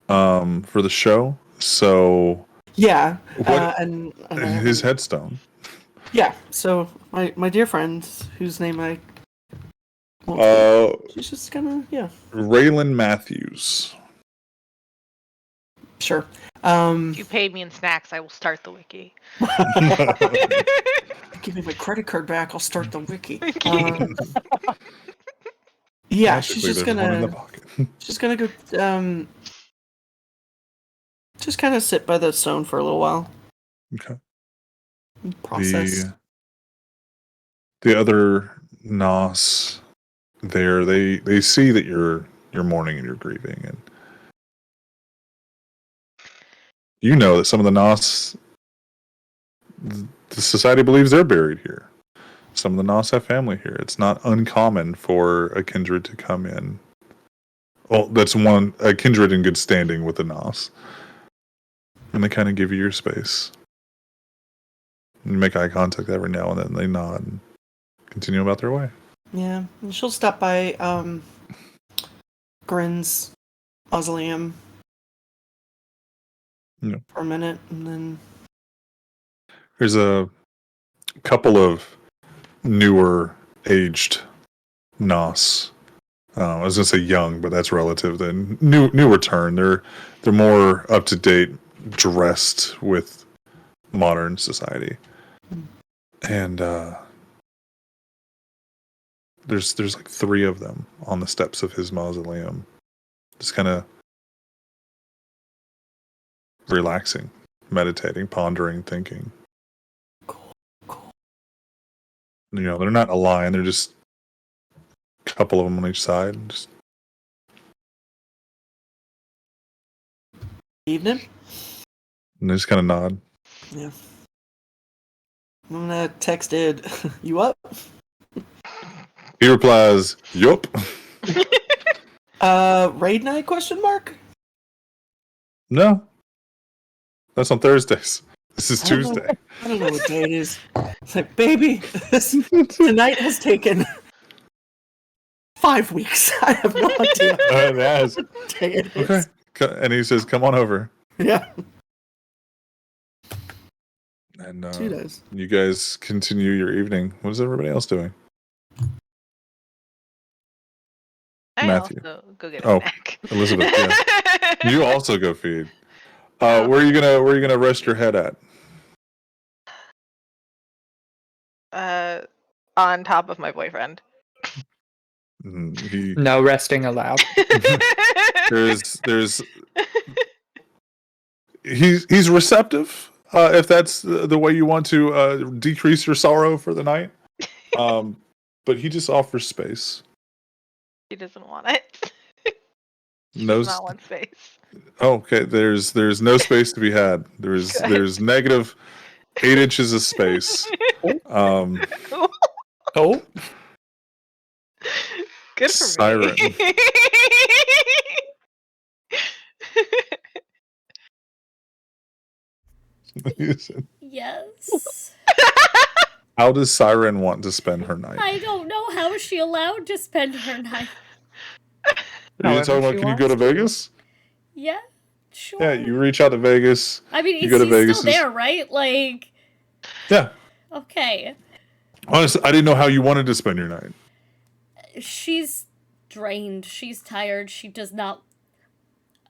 for the show. So, yeah. what And I his haven't- headstone? Yeah. So my dear friend, whose name I won't say, she's just gonna, yeah. Raylan Matthews. Sure. If you pay me in snacks, I will start the wiki. Give me my credit card back, I'll start the wiki. Yeah, she's Magically, just there's one in the gonna pocket. she's gonna go just kind of sit by the stone for a little while. Okay. And process. The other Nos there, they see that you're mourning and you're grieving, and you know that some of the Nos, the society believes they're buried here. Some of the Nos have family here. It's not uncommon for a kindred to come in. Well, that's a kindred in good standing with the Nos. And they kind of give you your space. You make eye contact every now and then. They nod and continue about their way. Yeah, and she'll stop by Grin's mausoleum for a minute, and then there's a couple of newer aged Nos. I was gonna say young, but that's relative. Then new return. They're more up to date, dressed with modern society, and there's like 3 of them on the steps of his mausoleum, just kind of relaxing, meditating, pondering, thinking. Cool. They're not a line. They're just a couple of them on each side. Just evening. and they just kind of nod. Yeah. I'm gonna text Ed. You up? He replies, "Yup." Raid night? Question mark. No, that's on Thursdays. This is I don't know. Tuesday. I don't know what day it is. It's like, baby, tonight has taken 5 weeks. I have no idea It has. what day it is. Okay. And he says, "Come on over." Yeah. And 2 days. you guys continue your evening. What is everybody else doing? I Matthew. also go get a snack. Elizabeth, yeah. You also go feed. Where are you gonna rest your head at? On top of my boyfriend. No resting allowed. There's he's receptive. If that's the way you want to decrease your sorrow for the night, but he just offers space. He doesn't want it. He No, does not want space. okay. There's no space to be had. There's negative 8 inches of space. Oh, Good for Siren. me. Yes. How does Siren want to spend her night? I don't know. How is she allowed to spend her night? Are you talking about? Can you go to Vegas? Yeah, sure. Yeah, you reach out to Vegas. I mean, you he's go to Vegas. still there, right? Like, yeah. okay. Honestly, I didn't know how you wanted to spend your night. She's drained. She's tired. She does not.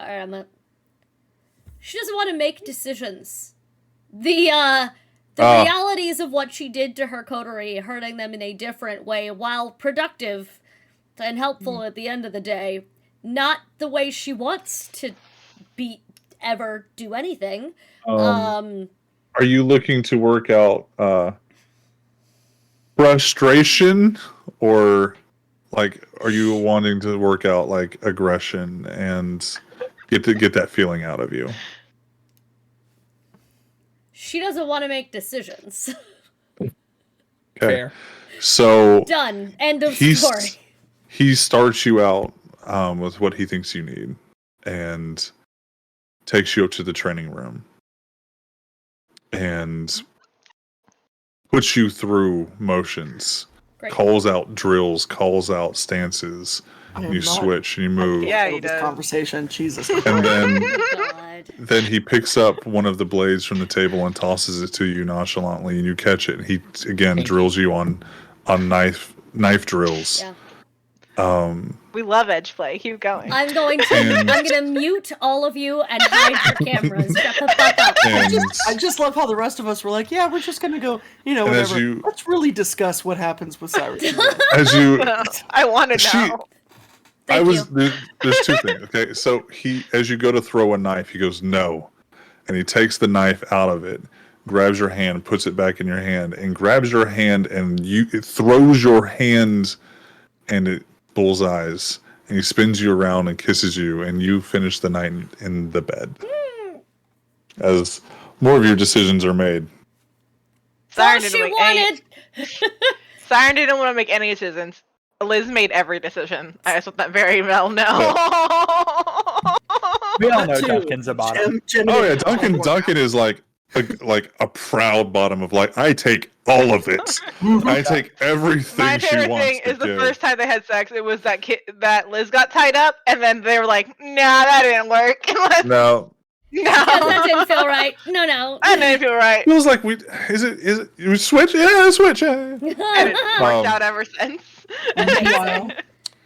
She doesn't want to make decisions. The realities of what she did to her coterie, hurting them in a different way, while productive and helpful at the end of the day, not the way she wants to ever do anything. Are you looking to work out frustration, or like are you wanting to work out like aggression and get that feeling out of you? She doesn't want to make decisions. Okay. fair. So Done. End of story. He starts you out with what he thinks you need and takes you up to the training room and puts you through motions. Great. Calls out drills, calls out stances. You switch and you move. Yeah, he this does. conversation. Jesus. And then God. then he picks up one of the blades from the table and tosses it to you nonchalantly, and you catch it. And he again drills you on knife drills. Yeah. We love edge play. Keep going. I'm going to mute all of you and hide your cameras. Shut the fuck up. I just love how the rest of us were like, yeah, we're just gonna go, whatever. Let's really discuss what happens with Cyrus. As you, I want to know. Thank you. There's 2 things. Okay, so as you go to throw a knife, he goes no, and he takes the knife out of it, grabs your hand, puts it back in your hand, and grabs your hand, and it throws your hand, and it bullseyes, and he spins you around and kisses you, and you finish the night in the bed. as more of your decisions are made. Siren All didn't she make any. wanted. Siren didn't want to make any decisions. Liz made every decision. I just want that very well known. We all That know too. Duncan's a bottom. Oh yeah, Duncan is like a proud bottom of like, I take all of it. I take everything My she favorite wants thing to is the give. first time they had sex. It was that kid that Liz got tied up, and then they were like, "Nah, that didn't work." No, No, That didn't feel right. No. that didn't feel right. feels like is it we switch? Yeah, switch. Yeah. And it's worked out ever since. Meanwhile,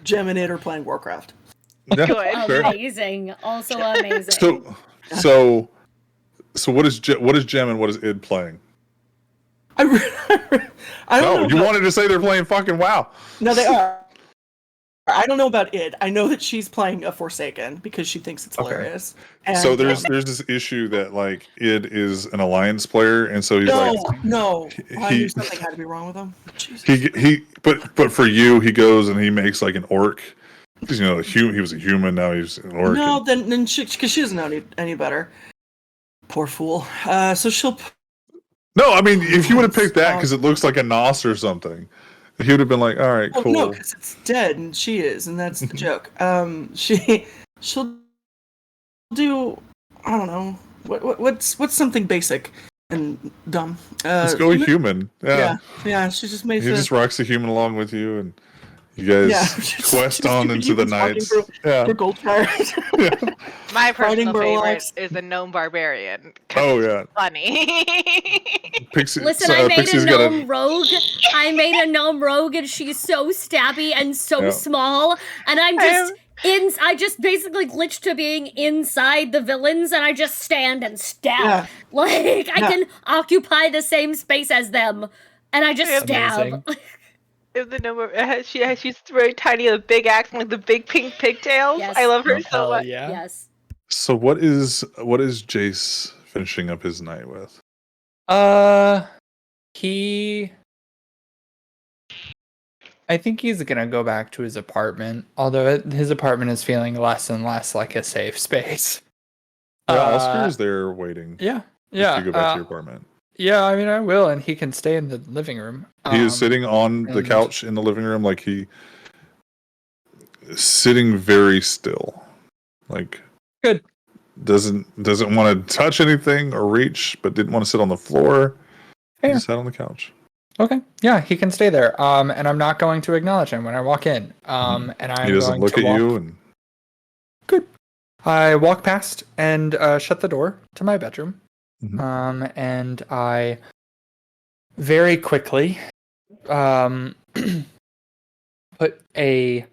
Gem and Id are playing Warcraft. Yeah, Good. sure. Amazing. Also amazing. So what is Gem and what is Id playing? I don't No, know. you wanted to say they're playing fucking WoW. No, they are. I don't know about Id. I know that she's playing a Forsaken because she thinks it's Okay. hilarious. And, So there's this issue that like Id is an alliance player, and so he's no. I he- knew something had to be wrong with him. Jesus. but for you he goes and he makes like an orc. Because he was a human, now he's an orc. No, then because she doesn't know any better. Poor fool. So she'll. No, I mean if you would have picked that because it looks like a nos or something, he would have been like, all right, Oh, cool. no, because it's dead and she is, and that's the joke. She'll do. I don't know. What's something basic and dumb? Let's go human. Yeah. Yeah. She just makes He a. just rocks the human along with you, and you guys quest on into the nights. For gold cards. My personal Fighting favorite Murlocs. is the gnome barbarian. 'cause Oh it's yeah, funny. Pixie. Listen, I made Pixie's a got gnome rogue. I made a gnome rogue, and she's so stabby and so Yeah. small. And I just basically glitched to being inside the villains, and I just stand and stab. Yeah. Like I can occupy the same space as them, and I just stab. Amazing. If the gnome, she's very tiny with big axe and like the big pink pigtails. Yes. I love her Oh, so hell much. yeah. Yes. So what is Jace finishing up his night with? He. I think he's gonna go back to his apartment, although his apartment is feeling less and less like a safe space. Oscar is there waiting. Yeah, If yeah. you go back to your apartment. Yeah, I mean, I will, and he can stay in the living room. He is sitting on the and- couch in the living room, like he sitting very still, like Good. Doesn't want to touch anything or reach, but didn't want to sit on the floor. He Fair. just sat on the couch. Okay, yeah, he can stay there. And I'm not going to acknowledge him when I walk in. And I'm He doesn't going look to at walk. you, and Good. I walk past and shut the door to my bedroom. Mhm. And I very quickly put a.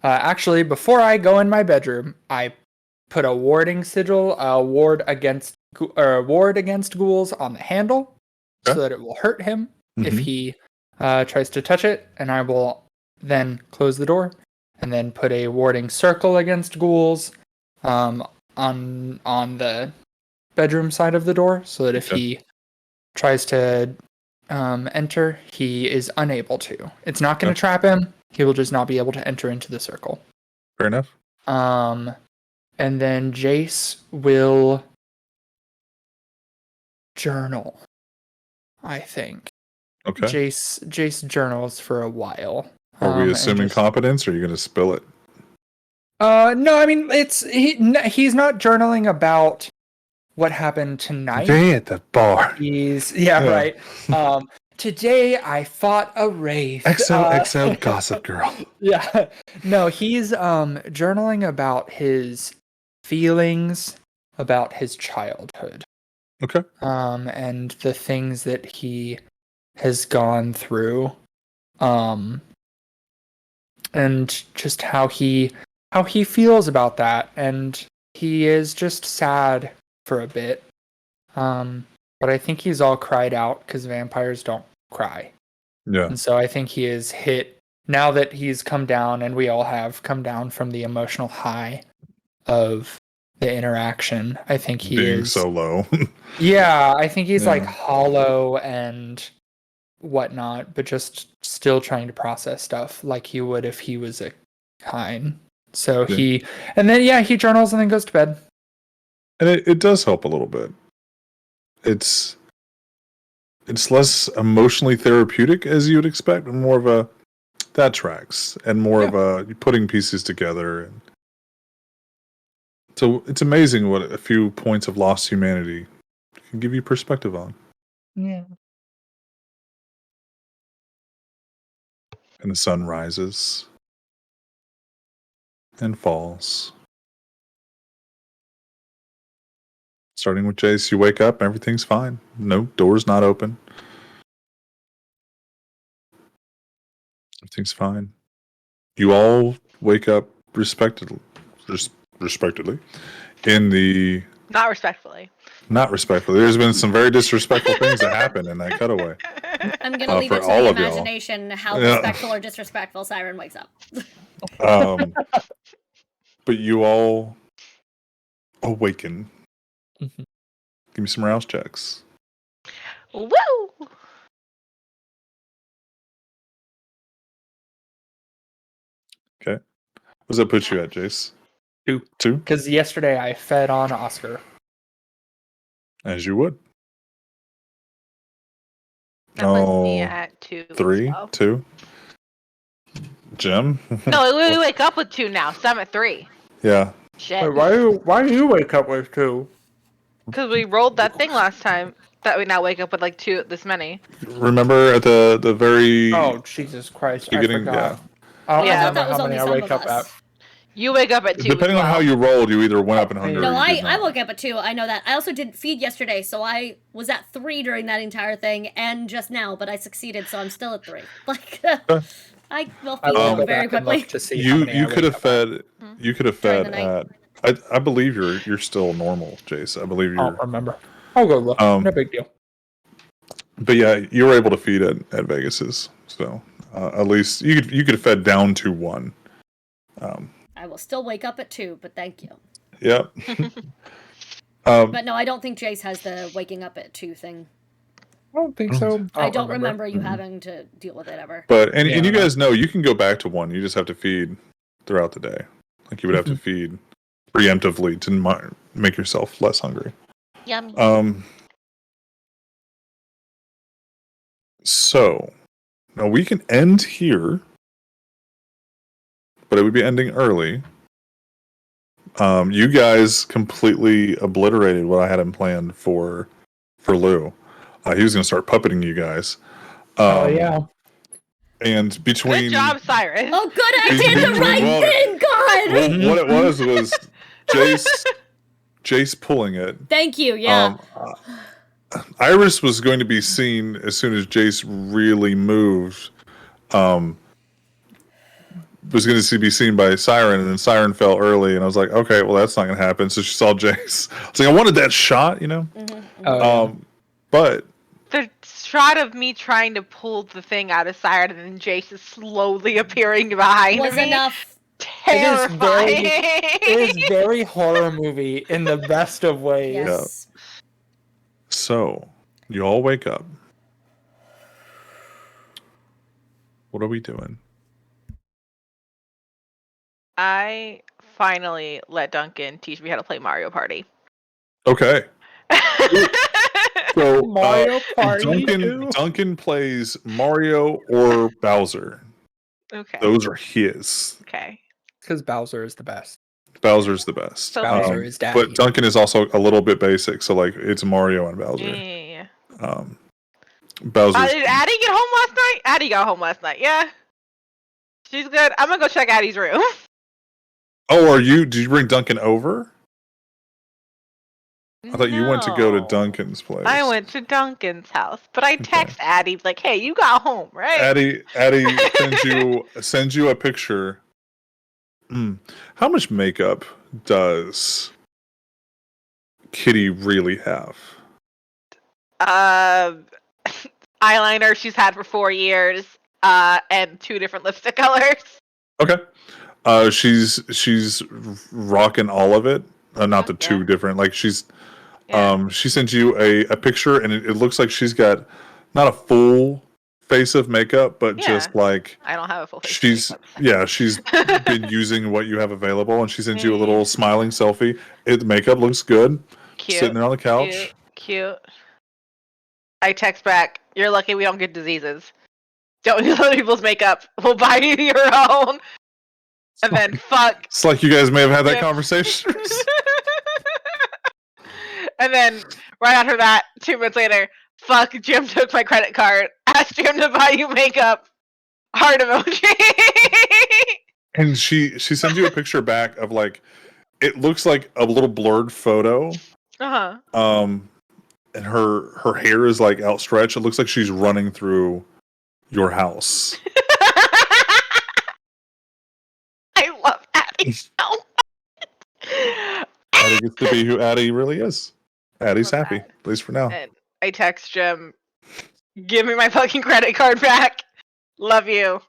Actually, before I go in my bedroom, I put a warding sigil, ward against ghouls on the handle, so Okay. that it will hurt him if Mhm. he tries to touch it, and I will then close the door and then put a warding circle against ghouls on the bedroom side of the door, so that if Okay. he tries to enter, he is unable to. It's not going to trap him. He will just not be able to enter into the circle. Fair enough. And then Jace will journal, I think. Okay. Jace journals for a while. Are we and assuming just- competence, or are you going to spill it? No, I mean he's not journaling about what happened tonight. Day at the bar. Yeah. Right. Today I fought a wraith. XOXO Gossip Girl. Yeah. No, he's journaling about his feelings about his childhood. Okay. And the things that he has gone through. And just how he feels about that, and he is just sad for a bit. But I think he's all cried out because vampires don't cry. Yeah. And so I think he is hit now that he's come down, and we all have come down from the emotional high of the interaction. I think he Being is so low. Yeah, I think he's like Yeah. hollow and whatnot, but just still trying to process stuff like he would if he was a Kine. So Yeah. he journals and then goes to bed. And it does help a little bit. it's less emotionally therapeutic as you would expect, and more of a that tracks, and more of a putting pieces together. And so it's amazing what a few points of lost humanity can give you perspective on. Yeah. And the sun rises and falls. Starting with Jace, you wake up, everything's fine. No, door's not open. Everything's fine. You all wake up respectedly in the Not respectfully. not respectfully. There's been some very disrespectful things that happen in that cutaway. I'm gonna leave for it to all the of y'all. imagination how Yeah. respectful or disrespectful Siren wakes up. But you all awaken. Mhm. Give me some rouse checks. Woo! Okay. What does that put you at, Jace? 2. 2? Because yesterday I fed on Oscar. As you would. That puts me at 2. 3, as well. 2. Jim? No, we wake up with 2 now, so I'm at 3. Yeah. Shit. Why do you wake up with 2? Because we rolled that thing last time, that we now wake up with like 2, this many. Remember at the very Oh, Jesus Christ. beginning? I forgot. Yeah. I don't Yeah. I thought remember that was how many only I some wake of up us. at. You wake up at 2. Depending as on how well. you rolled, you either went up in hunger No, or No, you I did not. woke up at 2. I know that. I also didn't feed yesterday, so I was at 3 during that entire thing and just now, but I succeeded, so I'm still at 3. Like, I will I feed will you go very back and quickly. look to see how many You I could wake have up at. fed you could have During fed the night. at I believe you're still normal, Jace. I believe I you're don't remember. I'll go look. No big deal. but yeah, you were able to feed at Vegas's. So at least you could have fed down to 1. I will still wake up at 2, but thank you. Yep. But no, I don't think Jace has the waking up at 2 thing. I don't think so. I don't remember you having to deal with it ever. But and you Yeah. guys know you can go back to 1. You just have to feed throughout the day. Like you would have to feed preemptively to make yourself less hungry. Yummy. So now we can end here, but it would be ending early. You guys completely obliterated what I had in plan for Lou. He was going to start puppeting you guys. Oh, yeah. And between Good job, Siren. Oh, good, I did the right thing, God! well, what it was Jace pulling it. Thank you, yeah. Iris was going to be seen as soon as Jace really moved. Was going to be seen by Siren, and then Siren fell early, and I was like, okay, well, that's not going to happen. So she saw Jace. I was like, I wanted that shot, you know? Oh, But The shot of me trying to pull the thing out of Siren and then Jace slowly appearing behind Was me. enough. Terrifying. it is very horror movie in the best of ways. Yes. so you all wake up. What are we doing? I finally let Duncan teach me how to play Mario Party. Okay. So Mario Party 2? Duncan plays Mario or Bowser. Okay. Those are his. Okay. Because Bowser is the best. Bowser's the best. So Bowser is daddy. But Duncan is also a little bit basic, so like it's Mario and Bowser. Yeah. Bowser. Did Addie get home last night? Addie got home last night. Yeah. She's good. I'm gonna go check Addie's room. Oh, did you bring Duncan over? I thought you went to go to No. Duncan's place. I went to Duncan's house, but I text Addie like, "Hey, you got home, right?" Addie sends you a picture. How much makeup does Kitty really have? Eyeliner she's had for 4 years, and 2 different lipstick colors. Okay. She's rocking all of it. Not the 2 different. Like she sent you a picture, and it looks like she's got not a full face of makeup, but just like I don't have a full face. she's been using what you have available, and she sent you a little smiling selfie. The makeup looks good. Cute. Sitting there on the couch. Cute. I text back, "You're lucky we don't get diseases. Don't use other people's makeup. We'll buy you your own." And then fuck. It's like you guys may have had that Jim. conversation. And then right after that, 2 minutes later, fuck, Jim took my credit card. Asked Jim to buy you makeup. Heart emoji. And she sends you a picture back of like, it looks like a little blurred photo. Uh-huh. And her hair is like outstretched. It looks like she's running through your house. I love Addie so much. Addie gets to be who Addie really is. Addie's Love happy, that. at least for now. And I text Jim, "Give me my fucking credit card back. Love you."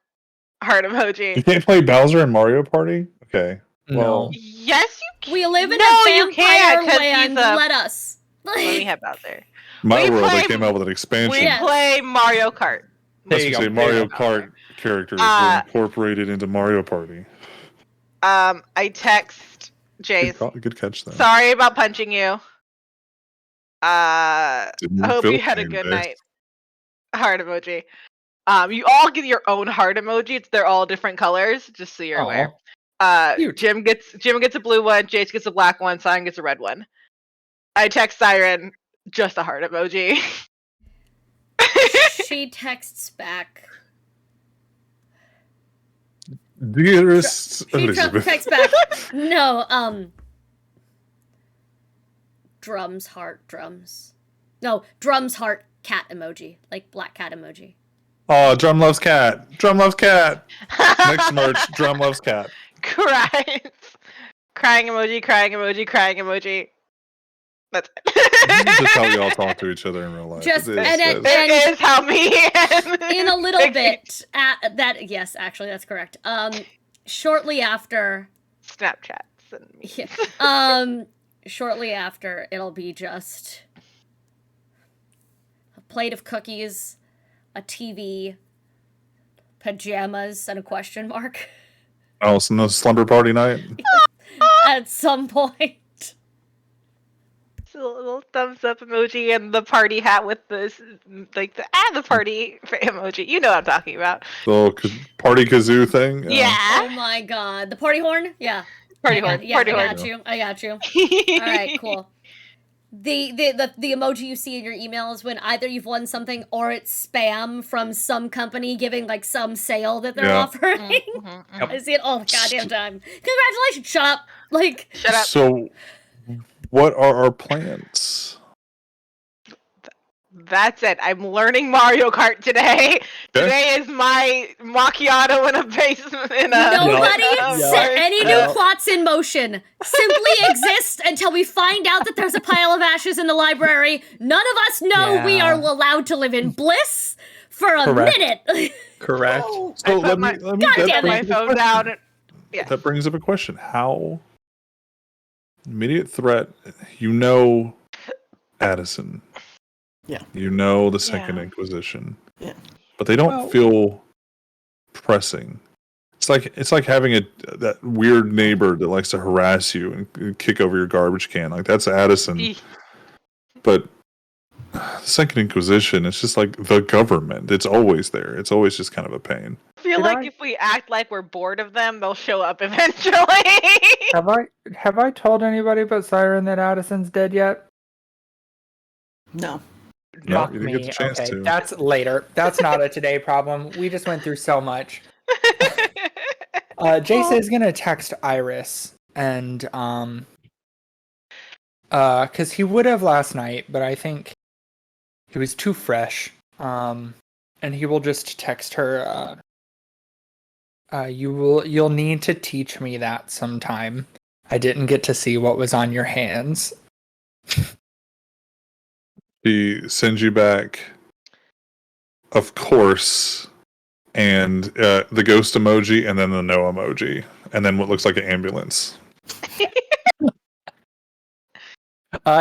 Heart You emoji. can't play Bowser in Mario Party? Okay. Well, Yes, you can. We live in No, a you can't, vampire 'cause land. he's a- Let us. Let me have Bowser. my we world, they play- came out with an expansion. We Yes. play Mario Kart. There Let's you just go. say Mario Bowser. Kart characters Uh, were incorporated into Mario Party. I text Jace. Good catch, though. Sorry about punching you. I Didn't hope feel you had a pain, good Jace. night. Heart emoji. You all get your own heart emojis. They're all different colors, just so you're aware. Cute. Jim gets a blue one, Jace gets a black one, Siren gets a red one. I text Siren, just a heart emoji. She texts back. Dearest She Elizabeth. texts back. No, drums, heart, drums. No, drums, heart, cat emoji. Like black cat emoji. Oh, Drum loves cat. Drum loves cat. Next merch, Drum loves cat. Cries. Crying emoji, crying emoji, crying emoji. That's This is it. just how we all talk to each other in real life. Just- It is, and it it- is. It is how me and In a little bit, that yes, actually, that's correct. Shortly after, Snapchats and me. yeah, shortly after, it'll be just a plate of cookies, a TV, pajamas, and a question mark Oh, so no slumber party night? at some point. A little thumbs up emoji and the party hat with this, like the party emoji. You know what I'm talking about. The little party kazoo thing? Oh Yeah. my god, the party horn? Yeah, Party horn. yeah, Party I horn. got you. I got you. All right, cool. The emoji you see in your email is when either you've won something or it's spam from some company giving like some sale that they're Yeah. offering. Mhm, mhm. I see it all the goddamn time. Congratulations! Shut up. Like, Shut up. So, what are our plans? That's it. I'm learning Mario Kart today. Okay. Today is my macchiato in a basement. nobody Yep. set any new Yep. plots in motion. Simply exist until we find out that there's a pile of ashes in the library. None of us know we Yeah. are allowed to live in bliss for a Correct. minute. Correct. I So put my- let me God that damn my brings up a phone down. question. Yeah. That brings up a question. How immediate threat, you know Addison. Yeah. You know the Second Yeah. Inquisition. Yeah. But they don't Well- feel pressing. It's like having that weird neighbor that likes to harass you and kick over your garbage can. Like that's Addison. Eesh. But the Second Inquisition, it's just like the government. It's always there. It's always just kind of a pain. I feel Did like I- if we act like we're bored of them, they'll show up eventually. Have I told anybody but Siren that Addison's dead yet? No. No, Fuck you didn't me. get the chance Okay, to. that's later. That's not a today problem. We just went through so much. Jace is gonna text Iris and because he would have last night, but I think he was too fresh. And he will just text her. You'll need to teach me that sometime. I didn't get to see what was on your hands. He sends you back, of course, and the ghost emoji, and then the no emoji, and then what looks like an ambulance.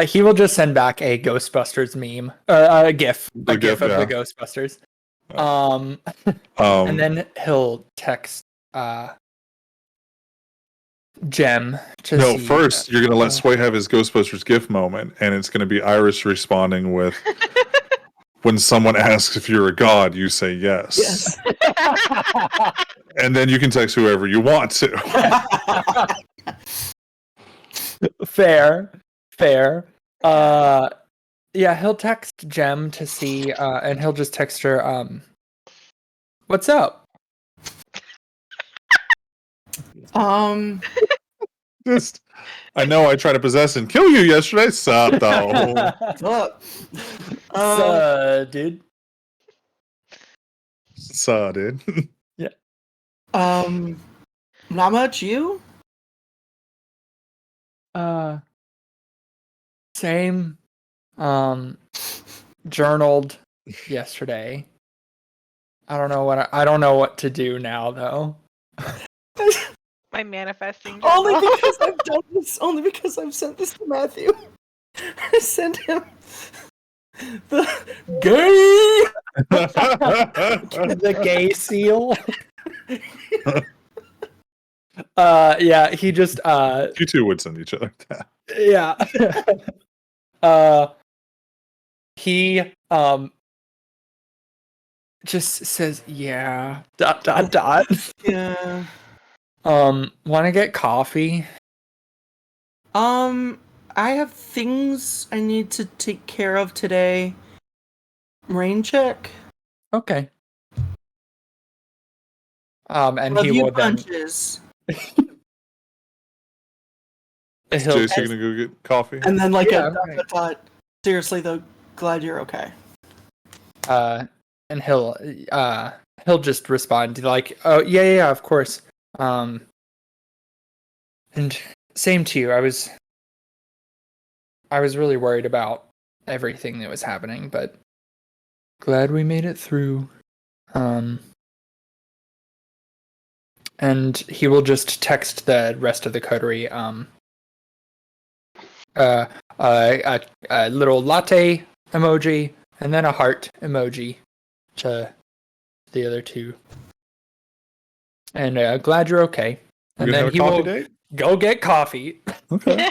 He will just send back a Ghostbusters meme, a GIF, The a GIF GIF, of yeah. the Ghostbusters. Oh. And then he'll text Jem to No, see- first you're gonna let Sway have his Ghostbusters GIF moment, and it's gonna be Iris responding with, when someone asks if you're a god, you say yes. Yes. And then you can text whoever you want to. Fair. Yeah, he'll text Jem to see, and he'll just text her, what's up? Just, I know I tried to possess and kill you yesterday. Sup, though. Look. Dude. Sup, dude. Not much. You? Same. Journaled yesterday. I don't know what to do now though. My manifesting. Only journal. because I've done this. Only because I've sent this to Matthew. I sent him the gay. The gay seal. Yeah, he just You two would send each other that. yeah. He just says yeah ... Yeah. Want to get coffee? I have things I need to take care of today. Rain check. Okay. And Love he you will then punches. he'll Jace, you gonna go get coffee? And then like Yeah, a dot, right. dot, dot. Seriously though, glad you're okay. and he'll just respond like, oh yeah, of course. And same to you. I was really worried about everything that was happening, but glad we made it through. And he will just text the rest of the coterie a little latte emoji and then a heart emoji to the other two. And glad you're okay. We're And gonna then have a he coffee will date? go get coffee. Okay.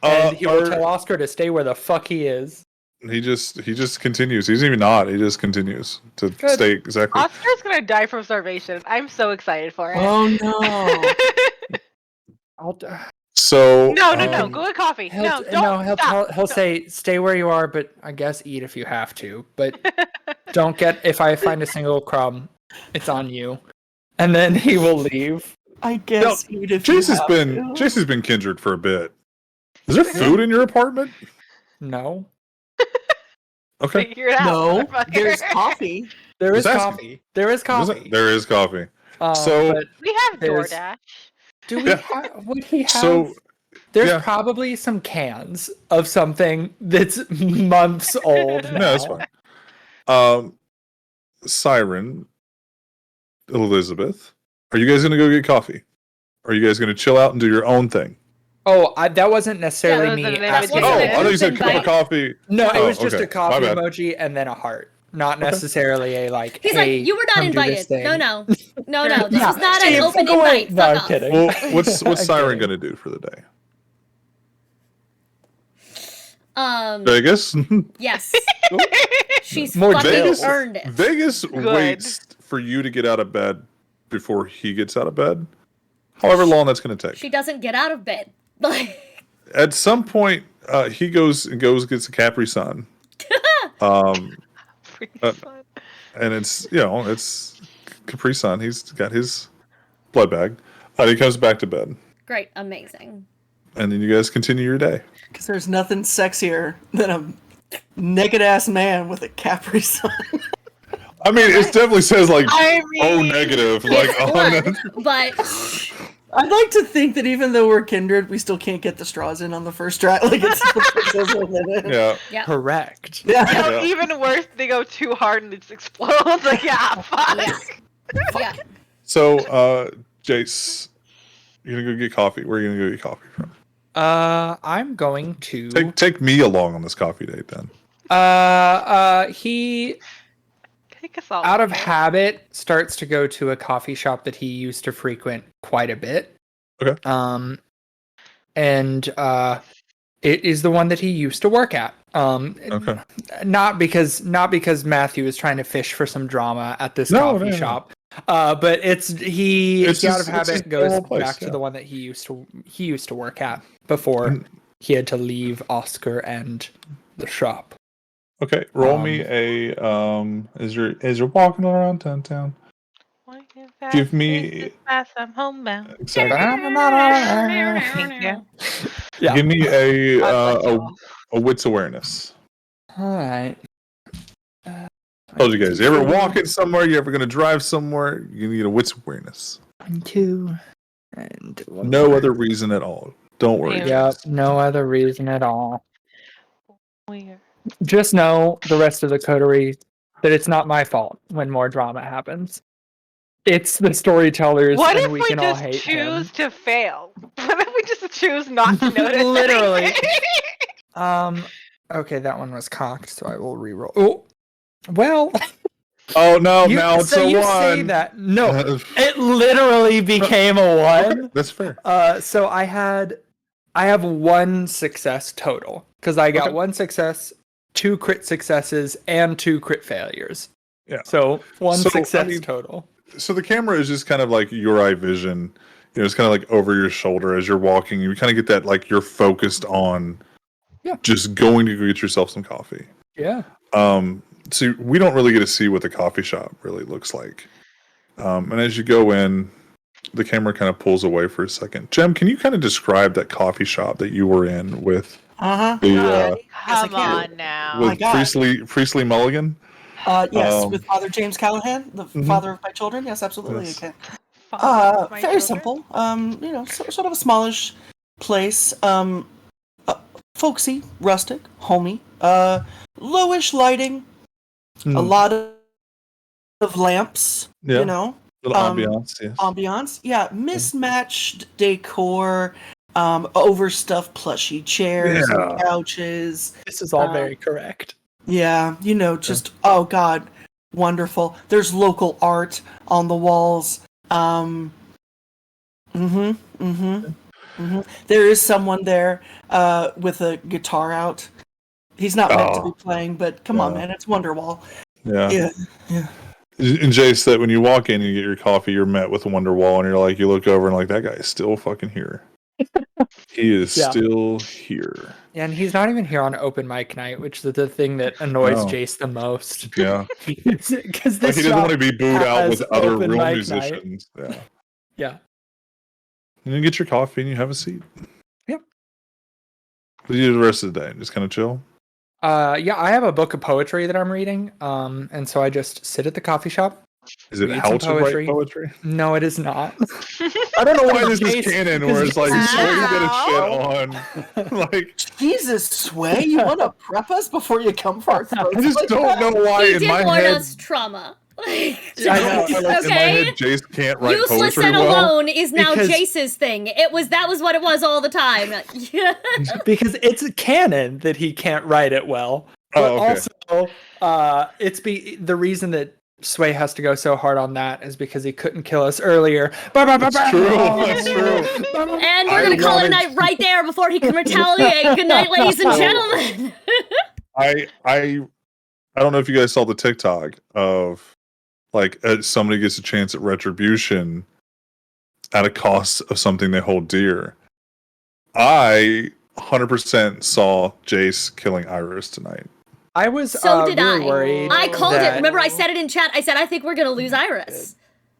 And he will Or- tell Oscar to stay where the fuck he is. He just continues. He doesn't even nod. He just continues to Good. stay exactly. Oscar's gonna die from starvation. I'm so excited for it. Oh no. So No. Go get coffee. Don't He'll say stay where you are, but I guess eat if you have to. But don't get, if I find a single crumb, it's on you. And then he will leave. I guess eat if you Chase has have been to. Chase has been kindred for a bit. Is there food in your apartment? No. Okay. Figure it out. No, motherfucker. there's coffee. There is Just asking. coffee. There is coffee. There is coffee. So- but We have There's- DoorDash. do we Yeah. have, would he have? So There's yeah. probably some cans of something that's months old. No, that's fine. Siren, Elizabeth, are you guys gonna go get coffee? Are you guys gonna chill out and do your own thing? Oh, that wasn't necessarily Yeah, that me wasn't an asking. invitation. Oh, Yeah, I thought you said cup of invite. coffee. No, it Oh, was just okay. a coffee My bad. emoji and then a heart. Not necessarily a like. He's hey, like, you were not come do this invited. thing. No. This Yeah. is not Steve, an open fuck away. invite. No, I'm Fuck off. kidding. Well, what's I'm Siren kidding. gonna do for the day? Vegas. Yes. She's More fucking Vegas- earned it. Vegas waits for you to get out of bed before he gets out of bed. However long that's going to take. She doesn't get out of bed. Like, At some point, he goes gets a Capri Sun. Pretty Uh, fun. And it's Capri Sun. He's got his blood bag. And he comes back to bed. great, amazing. And then you guys continue your day. Because there's nothing sexier than a naked ass man with a Capri Sun. I mean, it definitely says like I O mean, negative. It's Like blood, but I'd like to think that even though we're kindred, we still can't get the straws in on the first try. Like it's yeah. yeah. Correct. yeah. no, Yeah. even worse, they go too hard and it explodes. Like, yeah, fuck. Yeah. So, Jace, you're gonna go get coffee. Where are you gonna go get coffee from? I'm going to. Take me along on this coffee date then. He Take us all. out of habit starts to go to a coffee shop that he used to frequent quite a bit. Okay. And It is the one that he used to work at. Okay. Not because Matthew is trying to fish for some drama at this No, coffee no, no. shop. But he It's out his- of it's his habit goes normal place, back to yeah. the one that he used to work at before he had to leave Oscar and the shop. Okay, roll me a as you're walking around downtown. Give me I'm homebound. exactly. Thank you. Yeah. Give me God bless you. a wits awareness. All right. Told you guys. You ever walking somewhere? You ever gonna drive somewhere? You need a wits awareness. 1, 2, and 1 No more. other reason at all. Don't worry. Yeah. Yep, guys. no other reason at all. Weird. Just know the rest of the coterie that it's not my fault when more drama happens. It's the storytellers, What and if we we can all just hate choose him. to fail? What if we just choose not to notice? Literally. anything? Okay, that one was cocked, so I will reroll. Oh, well, Oh no! you, now it's so a you one. say that. No, it literally became a one. Okay, that's fair. So I have 1 success total because I got Okay. 1 success, 2 crit successes, and 2 crit failures. Yeah. So 1 So, I success mean, total. So the camera is just kind of like your eye vision. You know, it's kind of like over your shoulder as you're walking. You kind of get that like you're focused on just going to go get yourself some coffee. Yeah. So we don't really get to see what the coffee shop really looks like. And as you go in, the camera kind of pulls away for a second. Jem, can you kind of describe that coffee shop that you were in with Uh-huh. the Come can. on now. with God. Priestley Mulligan? Yes, with Father James Callahan, the father of my children. Yes, absolutely. Yes. Okay. Father of my Very children. simple. Sort of a smallish place. Folksy, rustic, homey. Lowish lighting. A lot of lamps. Yeah. You know. Little ambiance, yes. Ambiance. Yeah, mismatched decor. Overstuffed plushy chairs and couches. This is all very correct. Yeah, oh god, wonderful. There's local art on the walls. There is someone there with a guitar out. He's not meant to be playing, but come on, man, it's Wonderwall. Yeah. Yeah. And Jace, that when you walk in and you get your coffee, you're met with Wonderwall, and you're like, you look over and like, that guy is still fucking here. He is still here. And he's not even here on open mic night, which is the thing that annoys Jace the most. Yeah. Because Like he doesn't want to be booed out with other open real mic musicians. Yeah. Yeah. And you get your coffee and you have a seat. Yep. What do you do the rest of the day? Just kind of chill? Yeah, I have a book of poetry that I'm reading. And so I just sit at the coffee shop. Is it read how some to write poetry? No, it is not. I don't know why this is Jace- canon where it's like, Sway, you gotta shit on. Like, Jesus, Sway, you want to prep us before you come for our throats? I just don't know why He in did my warn head. us trauma. I know. In my Okay. head, Jace can't write Useless poetry and well. alone is now Because- Jace's thing. That was what it was all the time. Because it's canon that he can't write it well. But Oh, okay. also, the reason that Sway has to go so hard on that is because he couldn't kill us earlier. That's true. That's true. And we're going to call it a night right there before he can retaliate. Good night, ladies and gentlemen. I don't know if you guys saw the TikTok of like somebody gets a chance at retribution at a cost of something they hold dear. I 100% saw Jace killing Iris tonight. I was So did really I. worried. I called it. that- Remember, I said it in chat. I said, I think we're going to lose Iris.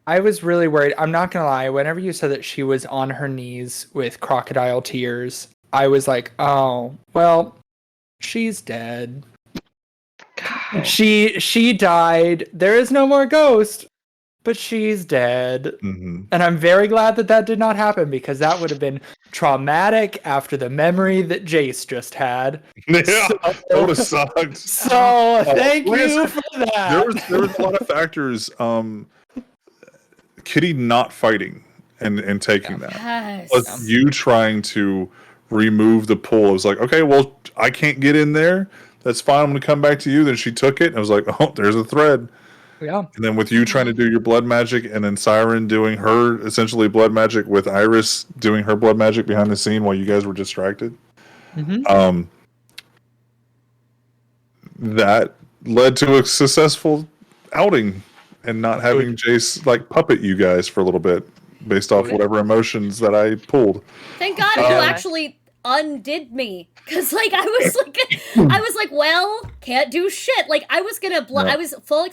I was really worried. I'm not gonna lie. Whenever you said that she was on her knees with crocodile tears, I was like, "Oh, well, she's dead. She died. There is no more ghost, but she's dead." Mm-hmm. And I'm very glad that did not happen because that would have been traumatic after the memory that Jace just had. Yeah, that would have sucked. So thank you for that. There was a lot of factors. Kitty not fighting and taking that. Yes. But you trying to remove the pull. It was like, okay, well, I can't get in there. That's fine. I'm going to come back to you. Then she took it. And I was like, oh, there's a thread. Yeah. And then with you trying to do your blood magic and then Siren doing her essentially blood magic with Iris doing her blood magic behind the scene while you guys were distracted. Mhm. That led to a successful outing and not having Jace like puppet you guys for a little bit based off whatever emotions that I pulled. Thank God you actually undid me, because like I was like, well, can't do shit. Like I was gonna, I was full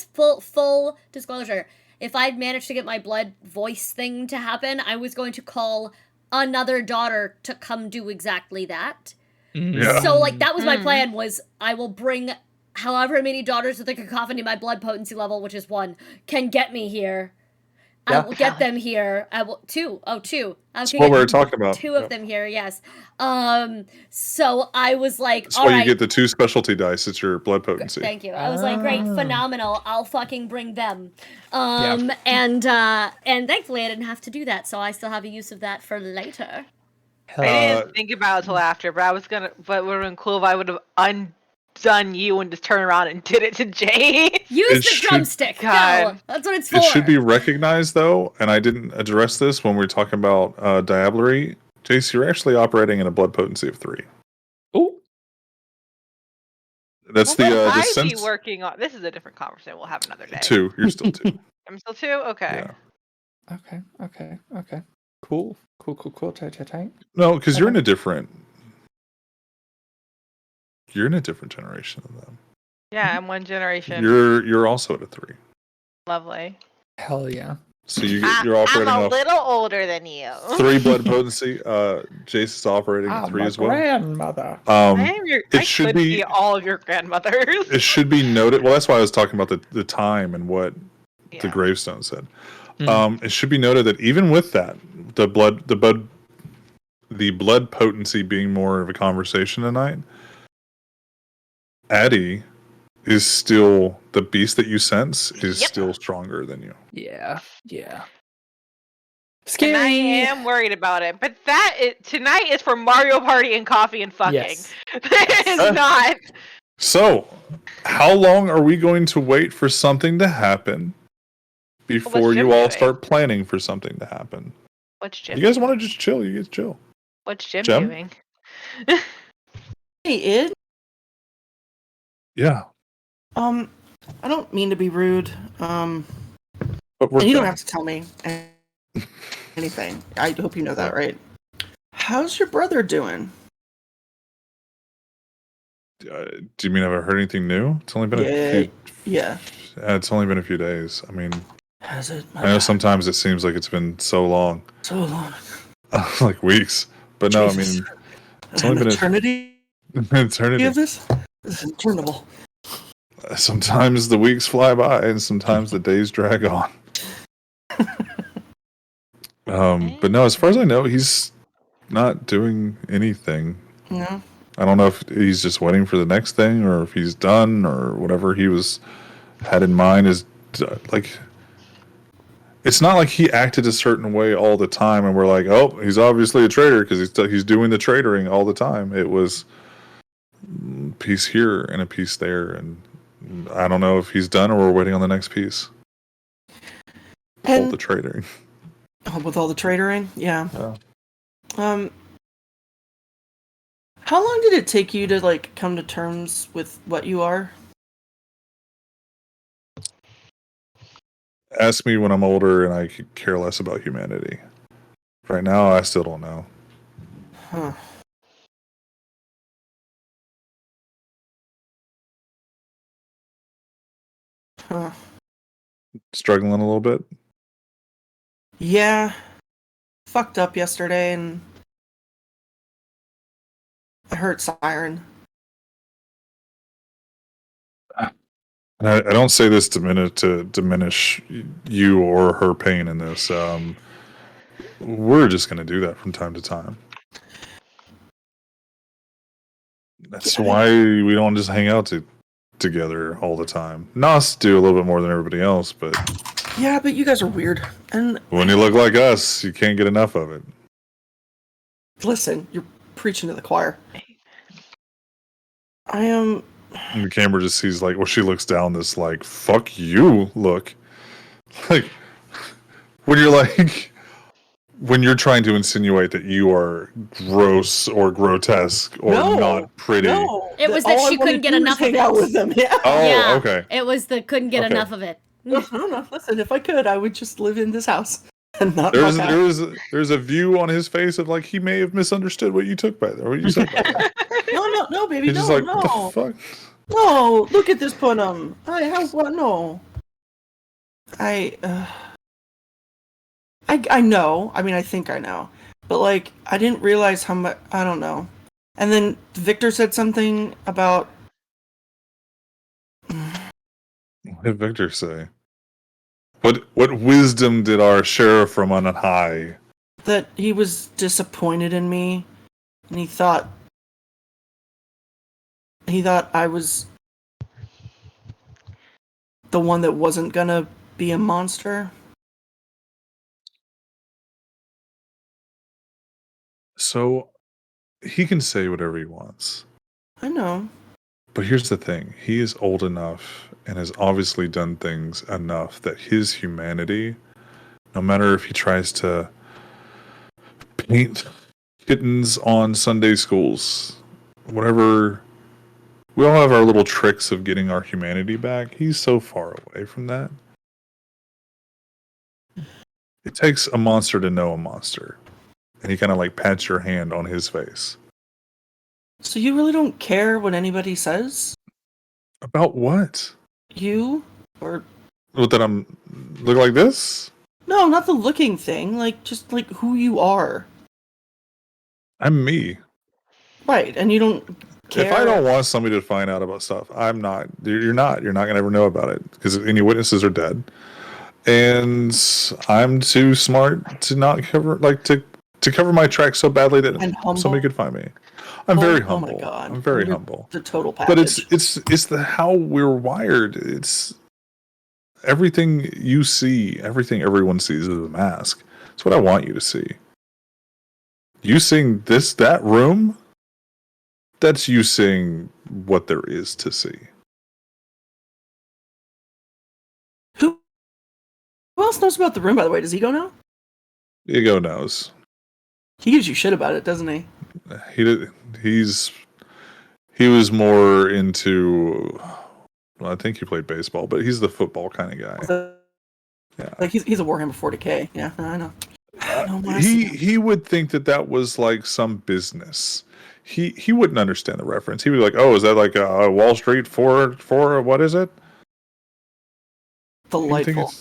disclosure. If I'd managed to get my blood voice thing to happen, I was going to call another daughter to come do exactly that. Yeah. So like that was my plan. Was I will bring however many daughters with the cacophony my blood potency level, which is 1, can get me here. I will get them here. I will 2. Oh, 2. That's what we were talking about. 2 of them here, yes. So I was like, that's why you get the 2 specialty dice. It's your blood potency. Thank you. I was like, great, phenomenal. I'll fucking bring them. And thankfully I didn't have to do that, so I still have a use of that for later. I didn't think about it till after, but it would have been cool if I would have undone you and just turned around and did it to Jay. Use the drumstick. God. No, that's what it's for. It should be recognized though, and I didn't address this when we were talking about Diablerie. Jace, you're actually operating in a blood potency of 3. Oh. That's I sense. be working on. This is a different conversation. We'll have another day. 2. You're still 2. I'm still 2. Okay. Yeah. Okay. Cool. Tight. No, because you're in a different. You're in a different generation than them. Yeah, I'm one generation. You're also at a 3. Lovely. Hell yeah. So you're operating I'm a off little older than you. 3 blood potency. Jace is operating at 3 as well. Grandmother. I should could be all of your grandmothers. It should be noted. Well, that's why I was talking about the time and what the gravestone said. It should be noted that even with that, the blood potency being more of a conversation tonight, Addie is still the beast that you sense is still stronger than you. Yeah. Scary. And I am worried about it, but tonight is for Mario Party and coffee and fucking. Yes. It is not. So, how long are we going to wait for something to happen before you all start planning for something to happen? What's Jim? You guys want to just chill? You guys chill. What's Jim doing? Hey, Id. Yeah. I don't mean to be rude. But and you don't have to tell me anything. I hope you know that, right? How's your brother doing? Do you mean have I heard anything new? It's only been it's only been a few days. I mean, has it? I know sometimes it seems like it's been so long. So long. Like weeks. But no, Jesus. I mean, it's only been eternity. An eternity. You have this? This is interminable. Sometimes the weeks fly by, and sometimes the days drag on. But no, as far as I know, he's not doing anything. No. I don't know if he's just waiting for the next thing, or if he's done, or whatever he had in mind is like. It's not like he acted a certain way all the time, and we're like, oh, he's obviously a traitor because he's doing the traitoring all the time. It was a piece here and a piece there, and I don't know if he's done or we're waiting on the next piece. All the traitoring. With all the traitoring, yeah. How long did it take you to like come to terms with what you are? Ask me when I'm older and I could care less about humanity. Right now, I still don't know. Huh. Huh. Struggling a little bit? Yeah. Fucked up yesterday and I heard Siren. And I don't say this to diminish you or her pain in this. We're just going to do that from time to time. That's why we don't just hang out together all the time. Nos do a little bit more than everybody else, but yeah, but you guys are weird. And when you look like us, you can't get enough of it. Listen, you're preaching to the choir. I am. And the camera just sees like, well, she looks down this like, fuck you look. Like, when you're like, when you're trying to insinuate that you are gross or grotesque or not pretty. No, It was that all I she wanna couldn't get do is enough of hang it. out with them. Yeah. Oh, Yeah, okay. it was the couldn't get Okay. enough of it. I don't know. Listen, if I could, I would just live in this house and not walk out. There's a view on his face of like he may have misunderstood what you took by that, what you said by that. No, baby, He's no, just like, no. what the fuck? No, look at this punum. I have what? No. I know. I mean, I think I know. But, like, I didn't realize how much... I don't know. And then Victor said something about... What did Victor say? What wisdom did our sheriff from on high? that he was disappointed in me. And he thought I was the one that wasn't gonna be a monster. So he can say whatever he wants. I know. But here's the thing. He is old enough and has obviously done things enough that his humanity, no matter if he tries to paint kittens on Sunday schools, whatever, we all have our little tricks of getting our humanity back. He's so far away from that. It takes a monster to know a monster. And he kind of like pats your hand on his face. So you really don't care what anybody says? About what? You? Or... What, that I'm look like this? No, not the looking thing. Like, just like who you are. I'm me. Right, and you don't care. If I don't want somebody to find out about stuff, I'm not. You're not. You're not going to ever know about it because any witnesses are dead. And I'm too smart to not cover, like, to cover my tracks so badly that somebody could find me. I'm very humble. Oh my God. I'm very You're humble. The total package. But it's the how we're wired. It's everything you see, everything everyone sees is a mask. It's what I want you to see. You seeing that room, that's you seeing what there is to see. Who else knows about the room, by the way? Does Ego know? Ego knows. He gives you shit about it, doesn't he? He was more into, well, I think he played baseball, but he's the football kind of guy. Yeah. Like he's a Warhammer 40k. Yeah, I know. He would think that was like some business. He wouldn't understand the reference. He would be like, oh, is that like a Wall Street for what is it? Delightful.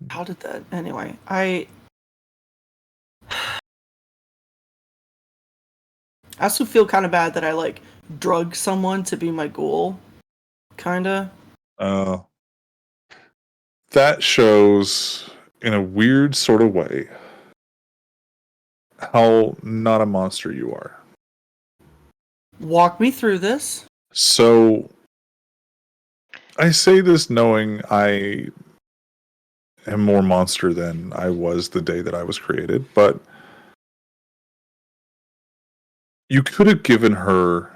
How did that? Anyway, I also feel kind of bad that I like drug someone to be my ghoul. Kinda. That shows in a weird sort of way how not a monster you are. Walk me through this. So I say this knowing I am more monster than I was the day that I was created, but you could have given her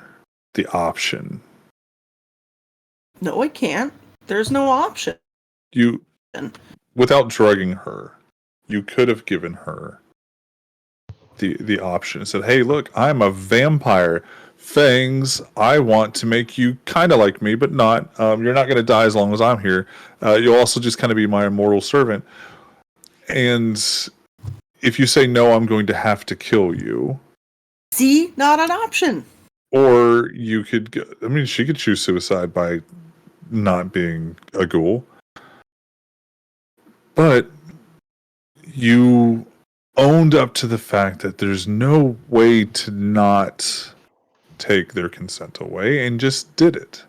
the option. No, I can't. There's no option. You, without drugging her, you could have given her the option. Said, hey, look, I'm a vampire. Fangs, I want to make you kind of like me, but not. You're not going to die as long as I'm here. You'll also just kind of be my immortal servant. And if you say no, I'm going to have to kill you. See, not an option. Or you could go, I mean, she could choose suicide by not being a ghoul. But you owned up to the fact that there's no way to not take their consent away and just did it.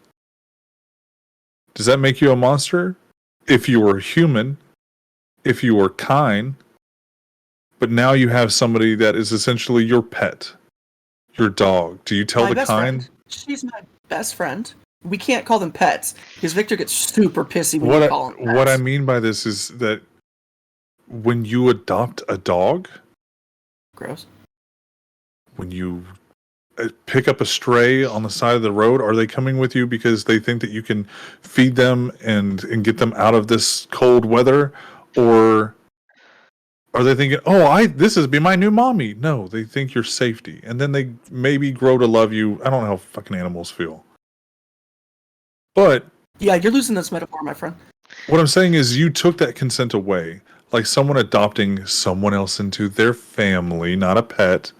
Does that make you a monster? If you were human, if you were kind, but now you have somebody that is essentially your pet, your dog. Do you tell My the best kind? friend. She's my best friend. We can't call them pets because Victor gets super pissy when you call them pets. What I mean by this is that when you adopt a dog, gross. When you pick up a stray on the side of the road, are they coming with you because they think that you can feed them and get them out of this cold weather? Or Are they thinking, oh, this is be my new mommy? No, they think you're safety. And then they maybe grow to love you. I don't know how fucking animals feel. But Yeah, you're losing this metaphor, my friend. what I'm saying is you took that consent away. Like someone adopting someone else into their family, not a pet.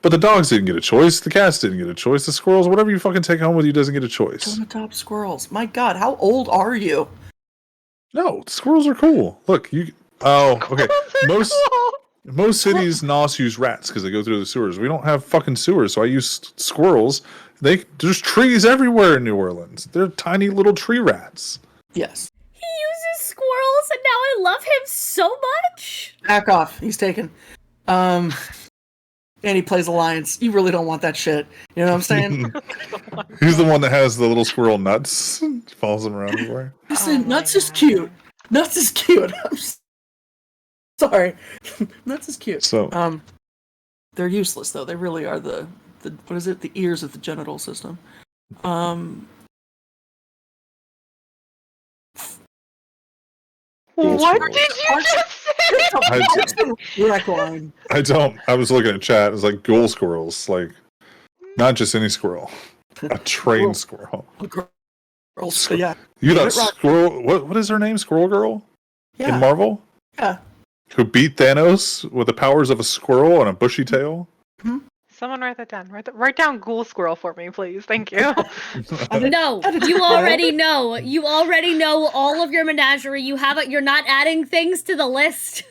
But the dogs didn't get a choice. The cats didn't get a choice. The squirrels, whatever you fucking take home with you doesn't get a choice. Don't adopt squirrels. My God, how old are you? No, squirrels are cool. Look, you... Oh, okay. Most cities NOS use rats because they go through the sewers. We don't have fucking sewers, so I use squirrels. There's trees everywhere in New Orleans. They're tiny little tree rats. Yes. He uses squirrels, and now I love him so much. Back off. He's taken. And he plays Alliance. You really don't want that shit. You know what I'm saying? He's the one that has the little squirrel nuts. Follows him around everywhere. Listen, Nuts is cute. Nuts is cute. I'm sorry. Nuts is cute. So, they're useless though. They really are the what is it? The ears of the genital system. What did you just say? I don't. I was looking at chat. It was like ghoul squirrels. Like, not just any squirrel. A trained squirrel. Girls, yeah. You thought Squirrel... What is her name? Squirrel Girl? Yeah. In Marvel? Yeah. Who beat Thanos with the powers of a squirrel and a bushy tail? Mm-hmm. Someone write that down. Write down ghoul squirrel for me, please. Thank you. No, you already know. You already know all of your menagerie. You have it. You're not adding things to the list.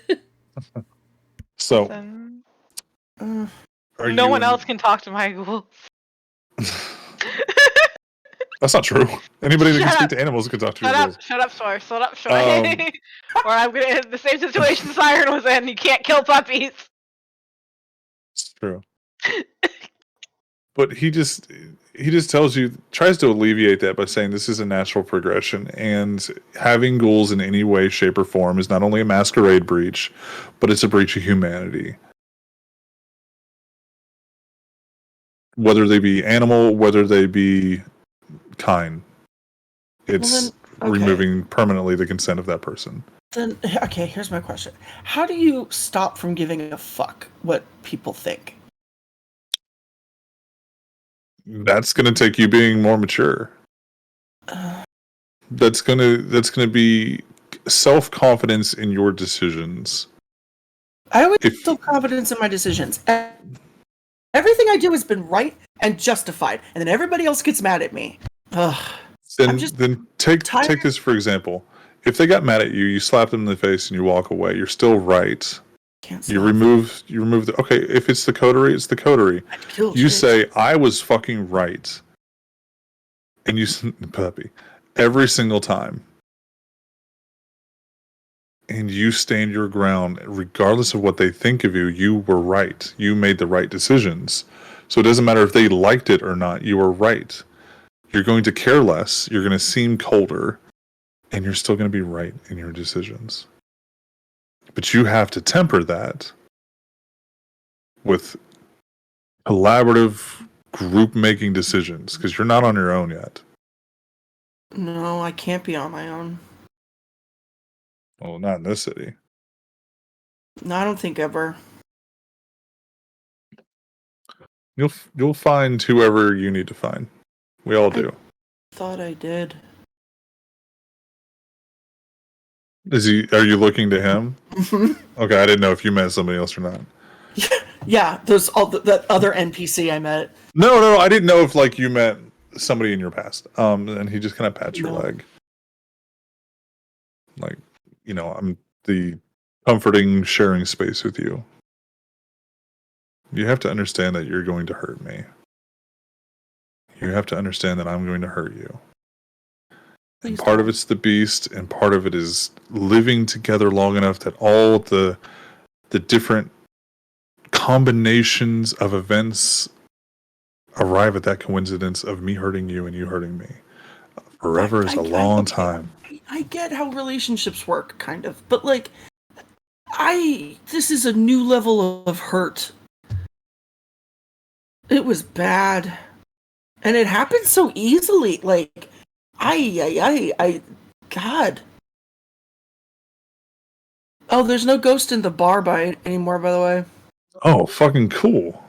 So, no one else can talk to my ghouls. That's not true. Anybody that can speak to animals can talk to your ghouls. Shut up, Shore. Shut up, Shore. Or I'm gonna hit the same situation Siren was in. You can't kill puppies. It's true. But he just tells you, tries to alleviate that by saying this is a natural progression, and having ghouls in any way, shape, or form is not only a masquerade breach, but it's a breach of humanity. Whether they be animal, whether they be kind, it's removing permanently the consent of that person. Then, okay, here's my question. How do you stop from giving a fuck what people think? That's going to take you being more mature. That's going to be self-confidence in your decisions. I always feel confidence in my decisions. Everything I do has been right and justified, and then everybody else gets mad at me. Then take this for example. If they got mad at you, you slap them in the face and you walk away. You're still right. You remove the... Okay, if it's the coterie, it's the coterie. You say, I was fucking right. And you... Puppy. Every single time. And you stand your ground, regardless of what they think of you, you were right. You made the right decisions. So it doesn't matter if they liked it or not, you were right. You're going to care less, you're going to seem colder, and you're still going to be right in your decisions. But you have to temper that with collaborative group-making decisions, because you're not on your own yet. No, I can't be on my own. Well, not in this city. No, I don't think ever. You'll find whoever you need to find. We all do. I thought I did. Are you looking to him? Okay, I didn't know if you met somebody else or not. Yeah, there's all that other NPC I met. No, I didn't know if like you met somebody in your past. And he just kind of pats your leg. Like, I'm the comforting, sharing space with you. You have to understand that you're going to hurt me. You have to understand that I'm going to hurt you. And part of it's the beast, and part of it is living together long enough that all the different combinations of events arrive at that coincidence of me hurting you and you hurting me. Forever is a long time. I get how relationships work, kind of, but like, this is a new level of hurt. It was bad, and it happened so easily. Like, God. Oh, there's no ghost in the bar anymore, by the way. Oh, fucking cool.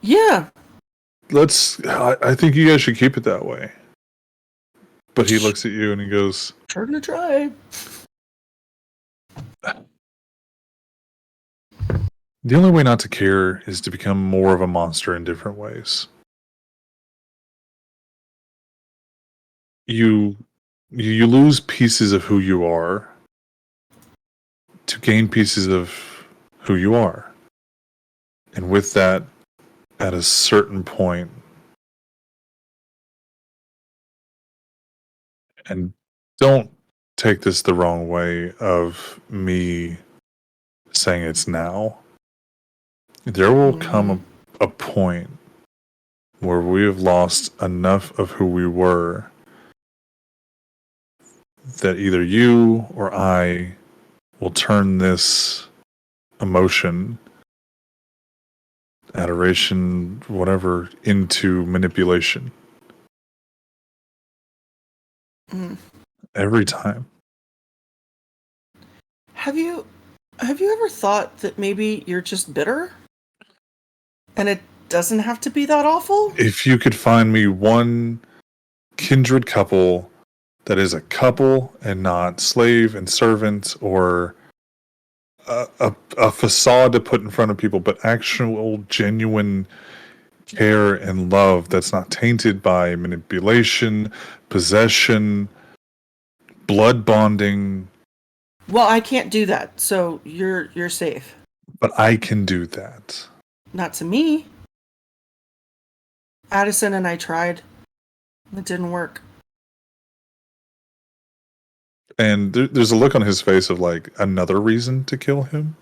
Yeah. I think you guys should keep it that way. But he looks at you and he goes, Sure gonna try. the only way not to care is to become more of a monster in different ways. You lose pieces of who you are to gain pieces of who you are. And with that, at a certain point, and don't take this the wrong way of me saying it's now, there will come a point where we have lost enough of who we were that either you or I will turn this emotion, adoration, whatever, into manipulation. Every time. Have you ever thought that maybe you're just bitter? And it doesn't have to be that awful? If you could find me one kindred couple that is a couple and not slave and servant or a facade to put in front of people, but actual genuine care and love that's not tainted by manipulation, possession, blood bonding. Well, I can't do that, so you're safe. But I can do that. Not to me. Addison and I tried. It didn't work. And there's a look on his face of like another reason to kill him.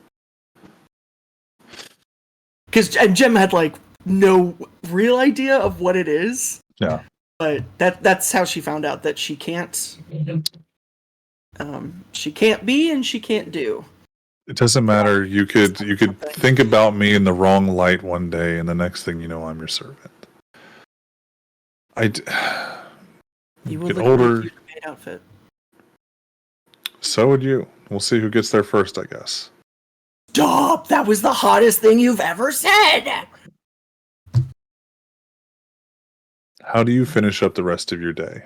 Because Jem had like no real idea of what it is. Yeah. But that's how she found out that she can't. She can't be and she can't do. It doesn't matter. You could think about me in the wrong light one day, and the next thing you know, I'm your servant. You would get look older. like your maid outfit. So would you. We'll see who gets there first, I guess. Stop! That was the hottest thing you've ever said! How do you finish up the rest of your day?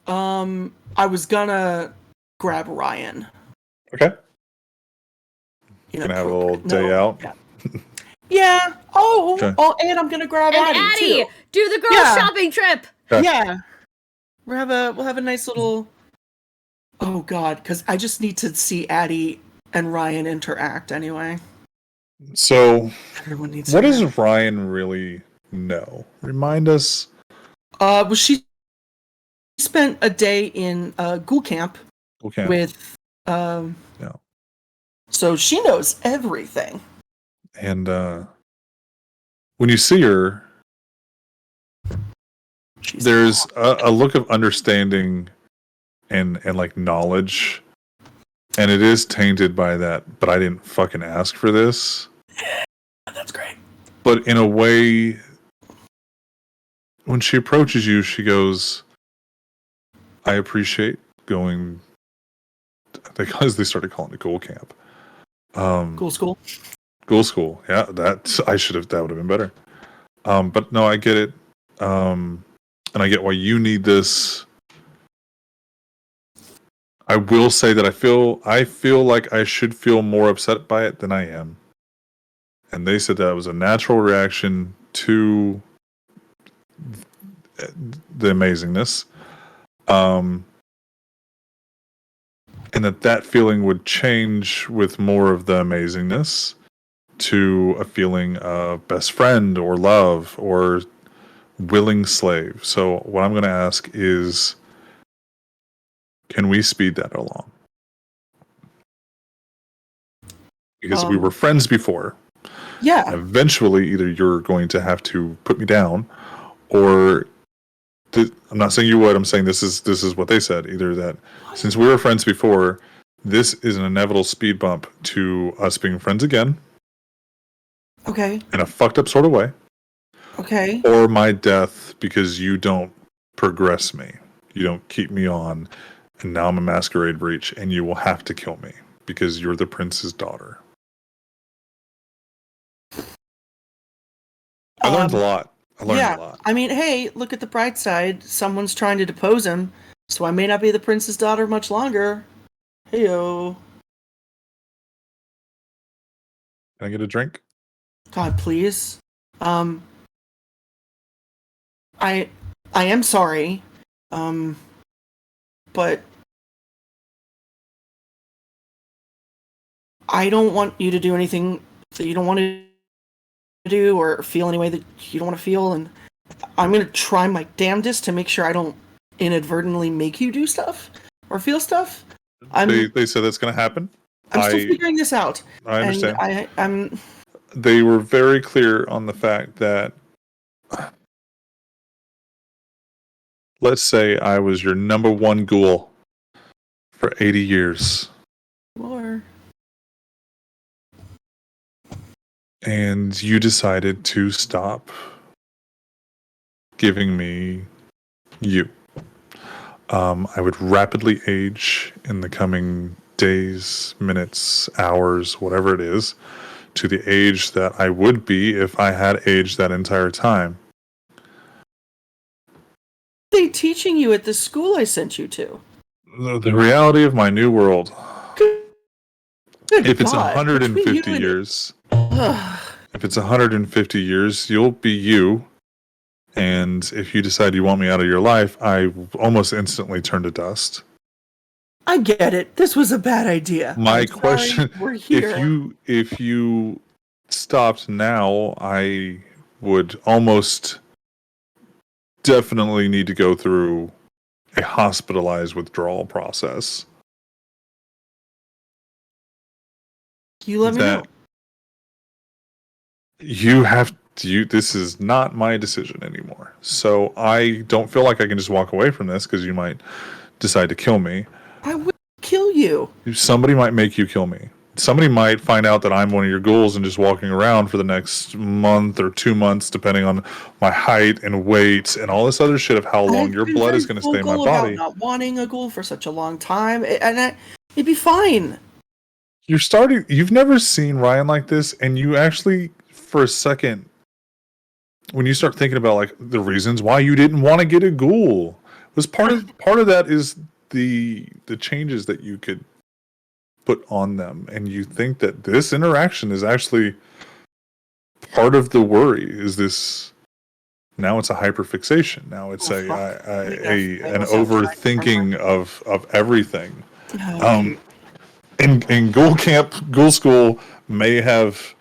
I was gonna grab Ryan. Okay. You Gonna have a little day out. Yeah. Yeah. Oh, Okay. oh, and I'm gonna grab And Addie too. do the girls' Yeah. shopping trip. Okay. Yeah. We'll have a nice little. Oh God, because I just need to see Addie and Ryan interact anyway. So, Everyone needs. what to does Ryan really know? Remind us. Well, she spent a day in ghoul camp Okay. with. Yeah. So she knows everything. And when you see her, there's a look of understanding and like knowledge, and it is tainted by that. But I didn't fucking ask for this. That's great. But in a way, when she approaches you, she goes, "I appreciate going." Because they started calling it Ghoul Camp. Ghoul school. Ghoul School. Yeah, that would have been better. But no, I get it. And I get why you need this. I will say that I feel like I should feel more upset by it than I am. And they said that was a natural reaction to the amazingness. And that feeling would change with more of the amazingness to a feeling of best friend or love or willing slave. So what I'm going to ask is, can we speed that along? Because we were friends before. Yeah. Eventually, either you're going to have to put me down, or I'm not saying you would. I'm saying this is what they said. Either that, since we were friends before, this is an inevitable speed bump to us being friends again. Okay. In a fucked up sort of way. Okay. Or my death because you don't progress me. You don't keep me on, and now I'm a masquerade breach, and you will have to kill me. because you're the prince's daughter. I learned a lot. I learned a lot. I mean, hey, look at the bright side. Someone's trying to depose him, so I may not be the prince's daughter much longer. Heyo. Can I get a drink? God, please. I am sorry. But I don't want you to do anything that you don't want to do or feel any way that you don't want to feel, and I'm gonna try my damnedest to make sure I don't inadvertently make you do stuff or feel stuff. They said that's going to happen. I'm still figuring this out. I understand. And I'm. They were very clear on the fact that, let's say I was your number one ghoul for 80 years. Or and you decided to stop giving me you. I would rapidly age in the coming days, minutes, hours, whatever it is, to the age that I would be if I had aged that entire time. they teaching you at the school I sent you to? The reality of my new world. Good If it's God. 150 years, if it's 150 years, you'll be you. And if you decide you want me out of your life, I almost instantly turn to dust. I get it. This was a bad idea. My I'm sorry question: we're here. if you stopped now, I would almost definitely need to go through a hospitalized withdrawal process. You let me know. You have to. This is not my decision anymore. So I don't feel like I can just walk away from this because you might decide to kill me. I will kill you. Somebody might make you kill me. Somebody might find out that I'm one of your ghouls and just walking around for the next month or 2 months, depending on my height and weight and all this other shit of how long your blood is going to stay in my body. About not wanting a ghoul for such a long time, and it'd be fine. You've never seen Ryan like this, and you actually, for a second, when you start thinking about like the reasons why you didn't want to get a ghoul, was part of that is the changes that you could put on them, and you think that this interaction is actually part of the worry. Is this now? It's a hyperfixation. Now it's an overthinking of everything. And Ghoul School may have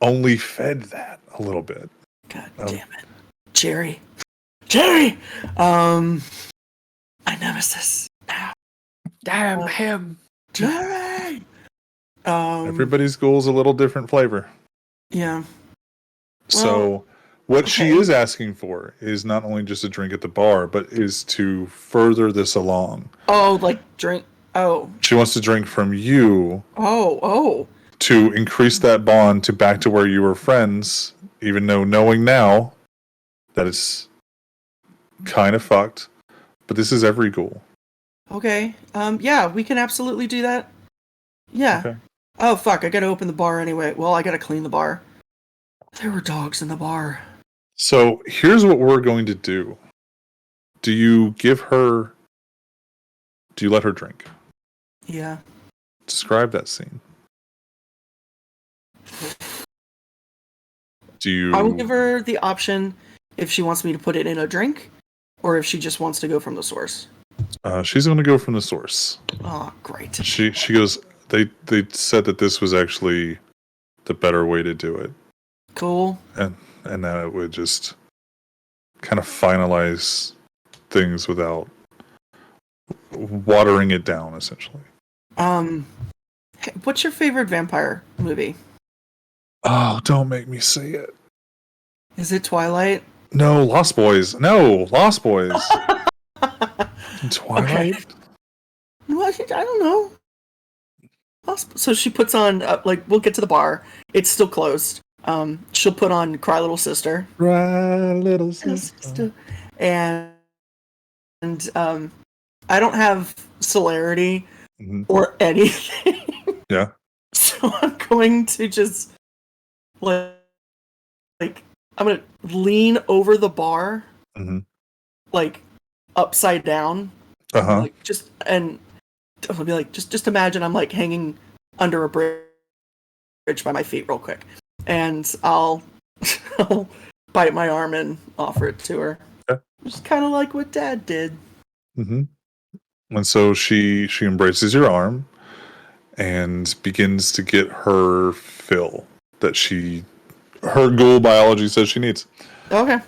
only fed that a little bit. God damn it, Jerry! My nemesis. Damn him. Jerry! Everybody's ghoul's a little different flavor. Yeah. So what she is asking for is not only just a drink at the bar, but is to further this along. Oh, like drink. Oh. She wants to drink from you. Oh. To increase that bond to back to where you were friends, even though knowing now that it's kind of fucked. But this is every ghoul. Okay. Yeah, we can absolutely do that. Yeah. Okay. Oh, fuck, I gotta open the bar anyway. Well, I gotta clean the bar. There were dogs in the bar. So here's what we're going to do. Do you let her drink? Yeah. Describe that scene. I will give her the option if she wants me to put it in a drink or if she just wants to go from the source. She's going to go from the source. Oh, great. She goes, they said that this was actually the better way to do it. Cool. And that it would just kind of finalize things without watering it down, essentially. Hey, what's your favorite vampire movie? Oh, don't make me say it. Is it Twilight? No, Lost Boys. No, Lost Boys. Twilight? Okay. What? I don't know. So she puts on, we'll get to the bar. It's still closed. She'll put on Cry Little Sister. Cry Little Sister. And I don't have celerity or anything. Yeah. So I'm going to just like I'm gonna lean over the bar, like upside down. Like I'll be like, just imagine I'm like hanging under a bridge by my feet real quick, and I'll bite my arm and offer it to her. Okay. Just kind of like what Dad did. And so she embraces your arm and begins to get her fill that her ghoul biology says she needs. Okay.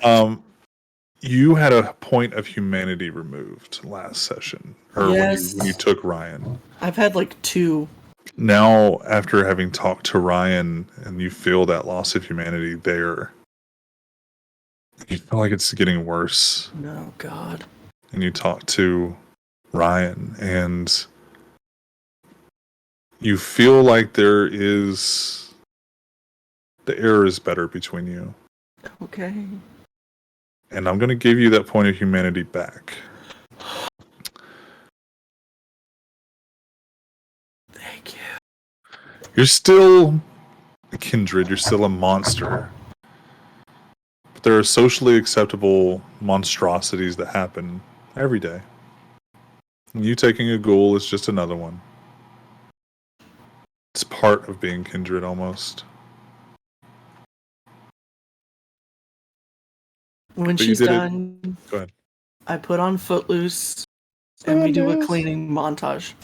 You had a point of humanity removed last session, or when you took Ryan. I've had like 2. Now, after having talked to Ryan, and you feel that loss of humanity there, you feel like it's getting worse. No, God. And you talk to Ryan, and you feel like the air is better between you. Okay. And I'm going to give you that point of humanity back. Thank you. You're still a kindred. You're still a monster. But there are socially acceptable monstrosities that happen every day. And you taking a ghoul is just another one. It's part of being kindred almost. When she's done, go ahead. I put on Footloose and we do a cleaning montage.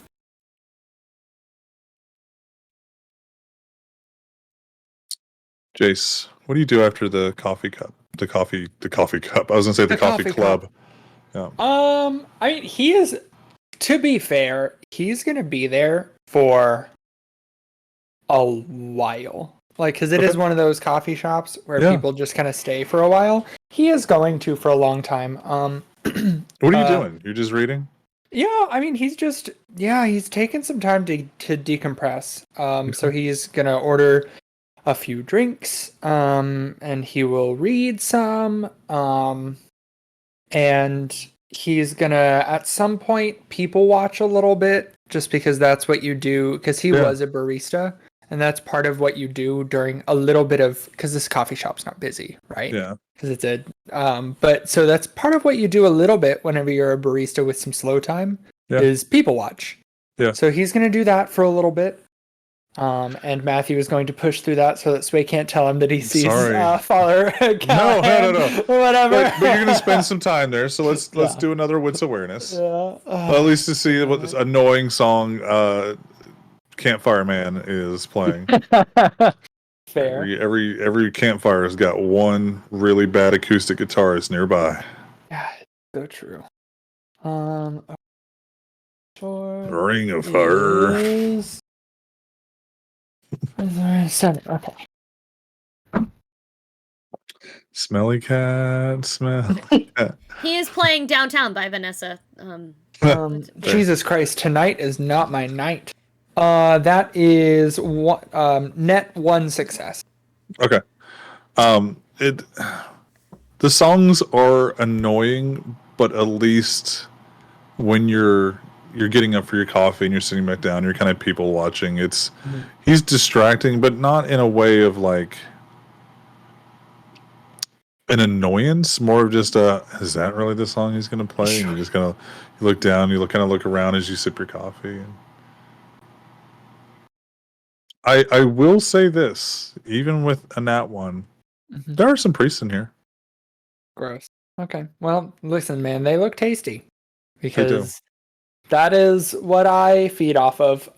Jace, what do you do after the coffee cup? The coffee cup. I was gonna say the coffee club. Yeah. I mean, he is. To be fair, he's gonna be there for a while. Like, because it is one of those coffee shops where people just kind of stay for a while. He is going to for a long time. What are you doing? You're just reading? Yeah, I mean, he's taking some time to decompress. So he's gonna order a few drinks, and he will read some, and he's gonna at some point people watch a little bit, just because that's what you do, because he was a barista, and that's part of what you do during a little bit of, because this coffee shop's not busy, right? Yeah. Because it's but so that's part of what you do a little bit whenever you're a barista with some slow time, is people watch. Yeah. So he's gonna do that for a little bit. And Matthew is going to push through that so that Sway can't tell him that he sees Father Callahan. No. Whatever. But you're going to spend some time there, so let's do another Wits Awareness. Well, at least to see what this annoying song Campfire Man is playing. Fair. Every campfire has got one really bad acoustic guitarist nearby. Yeah, so true. Ring of Fire. Okay. Smelly cat, He is playing Downtown by Vanessa. Jesus Christ, tonight is not my night. That is net 1 success. Okay. The songs are annoying, but at least when you're getting up for your coffee and you're sitting back down, you're kind of people watching. He's distracting, but not in a way of like an annoyance, more of just is that really the song he's going to play? And you just you look down, you look around as you sip your coffee. I will say this, even with a nat 1, there are some priests in here. Gross. Okay. Well, listen, man, they look tasty because that is what I feed off of.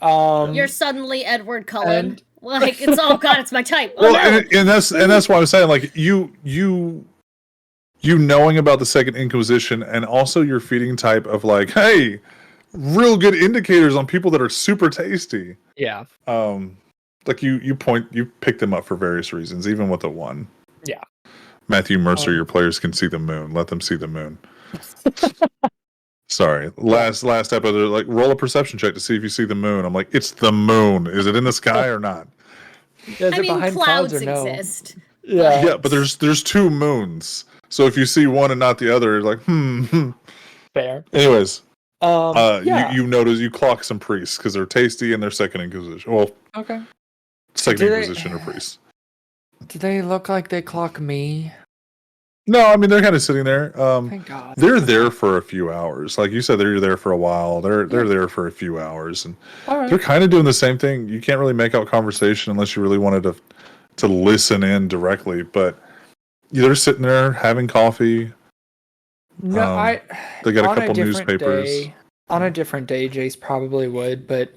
You're suddenly Edward Cullen. Like, it's it's my type. Well, and that's why I was saying, like, you knowing about the Second Inquisition, and also your feeding type of like, hey, real good indicators on people that are super tasty. Yeah. Like you pick them up for various reasons, even with a 1. Yeah. Matthew Mercer, your players can see the moon. Let them see the moon. Sorry. Last episode, like, roll a perception check to see if you see the moon. I'm like, it's the moon. Is it in the sky or not? Is it behind clouds or no? exist. Yeah. Yeah, but there's 2 moons. So if you see one and not the other, you're like, Fair. Anyways, Yeah. You notice you clock some priests because they're tasty and they're second inquisition. Well, Okay. second Do they- inquisition or priests. Do they look like they clock me? No, I mean they're kind of sitting there. Thank God. They're there for a few hours. Like you said, they're there for a while. They're Yeah. there for a few hours, and All they're right. kind of doing the same thing. You can't really make out conversation unless you really wanted to listen in directly. But they're sitting there having coffee. No, They got a on couple different newspapers. day, on a different day, Jace probably would, but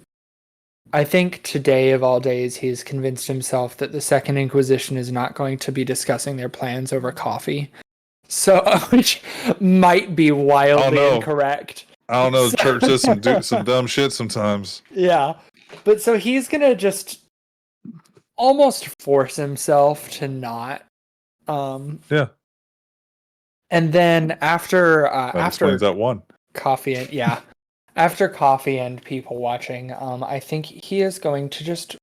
I think today of all days, he's convinced himself that the Second Inquisition is not going to be discussing their plans over coffee. So, which might be wildly know. incorrect. I don't know. So- Church does some dumb shit sometimes. Yeah. But so he's gonna just almost force himself to not. Yeah. And then after That explains that one. coffee and after coffee and people watching, I think he is going to just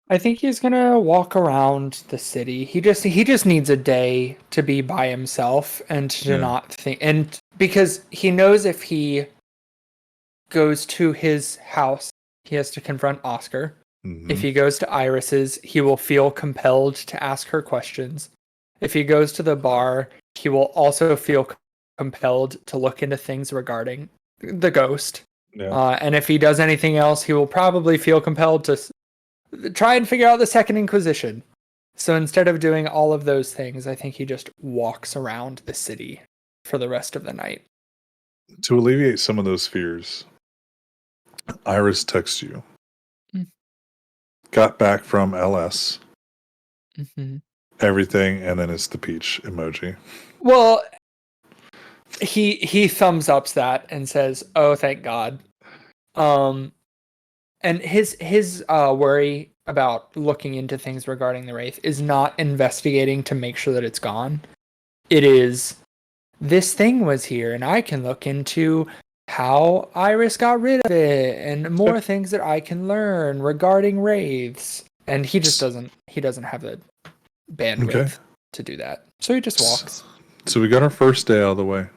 I think he's gonna walk around the city. He just needs a day to be by himself and to Yeah. not think, and because he knows if he goes to his house, he has to confront Oscar. Mhm. If he goes to Iris's, he will feel compelled to ask her questions. If he goes to the bar, he will also feel compelled to look into things regarding the ghost. Yeah. And if he does anything else, he will probably feel compelled to try and figure out the Second Inquisition. So instead of doing all of those things, I think he just walks around the city for the rest of the night. To alleviate some of those fears, Iris texts you. Mm. Got back from LS. Mm-hmm. Everything, and then it's the peach emoji. Well, he thumbs ups that and says, "Oh, thank God." And his worry about looking into things regarding the Wraith is not investigating to make sure that it's gone. It is, this thing was here, and I can look into how Iris got rid of it, and more things that I can learn regarding wraiths. And he just doesn't have the bandwidth to do that, so he just walks. So we got our first day out of the way.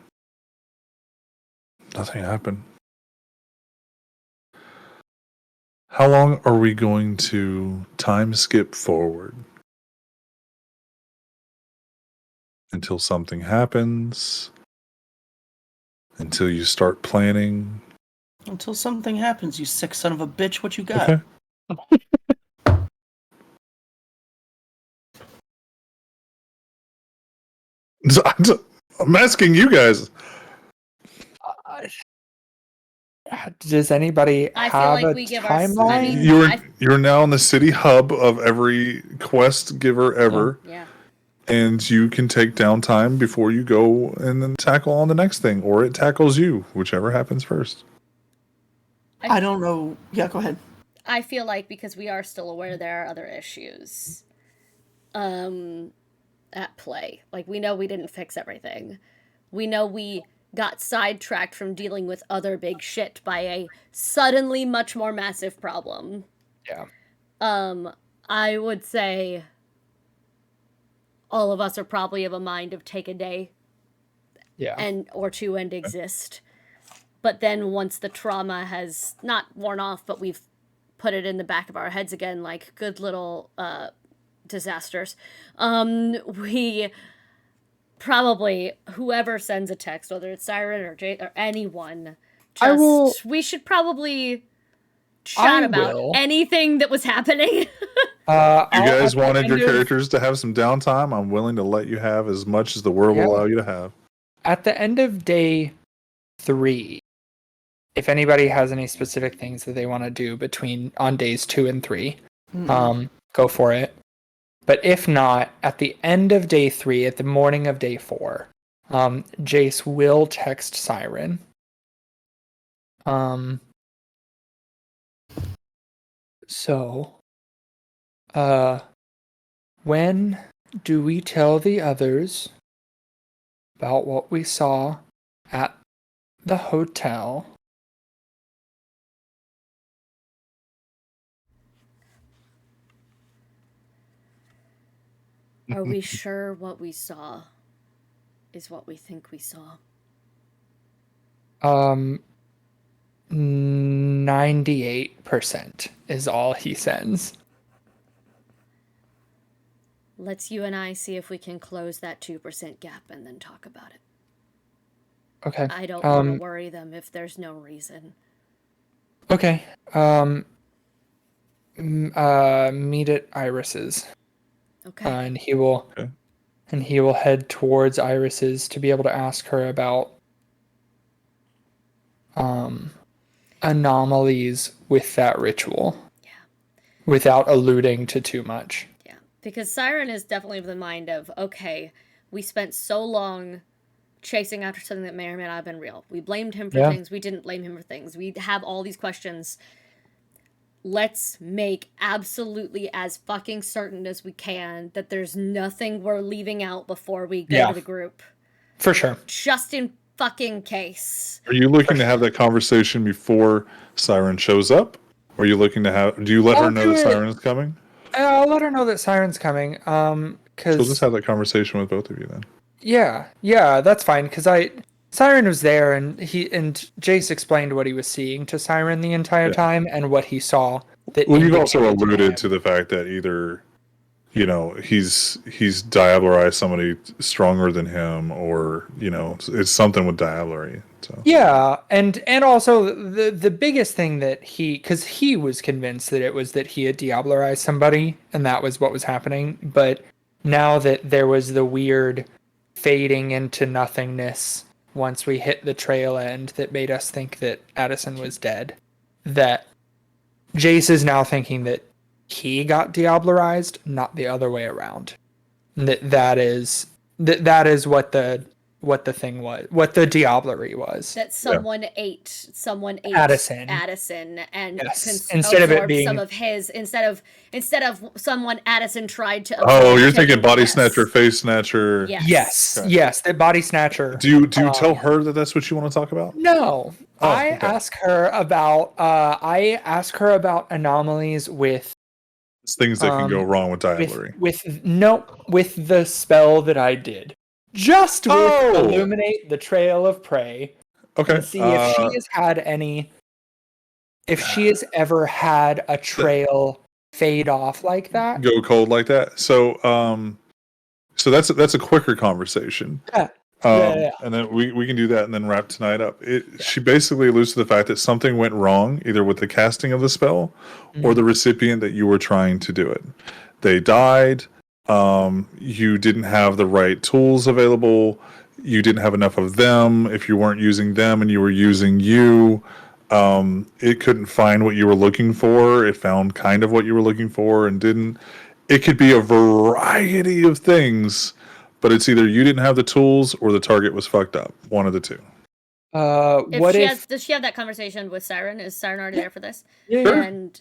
Nothing happened. How long are we going to time skip forward? Until something happens? Until you start planning? Until something happens, you sick son of a bitch, what you got? Okay. I'm asking you guys. Does anybody I feel have like a we give our- I timeline? mean- You're now in the city hub of every quest giver ever. Yeah. And you can take downtime before you go and then tackle on the next thing, or it tackles you, whichever happens first. I don't know. Yeah, go ahead. I feel like because we are still aware there are other issues at play. Like, we know we didn't fix everything. We know we got sidetracked from dealing with other big shit by a suddenly much more massive problem. Yeah. I would say all of us are probably of a mind of take a day Yeah. or two and exist. But then once the trauma has not worn off, but we've put it in the back of our heads again, like good little disasters, we probably, whoever sends a text, whether it's Siren or Jay or anyone, we should probably chat about anything that was happening. You guys wanted your characters to have some downtime. I'm willing to let you have as much as the world will allow you to have. At the end of day 3, if anybody has any specific things that they want to do on days 2 and 3, go for it. But if not, at the end of day 3, at the morning of day 4, Jace will text Siren. So, when do we tell the others about what we saw at the hotel? Are we sure what we saw? is what we think we saw? 98% is all he sends. Let's you and I see if we can close that 2% gap and then talk about it. Okay. I don't want to worry them if there's no reason. Okay. Meet at Iris's. Okay. And he will head towards Iris's to be able to ask her about anomalies with that ritual. Yeah. Without alluding to too much. Yeah. Because Siren is definitely of the mind of, okay, we spent so long chasing after something that may or may not have been real. We blamed him for things. We didn't blame him for things. We have all these questions. Let's make absolutely as fucking certain as we can that there's nothing we're leaving out before we go to the group. For sure. Just in fucking case. Are you looking to have that conversation before Siren shows up? Or are you looking to have... Do you let her know that Siren is coming? I'll let her know that Siren's coming. So we'll just have that conversation with both of you then. Yeah, that's fine. Because Siren was there, and Jace explained what he was seeing to Siren the entire time, and what he saw. Well, you've also alluded to the fact that either, he's diablerized somebody stronger than him, or it's something with diablerie. So. Yeah, and also the biggest thing that because he was convinced that it was that he had diablerized somebody, and that was what was happening. But now that there was the weird fading into nothingness once we hit the trail end that made us think that Addison was dead, that Jace is now thinking that he got diablerized, not the other way around. That is what the thing was, what the diablerie was. That someone ate Addison, and instead of it being some of his, instead of someone Addison tried to. Oh, you're thinking body snatcher, face snatcher. Yes. Yes, the body snatcher. Do you tell her that that's what you want to talk about? No, I okay. ask her about anomalies with things that can go wrong with diablerie. With the spell that I did. Just with illuminate the trail of prey. Okay. And see if she has had any. If she has ever had a trail fade off like that. Go cold like that. So so that's a quicker conversation. Yeah. And then we can do that and then wrap tonight up. She basically alludes to the fact that something went wrong, either with the casting of the spell or the recipient that you were trying to do it. They died. You didn't have the right tools available. You didn't have enough of them. If you weren't using them and you were using you, it couldn't find what you were looking for. It found kind of what you were looking for and didn't. It could be a variety of things, but it's either you didn't have the tools or the target was fucked up. One of the two. Does she have that conversation with Siren? Is Siren already there for this? Yeah. And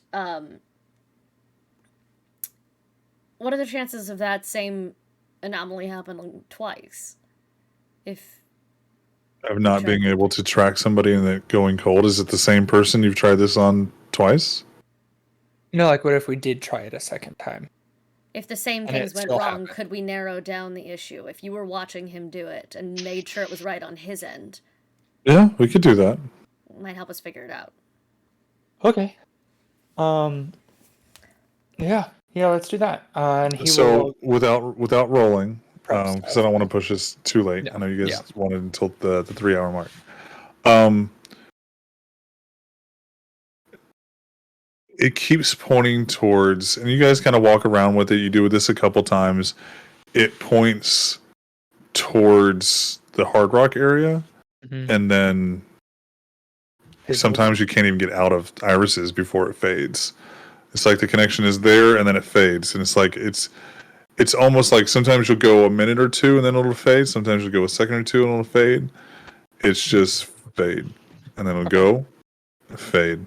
what are the chances of that same anomaly happening twice? Of not being able to track somebody and it going cold? Is it the same person you've tried this on twice? Like what if we did try it a second time? If the same things went wrong, could we narrow down the issue? If you were watching him do it and made sure it was right on his end. Yeah, we could do that. It might help us figure it out. Okay. Yeah, let's do that. And without rolling, because I don't want to push this too late. I know you guys wanted until the 3 hour mark. It keeps pointing towards, and you guys kind of walk around with it. You do this a couple times. It points towards the Hard Rock area, and then sometimes you can't even get out of Iris's before it fades. It's like the connection is there, and then it fades, and it's like it's almost like sometimes you'll go a minute or two, and then it'll fade. Sometimes you'll go a second or two, and it'll fade. It's just fade, and then it'll go fade.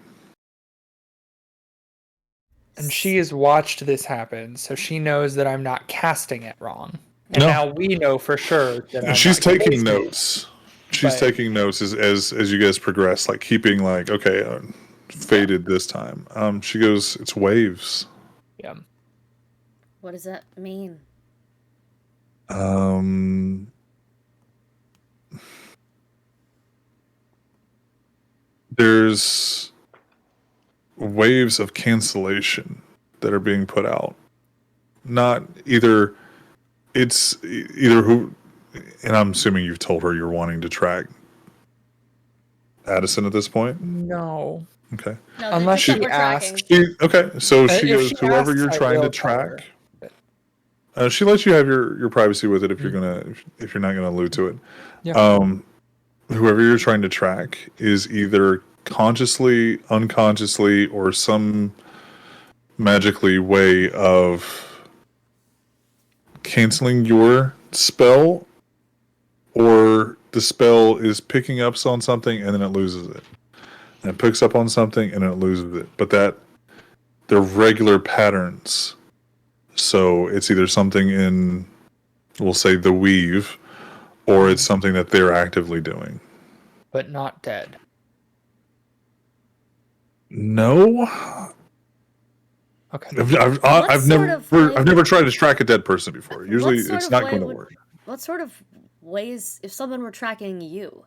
And she has watched this happen, so she knows that I'm not casting it wrong. And now we know for sure that she's taking notes. She's taking notes as you guys progress, like keeping like, okay, faded this time. She goes, it's waves. Yeah. What does that mean? there's waves of cancellation that are being put out. Not either. It's either who, and I'm assuming you've told her you're wanting to track Addison at this point. No. Okay. No, Unless she she we're asks. tracking. Okay. So she If goes, she whoever asks, you're I trying to will tell her. track. She lets you have your privacy with it if you're if you're not gonna allude to it. Yeah. Whoever you're trying to track is either consciously, unconsciously, or some magically way of canceling your spell, or the spell is picking up on something and then it loses it. And it picks up on something and then it loses it. But they're regular patterns. So it's either something in, we'll say, the weave, or it's something that they're actively doing. But not dead. No. Okay. I've never tried to track a dead person before. Usually it's not going to work. What sort of ways, if someone were tracking you,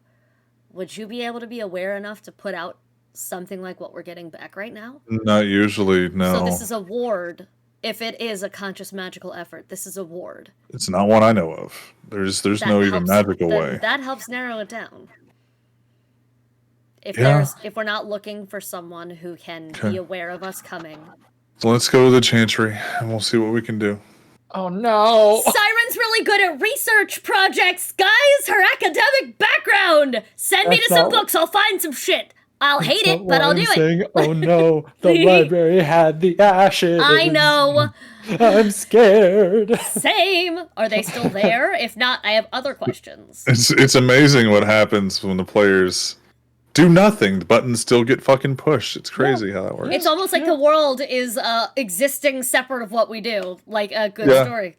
would you be able to be aware enough to put out something like what we're getting back right now? Not usually, no. So this is a ward. If it is a conscious magical effort, this is a ward. It's not one I know of. There's no even magical way. That helps narrow it down. If we're not looking for someone who can be aware of us coming. So let's go to the Chantry and we'll see what we can do. Oh no! Siren's really good at research projects, guys! Her academic background! Send me to some books, I'll find some shit! I'll hate it, but I'll do it! Oh no, the library had the ashes! I know! I'm scared! Same! Are they still there? If not, I have other questions. It's amazing what happens when the players do nothing. The buttons still get fucking pushed. It's crazy how that works. It's almost like the world is existing separate of what we do. Like a good story.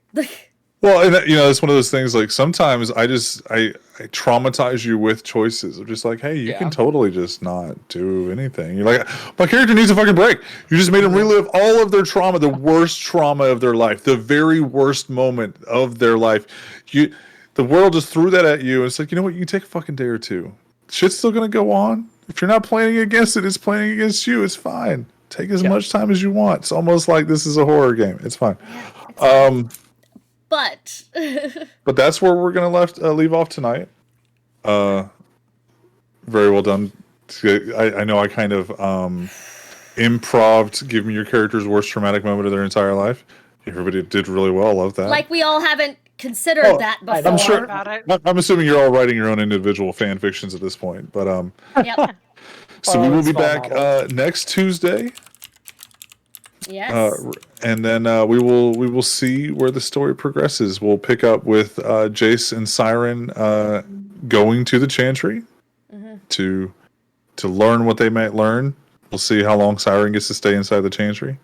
Well, and it's one of those things, like, sometimes I traumatize you with choices of just like, hey, you can totally just not do anything. You're like, my character needs a fucking break. You just made them relive all of their trauma, the worst trauma of their life, the very worst moment of their life. The world just threw that at you, and it's like, you know what, you can take a fucking day or two. Shit's still gonna go on. If you're not planning against it, it's planning against you. It's fine. Take as much time as you want. It's almost like this is a horror game. It's fine. But that's where we're gonna leave off tonight. Very well done. I know I kind of improv'd, give me your character's worst traumatic moment of their entire life. Everybody did really well. I love that. like we all haven't considered that before. I'm sure. I'm assuming you're all writing your own individual fan fictions at this point, but Yep. So we will be back next Tuesday. Yes. And then we will see where the story progresses. We'll pick up with Jace and Siren going to the Chantry to learn what they might learn. We'll see how long Siren gets to stay inside the Chantry.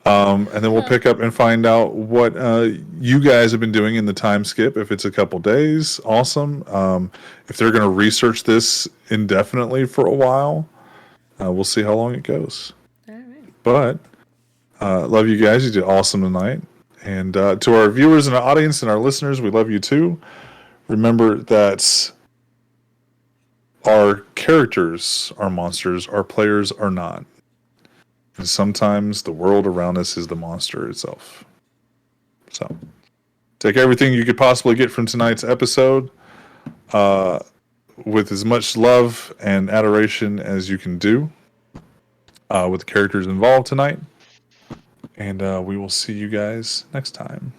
And then we'll pick up and find out what you guys have been doing in the time skip. If it's a couple days, awesome. If they're going to research this indefinitely for a while, we'll see how long it goes. All right. But love you guys. You did awesome tonight. And to our viewers and our audience and our listeners, we love you too. Remember that our characters are monsters, our players are not. And sometimes the world around us is the monster itself. So, take everything you could possibly get from tonight's episode with as much love and adoration as you can do with the characters involved tonight. And we will see you guys next time.